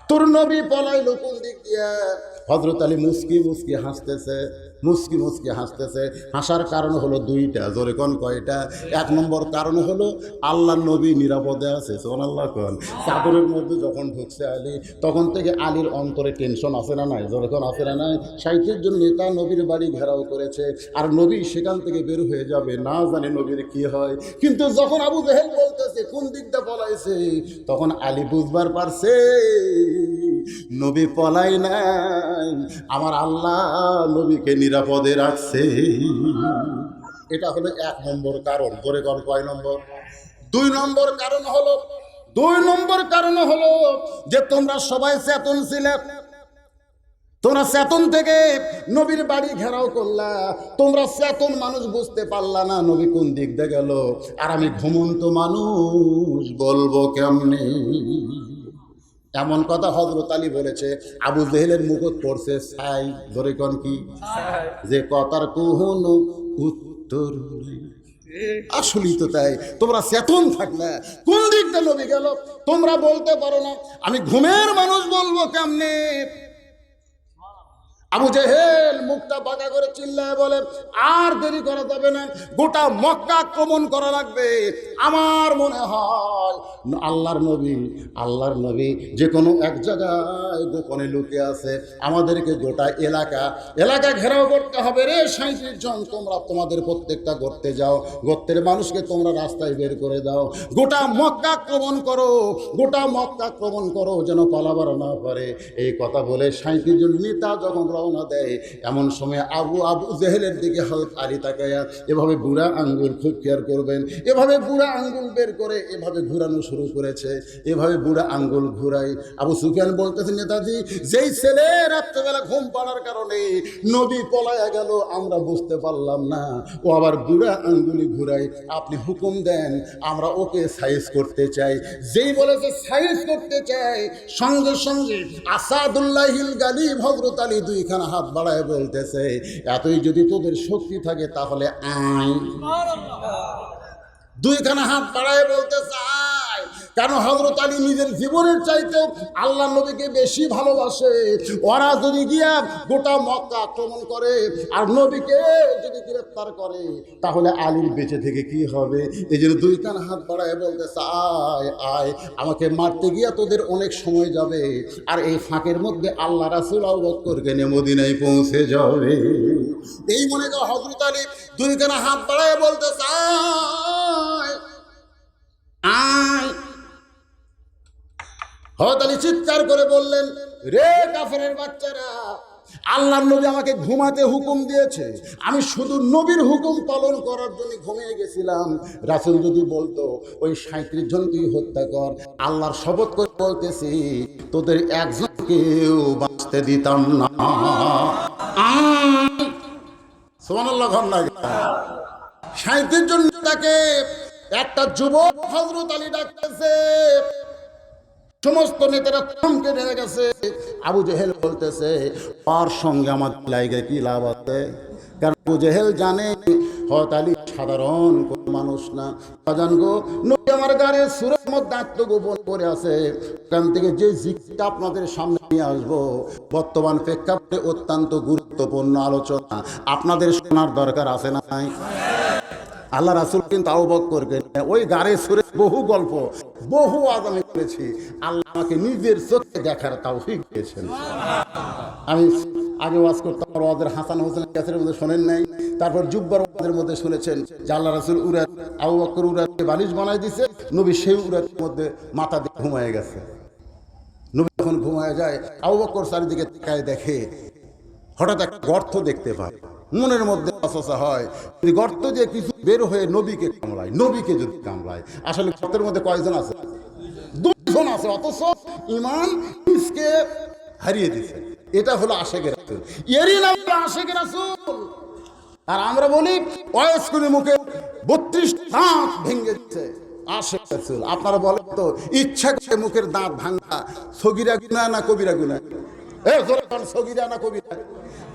A: তোর নবী পলাইলো কোন দিক দিয়ে? হযরত আলী মুস্কি মুস্কি হাসতেছে, মুস্কি মুস্কি হাসতেছে। হাসার কারণ হলো দুইটা। জোরে কোন কয়টা? এক নম্বর কারণ হলো আল্লাহর নবী নিরাপদে আছে। সুবহানাল্লাহ কোন। চাদরের মধ্যে যখন ঢুকছে আলী, তখন থেকে আলীর অন্তরে টেনশন আছে না নাই? জোরে কোন আছে না নাই? 60 জন নেতা নবীর বাড়ি ঘেরাও করেছে, আর নবী সেখান থেকে বের হয়ে যাবে, না জানে নবীর কি হয়। কিন্তু যখন আবু জেহেল বলতেছে কোন দিকটা পলাইছে, তখন আলী বুঝবার পারছে নবী পলাই নাই, আমার আল্লাহ নবীকে নিরাপদে রাখছে। এটা হলো 1 নম্বর কারণ। ধরে কোন কয় নম্বর? 2 নম্বর কারণ হলো, 2 নম্বর কারণ হলো যে তোমরা সবাই চেতন ছিলে। তোমরা চেতন থেকে নবীর বাড়ি ঘেরাও করলা, তোমরা চেতন মানুষ বুঝতে পারলা না নবী কোন দিক দিয়ে গেল, আর আমি ঘুমন্ত মানুষ বলবো কেমনে? এমন কথা হযরত আলী বলেছে। আবু জেহেলের মুখত পড়ছে ছাই, ধরে কোন কি যে কথার কোনো উত্তর নেই। আসলেই তো তাই। তোমরা চেতন থাকলে কোন দিক দিয়ে নবী গেল তোমরা বলতে পারো না, আমি ঘুমের মানুষ বলবো কেমনে? আবু জেহেল মুখটা বাঁকা করে চিল্লায় বলে, আর দেরি করা যাবে না, গোটা মক্কা আক্রমণ করা লাগবে। আমার মনে হয় আল্লাহর নবী যে কোনো এক জায়গায় গোপনে লুকিয়ে আছে, আমাদেরকে গোটা এলাকা ঘেরাও করতে হবে রে। 37 জন তোমরা তোমাদের প্রত্যেকটা গর্তে যাও, গর্তের মানুষকে তোমরা রাস্তায় বের করে দাও, গোটা মক্কা আক্রমণ করো যেন পালাবার না পারে। এই কথা বলে 37 জন নেতা যখন রওনা দেয়, এমন সময় আবু জেহেলের দিকে হযরত আলী তাকায়া এভাবে বুড়া আঙ্গুল, খুব কেয়ার করবেন, এভাবে বুড়া আঙ্গুল বের করে এভাবে ঘুরানো শুরু করেছে, এভাবে বুড়া আঙ্গুল ঘুরাই। আবু সুফিয়ান বলতেছে, নেতাজি, যেই ছেলে রাত্রেবেলা ঘুম পাড়ার কারণে নবী পলায়া গেল আমরা বুঝতে পারলাম না, ও আবার বুড়া আঙ্গুলি ঘুরাই, আপনি হুকুম দেন, আমরা ওকে সাইজ করতে চাই। যেই বলেছে সাইজ করতে চাই, সঙ্গে সঙ্গে আসাদুল্লাহিল গালিব হযরত আলী দুইখানা হাত বাড়ায় বলতেছে, এতই যদি তোদের শক্তি থাকে তাহলে আয়। দুইখানা হাত বাড়ায় বলতেছে আয়। কারণ হযরত আলী নিজের জীবনের চাইতেও আল্লাহ নবীকে বেশি ভালোবাসে। ওরা যদি গিয়া গোটা মক্কা আক্রমণ করে আর নবীকে যদি গ্রেফতার করে, তাহলে আলীর বেঁচে থেকে কি হবে? এই জন্য দুইখানা হাত বাড়ায় বলতেছে আয় আয়, আমাকে মারতে গিয়া তোদের অনেক সময় যাবে, আর এই ফাঁকের মধ্যে আল্লাহ রাসূল আবু বকরকে নিয়ে মদিনায় পৌঁছে যাবে। এই মনে করে হযরত আলী দুইখানা হাত বাড়ায় বলতেছে আয় আয়। হযরত আলী চিৎকার করে বললেন, রে কাফেরের বাচ্চারা, আল্লাহর নবী আমাকে ঘুমাতে হুকুম দিয়েছে, আমি শুধু নবীর হুকুম পালন করার জন্য ঘুমিয়ে গেছিলাম। রাসূল যদি বলতো ওই 37 জনকেই হত্যা কর, আল্লাহর শপথ করে বলতেছি তোদের একজনকেও বাঁচতে দিতাম না। সুবহানাল্লাহ। 37 জন তাকে একটা যুবক হযরত আলী ডাকতেছে, সমস্ত নেতারা থমকে নেমে গেছে। আবু জেহেল বলতেছে, আর সঙ্গে আমার লাইগে কি লাভ আছে? কারণ আবু জেহেল জানে হযরত আলী সাধারণ কোন মানুষ না। জানগো নবী আমার গায়ে সূরের মধ্যে আত্মগোপন করে আছে, ওখান থেকে যে জিকিরটা আপনাদের সামনে নিয়ে আসবো, বর্তমান প্রেক্ষাপটে অত্যন্ত গুরুত্বপূর্ণ আলোচনা, আপনাদের শোনার দরকার আছে না নাই? আল্লাহ রাসূল কিন্তু আবু বকরকে ওই গারে সুরে বহু গল্প, বহু ওয়াজ আমি করেছি। আল্লাহ আমাকে নিজের চোখে দেখার তৌফিক দিয়েছেন। আমি আগে ওয়াজ করতাম, ওয়াজের হাসান হোসেনের ক্যাসেটের মধ্যে শোনেন নাই, তারপর জুব্বার ওয়াজের মধ্যে শুনেছেন যে আল্লাহ রাসূল উরাত, আবু বকর উরাতকে বালিশ বানাই দিয়েছে, নবী সেই উরাতের মধ্যে মাথা দিয়ে ঘুমায় গেছে। নবী যখন ঘুমায় যায়, আবু বকর চারিদিকে তাকায় দেখে, হঠাৎ একটা গর্ত দেখতে পায়। মনের মধ্যে অসসা হয়, যদি গর্ত দিয়ে কিছু বের হয়ে নবীকে কামড়ায়, নবীকে যদি কামড়ায়। আসলে গর্তের মধ্যে কয়জন আছে? 2 জন আছে, অথচ ঈমান ইসকে হারিয়ে দিয়েছে। এটা হলো আশিকের রাসূল, এরই নাম হলো আশিকের রাসূল। আর আমরা বলি ওয়াইসকুনি মুখে 32 দাঁত ভেঙে দিচ্ছে আশিক রাসূল। আপনারা বলেন তো, ইচ্ছা করে মুখের দাঁত ভাঙা সগীরা গুনাহ না কবিরা গুনাহ? সগীরা না কবিরা?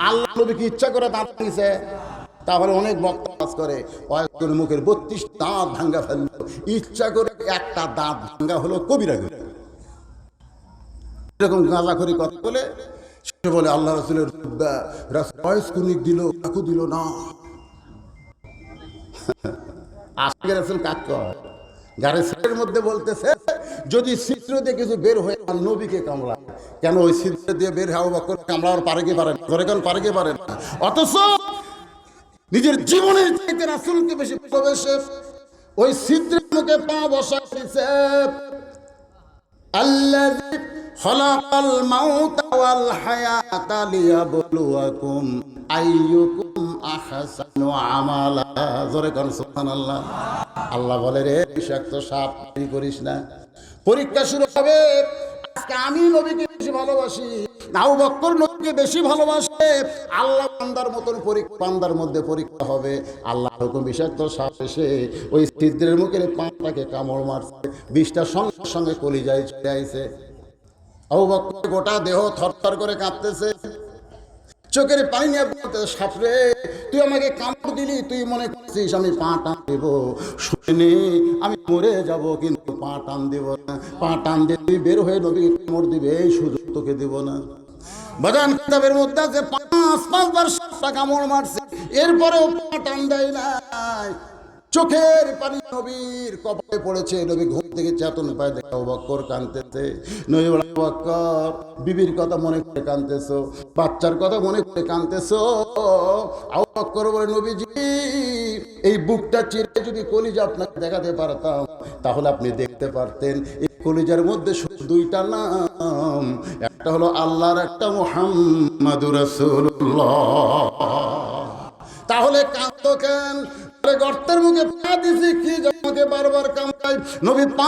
A: আল্লাহ নবী কি ইচ্ছা করে দাঁত ভাঙছে? তাহলে অনেক বক্তা কাজ করে মুখের 32 দাঁত ভাঙ্গা ফেলল, ইচ্ছা করে একটা দাঁত ভাঙ্গা হলো কবিরা গুনাহ। এরকম গাঁজাখড়ি কথা বলে সে বলে আল্লাহ রাসূলের ওয়াইসকুনি দিল, কাকু দিল না। আশিকের রাসূল কাক কয়? গাড়ি ছিদ্রের মধ্যে বলতেছে, যদি ছিদ্র দিয়ে কিছু বের হয়ে আর নবীকে কামড়ায়, কেন ওই ছিদ্র দিয়ে বের হওয়া বা করে কামড়ার পারে কি পারে না? ধরে কেন পারে কি পারে না? অথচ নিজের জীবনের চাইতে রাসূলকে বেশি ভালোবেসে ওই ছিদ্রের মুখে পা বসাইছে। আল্লাযী খালাকাল মাউতা ওয়াল হায়াতা লিয়াবলুয়াকুম আইয়ুকুম আহসানু আমালা। জোরে কোন সুবহানাল্লাহ। আল্লাহ বলে, রে বিষাক্ত সাপ করিস না, পরীক্ষা শুরু হবে। আজকে আমি নবীকে বেশি ভালোবাসি, আবু বকর নবীকে বেশি ভালোবাসে। আল্লাহ বান্দার মতন পরীক্ষা, বান্দার মধ্যে পরীক্ষা হবে। আল্লাহ হুকুম বিষাক্ত সাপ এসে ওই ছিদ্রের মুখের পাটাকে কামড় মারছে, বিষটা সঙ্গে সঙ্গে কলিজায় চলে আইছে। আবু বকর গোটা দেহ থরথর করে কাঁপতেছে, চোখের পানি নিয়ে বলতেছে, সাপরে তুই আমাকে কামড় দিলি, তুই মনে করছিস আমি পা টান দেব? শুনে আমি মরে যাব, কিন্তু পা টান দেব না। পা টান দিয়ে তুই বের হয়ে নবীকে কামড় দিবে, এই সুযোগ তোকে দেব না। বাজান কিতাবের মধ্যে আছে 5-5বার সাপটা কামড় মারছে, এরপরেও পা টান দেয় নাই। চোখের পানি নবীর কপালে পড়েছে, নবী ঘুম থেকে চেতন পায়, দেখে আবু বকর কাঁদতেছে। নবী বলে, আবু বকর, বিবির কথা মনে করে কাঁদতেছো, বাচ্চার কথা মনে করে কাঁদতেছো? আবু বকর বলে, নবীজি, এই বুকটা চিরে যদি কলিজা আপনাকে দেখাতে পারতাম, তাহলে আপনি দেখতে পারতেন এই কলিজার মধ্যে শুধু দুইটা নাম, একটা হলো আল্লাহর, একটা মুহাম্মাদুর রাসূলুল্লাহ। তাহলে কাঁদতো কেন? গর্তের মুখে পা দিছি, কি আমাকে বারবার কামড়ায়। নবী পা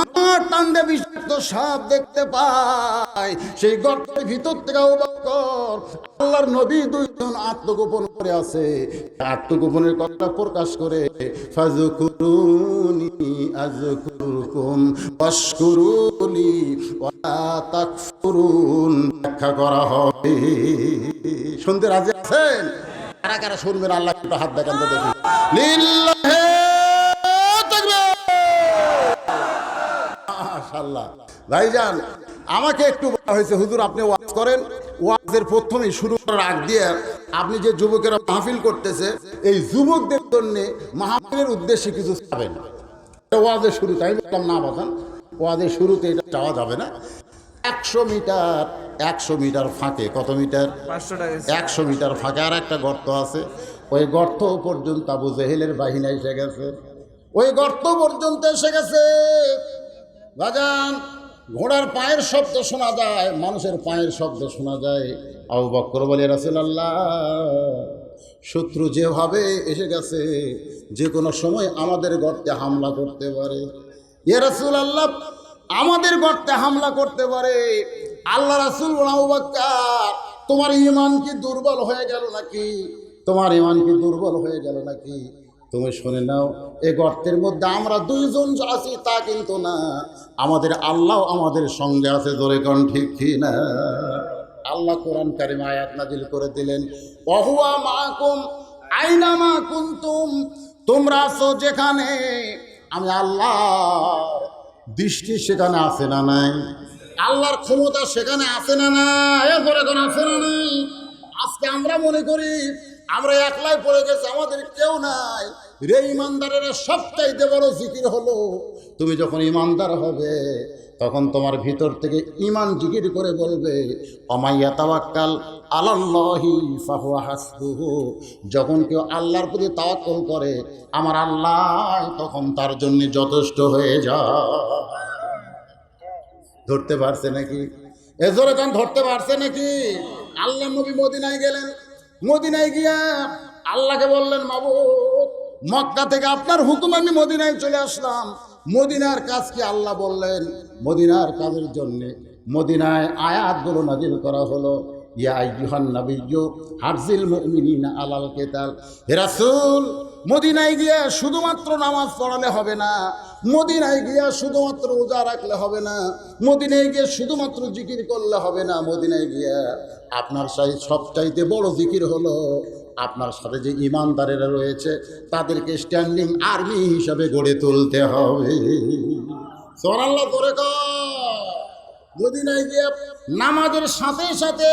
A: টান দিয়ে বিষাক্ত সাপ দেখতে পায়, সেই গর্তের ভিতর থেকে আবু বকর, আল্লাহর নবী দুইজন আত্মগোপন করে আছে। আত্মগোপনের কথা প্রকাশ করে, ফাযকুরুনি আযকুরকুম ওয়াশকুরুলি ওয়া তাকফুরুন, ব্যাখ্যা করা হবে। শুনতে রাজি আছেন? কারা কারা শুনবেন? আল্লাহ একটু হাত দেখান তো দেখি। লিল্লাহি তাকবীর। মাশাআল্লাহ। ভাইজান, আমাকে একটু বলা হয়েছে, হুজুর আপনি ওয়াজ করেন, ওয়াজের প্রথমেই শুরু করার আগ দিয়ে আপনি যে যুবকেরা মাহফিল করতেছে, এই যুবকদের জন্য মাহফিলের উদ্দেশ্যে কিছু চাবেন। ওয়াজের শুরুতে আমি বললাম, না বাজান, ওয়াজের শুরুতে এটা চাওয়া যাবে না। 100 মিটার ফাঁকে, কত মিটার? 100 মিটার ফাঁকে আর একটা গর্ত আছে, ওই গর্ত পর্যন্ত আবু জেহেলের বাহিনী এসে গেছে, ওই গর্ত পর্যন্ত এসে গেছে। বাজান, ঘোড়ার পায়ের শব্দ শোনা যায়, মানুষের পায়ের শব্দ শোনা যায়। আবু বকর বলে, রাসূলুল্লাহ, শত্রু যেভাবে এসে গেছে, যে কোনো সময় আমাদের গর্তে হামলা করতে পারে। ইয়া রাসূলুল্লাহ, আমাদের গর্তে হামলা করতে পারে। আল্লাহ রাসূল বলেন, আবু বকর, তোমার ঈমান কি দুর্বল হয়ে গেল নাকি? তোমার ঈমান কি দুর্বল হয়ে গেল নাকি? তুমি শুনে নাও, এই গর্তের মধ্যে আমরা দুইজন আছি তা কিন্তু না, আমাদের আল্লাহ আমাদের সঙ্গে আছে। জোরে কোন ঠিক কি না? আল্লাহ কোরআন কারীম আয়াত নাজিল করে দিলেন, ওয়াহুয়া মাআকুম আইনামা কুনতুম, তোমরা আছো যেখানে, আমি আল্লাহর দৃষ্টি সেখানে আছে না নাই? আল্লাহর ক্ষমতা সেখানে আছে না নাই? এরপরে কোন আছে না নাই? আজকে আমরা মনে করি আমরা একলাই পড়ে গেছি, আমাদের কেউ নাই। রে ইমানদারেরা সবচাইতে বড় জিকির হলো, তুমি যখন ইমানদার হবে তখন তোমার ভিতর থেকে ইমান জিকির করে বলবে, ওমাইয়া তাওয়াক্কাল আলাল্লাহি ফাহুয়া হাসবুহু, যখন কেউ আল্লাহর প্রতি তাওয়াক্কুল করে, আমার আল্লাহ তখন তার জন্য যথেষ্ট হয়ে যায়। ধরতে পারছে নাকি? এজোরে গান ধরতে পারছে নাকি? আল্লাহ নবী মদিনায় গেলেন, মদিনায় গিয়া আল্লাহকে বললেন, মাবুদ, মক্কা থেকে আপনার হুকুম আমি মদিনায় চলে আসলাম। মদিনার কাজ কি? আল্লাহ বললেন, মদিনার কাজের জন্য মদিনায় আয়াতগুলো নাজিল করা হলো, ইয়া আইয়ুহান নাবিয়্যু হারজিল মুমিনিনা আলাল কিতাল। হে রাসূল, মদিনায় গিয়া শুধুমাত্র নামাজ পড়ালে হবে না, মদিনায় গিয়া শুধুমাত্র রোজা রাখলে হবে না, মদিনায় গিয়ে শুধুমাত্র জিকির করলে হবে না, মদিনায় গিয়া আপনার সবচাইতে বড় জিকির হলো, আপনার সাথে যে ইমানদারেরা রয়েছে তাদেরকে স্ট্যান্ডিং আর্মি হিসাবে গড়ে তুলতে হবে। সুবহানাল্লাহ, করে মদিনায় গিয়ে নামাজের সাথে সাথে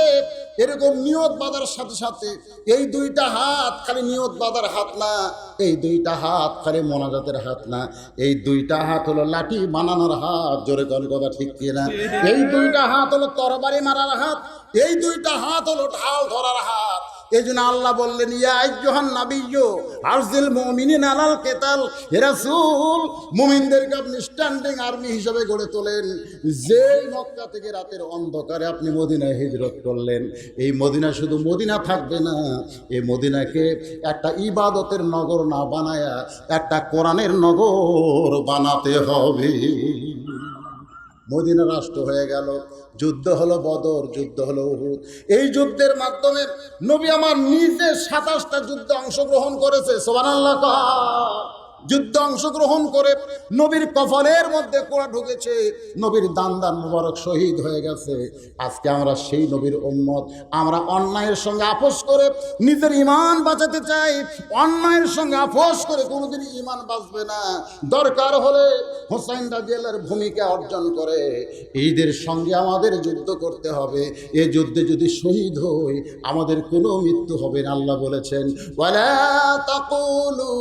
A: এরকম নিয়ত বাঁধার সাথে সাথে এই দুইটা হাত খালি নিয়ত বাঁধার হাত না, এই দুইটা হাত খালি মোনাজাতের হাত না, এই দুইটা হাত হলো লাঠি বানানোর হাত। জোরে কোন কথা ঠিক কিনা? এই দুইটা হাত হলো তরবারি মারার হাত, এই দুইটা হাত হলো ঢাল ধরার হাত। এই জন্য আল্লাহ বললেন, ইয়া আইয়ুহান নাবিয়্যু আরজিল মুমিনিনা আলাল কিতাল। হে রাসূল, মুমিনদেরকে আপনি স্ট্যান্ডিং আর্মি হিসেবে গড়ে তোলেন। যেই মক্কা থেকে রাতের অন্ধকারে আপনি মদিনায় হিজরত করলেন, এই মদিনা শুধু মদিনা থাকবে না, এই মদিনাকে একটা ইবাদতের নগর না বানায়া একটা কোরআনের নগর বানাতে হবে। মদিনা রাষ্ট্র হয়ে গেল। যুদ্ধ হলো বদর, যুদ্ধ হলো উহুদ। এই যুদ্ধের মাধ্যমে নবী আমার নিজে 27টা যুদ্ধে অংশগ্রহণ করেছে। সুবহানাল্লাহ। যুদ্ধে অংশগ্রহণ করে নবীর কফলের মধ্যে কোড়া ঢুকেছে, নবীর দান দান মুবারক শহীদ হয়ে গেছে। আজকে আমরা সেই নবীর উম্মত, আমরা অন্যায়ের সঙ্গে আপোষ করে নিজের ঈমান বাঁচাতে চাই। অন্যায়ের সঙ্গে আপোষ করে কোনোদিন ঈমান বাঁচবে না। দরকার হলে হুসাইন রাদিয়াল্লাহর ভূমিকা অর্জন করে ঈদের সঙ্গে আমাদের যুদ্ধ করতে হবে। এই যুদ্ধে যদি শহীদ হই আমাদের কোনো মৃত্যু হবে না। আল্লাহ বলেছেন, ওয়ালা তাকুলু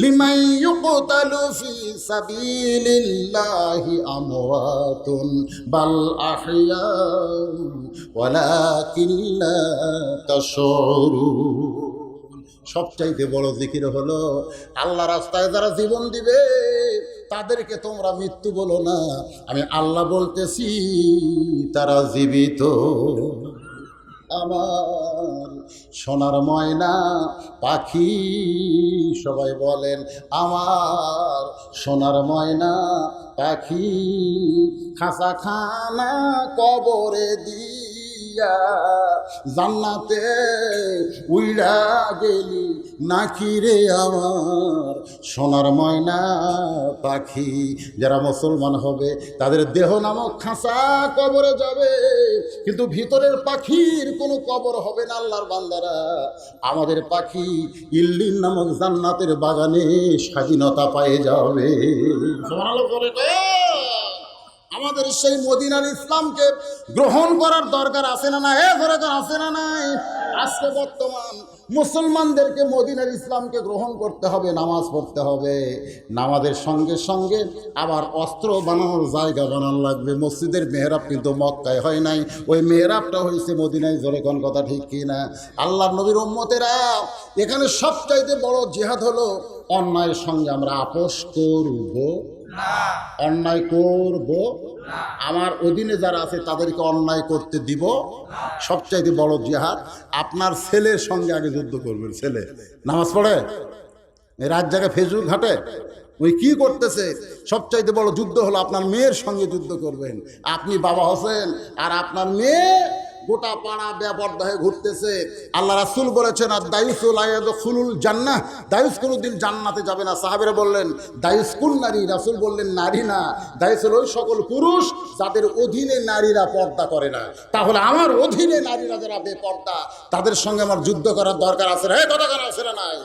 A: লিমান ইউকতালু ফি সাবিলিল্লাহি আমওয়াতুন বাল আহইয়া ওয়ালাকিন লা তাশউরুন। সবচাইতে বড় জিকির হলো আল্লাহ রাস্তায় যারা জীবন দিবে তাদেরকে তোমরা মৃত্যু বলো না, আমি আল্লাহ বলতেছি তারা জীবিত। আমার সোনার ময়না পাখি, সবাই বলেন আমার সোনার ময়না পাখি, খাসা খানা কবরে দিয়া জান্নাতে উইড়া গেলি নাকি রে আমার সোনার ময়না পাখি। যারা মুসলমান হবে তাদের দেহ নামক খাঁচা কবরে যাবে, কিন্তু ভিতরের পাখির কোনো কবর হবে না। আল্লাহর বান্দারা, আমাদের পাখি ইল্লিন নামক জান্নাতের বাগানে স্বাধীনতা পেয়ে যাবে। আমাদের সেই মদিনার ইসলামকে গ্রহণ করার দরকার আছে না নাই? দরকার আছে না নাই? আজকে বর্তমান মুসলমানদেরকে মদিনার ইসলামকে গ্রহণ করতে হবে, নামাজ পড়তে হবে। নামাজের সঙ্গে সঙ্গে আবার অস্ত্র বানানোর জায়গা বানানো লাগবে। মসজিদের মেহরাব কিন্তু মক্কায় হয় নাই, ওই মেহরাবটা হয়েছে মদিনায়। জোরে কোন কথা ঠিক কি না? আল্লাহর নবীর উম্মতেরা, এখানে সবচাইতে বড় জিহাদ হলো অন্যায়ের সঙ্গে আমরা আপোষ করব না, অন্যায় করব না, আমার অধীনে যারা আছে তাদেরকে অন্যায় করতে দিব। সবচাইতে বড় জিহাদ আপনার ছেলের সঙ্গে আগে যুদ্ধ করবেন। ছেলে নামাজ পড়ে, রাত জায়গায় ফেসবুক ঘাটে, ওই কি করতেছে? সবচাইতে বড় যুদ্ধ হলো আপনার মেয়ের সঙ্গে যুদ্ধ করবেন। আপনি বাবা হোসেন আর আপনার মেয়ে গোটা পাড়া বেপরদা হয়ে ঘুরতেছে। আল্লাহ রাসূল বলেছেন, আর দায়ুসুল আয়াদখুলুল জান্নাহ, দায়ুস কোনোদিন জান্নাতে যাবে না। সাহাবীরা বললেন, দায়ুস কোন নারী? রাসূল বললেন, নারী না, দায়ুস হলো ওই সকল পুরুষ যাদের অধীনে নারীরা পর্দা করে না। তাহলে আমার অধীনে নারীরা যারা বেপর্দা, তাদের সঙ্গে আমার যুদ্ধ করার দরকার আছে না? কথা করা আছে না নাই?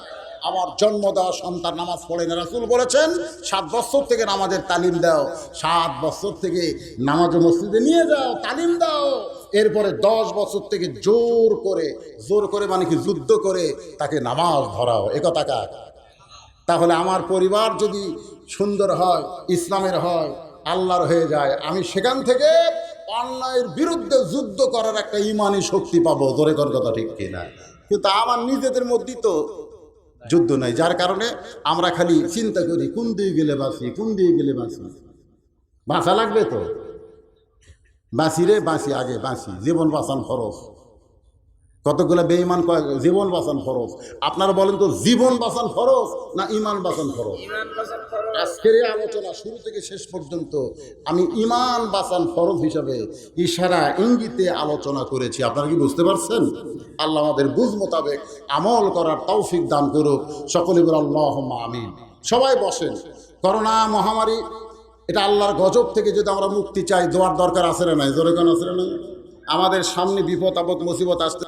A: আমার জন্ম দেওয়া সন্তান নামাজ পড়ে না, রাসূল বলেছেন 7 বছর থেকে নামাজের তালিম দাও, 7 বছর থেকে নামাজ মসজিদে নিয়ে যাও, তালিম দাও। এরপরে 10 বছর থেকে জোর করে মানে কি যুদ্ধ করে তাকে নামাজ ধরাও। একথা কার? তাহলে আমার পরিবার যদি সুন্দর হয়, ইসলামের হয়, আল্লাহর হয়ে যায়, আমি সেখান থেকে অন্যায়ের বিরুদ্ধে যুদ্ধ করার একটা ইমানি শক্তি পাবো। জোরে কর কথা ঠিক কিনা? কিন্তু আমার নিজেদের মধ্যেই তো যুদ্ধ নাই, যার কারণে আমরা খালি চিন্তা করি কোন দিকে গেলে বাঁচি, কোন দিকে গেলে বাঁচি। বাঁচা লাগবে তো, বাঁচি রে বাঁচি, আগে বাঁচি। জীবন বাঁচান খরচ। কতগুলো বেঈমান কয় জীবন বাঁচান খরচ। আপনারা বলেন তো, জীবন বাঁচান খরচ না ইমান বাঁচান খরচ? আজকের এই আলোচনা শুরু থেকে শেষ পর্যন্ত আমি ইমান বাঁচান ফরজ হিসাবে ইশারা ইঙ্গিতে আলোচনা করেছি। আপনারা কি বুঝতে পারছেন? আল্লাহ আমাদের বুঝ মোতাবেক আমল করার তৌফিক দান করুক। সকলে বলে আল্লাহুম্মা আমিন। সবাই বসেন। করোনা মহামারী, এটা আল্লাহর গজব থেকে যদি আমরা মুক্তি চাই, দোয়ার দরকার আছে না নাই? জোরে কোন আছে না নাই? আমাদের সামনে বিপদ আপদ মুসিবত আসতে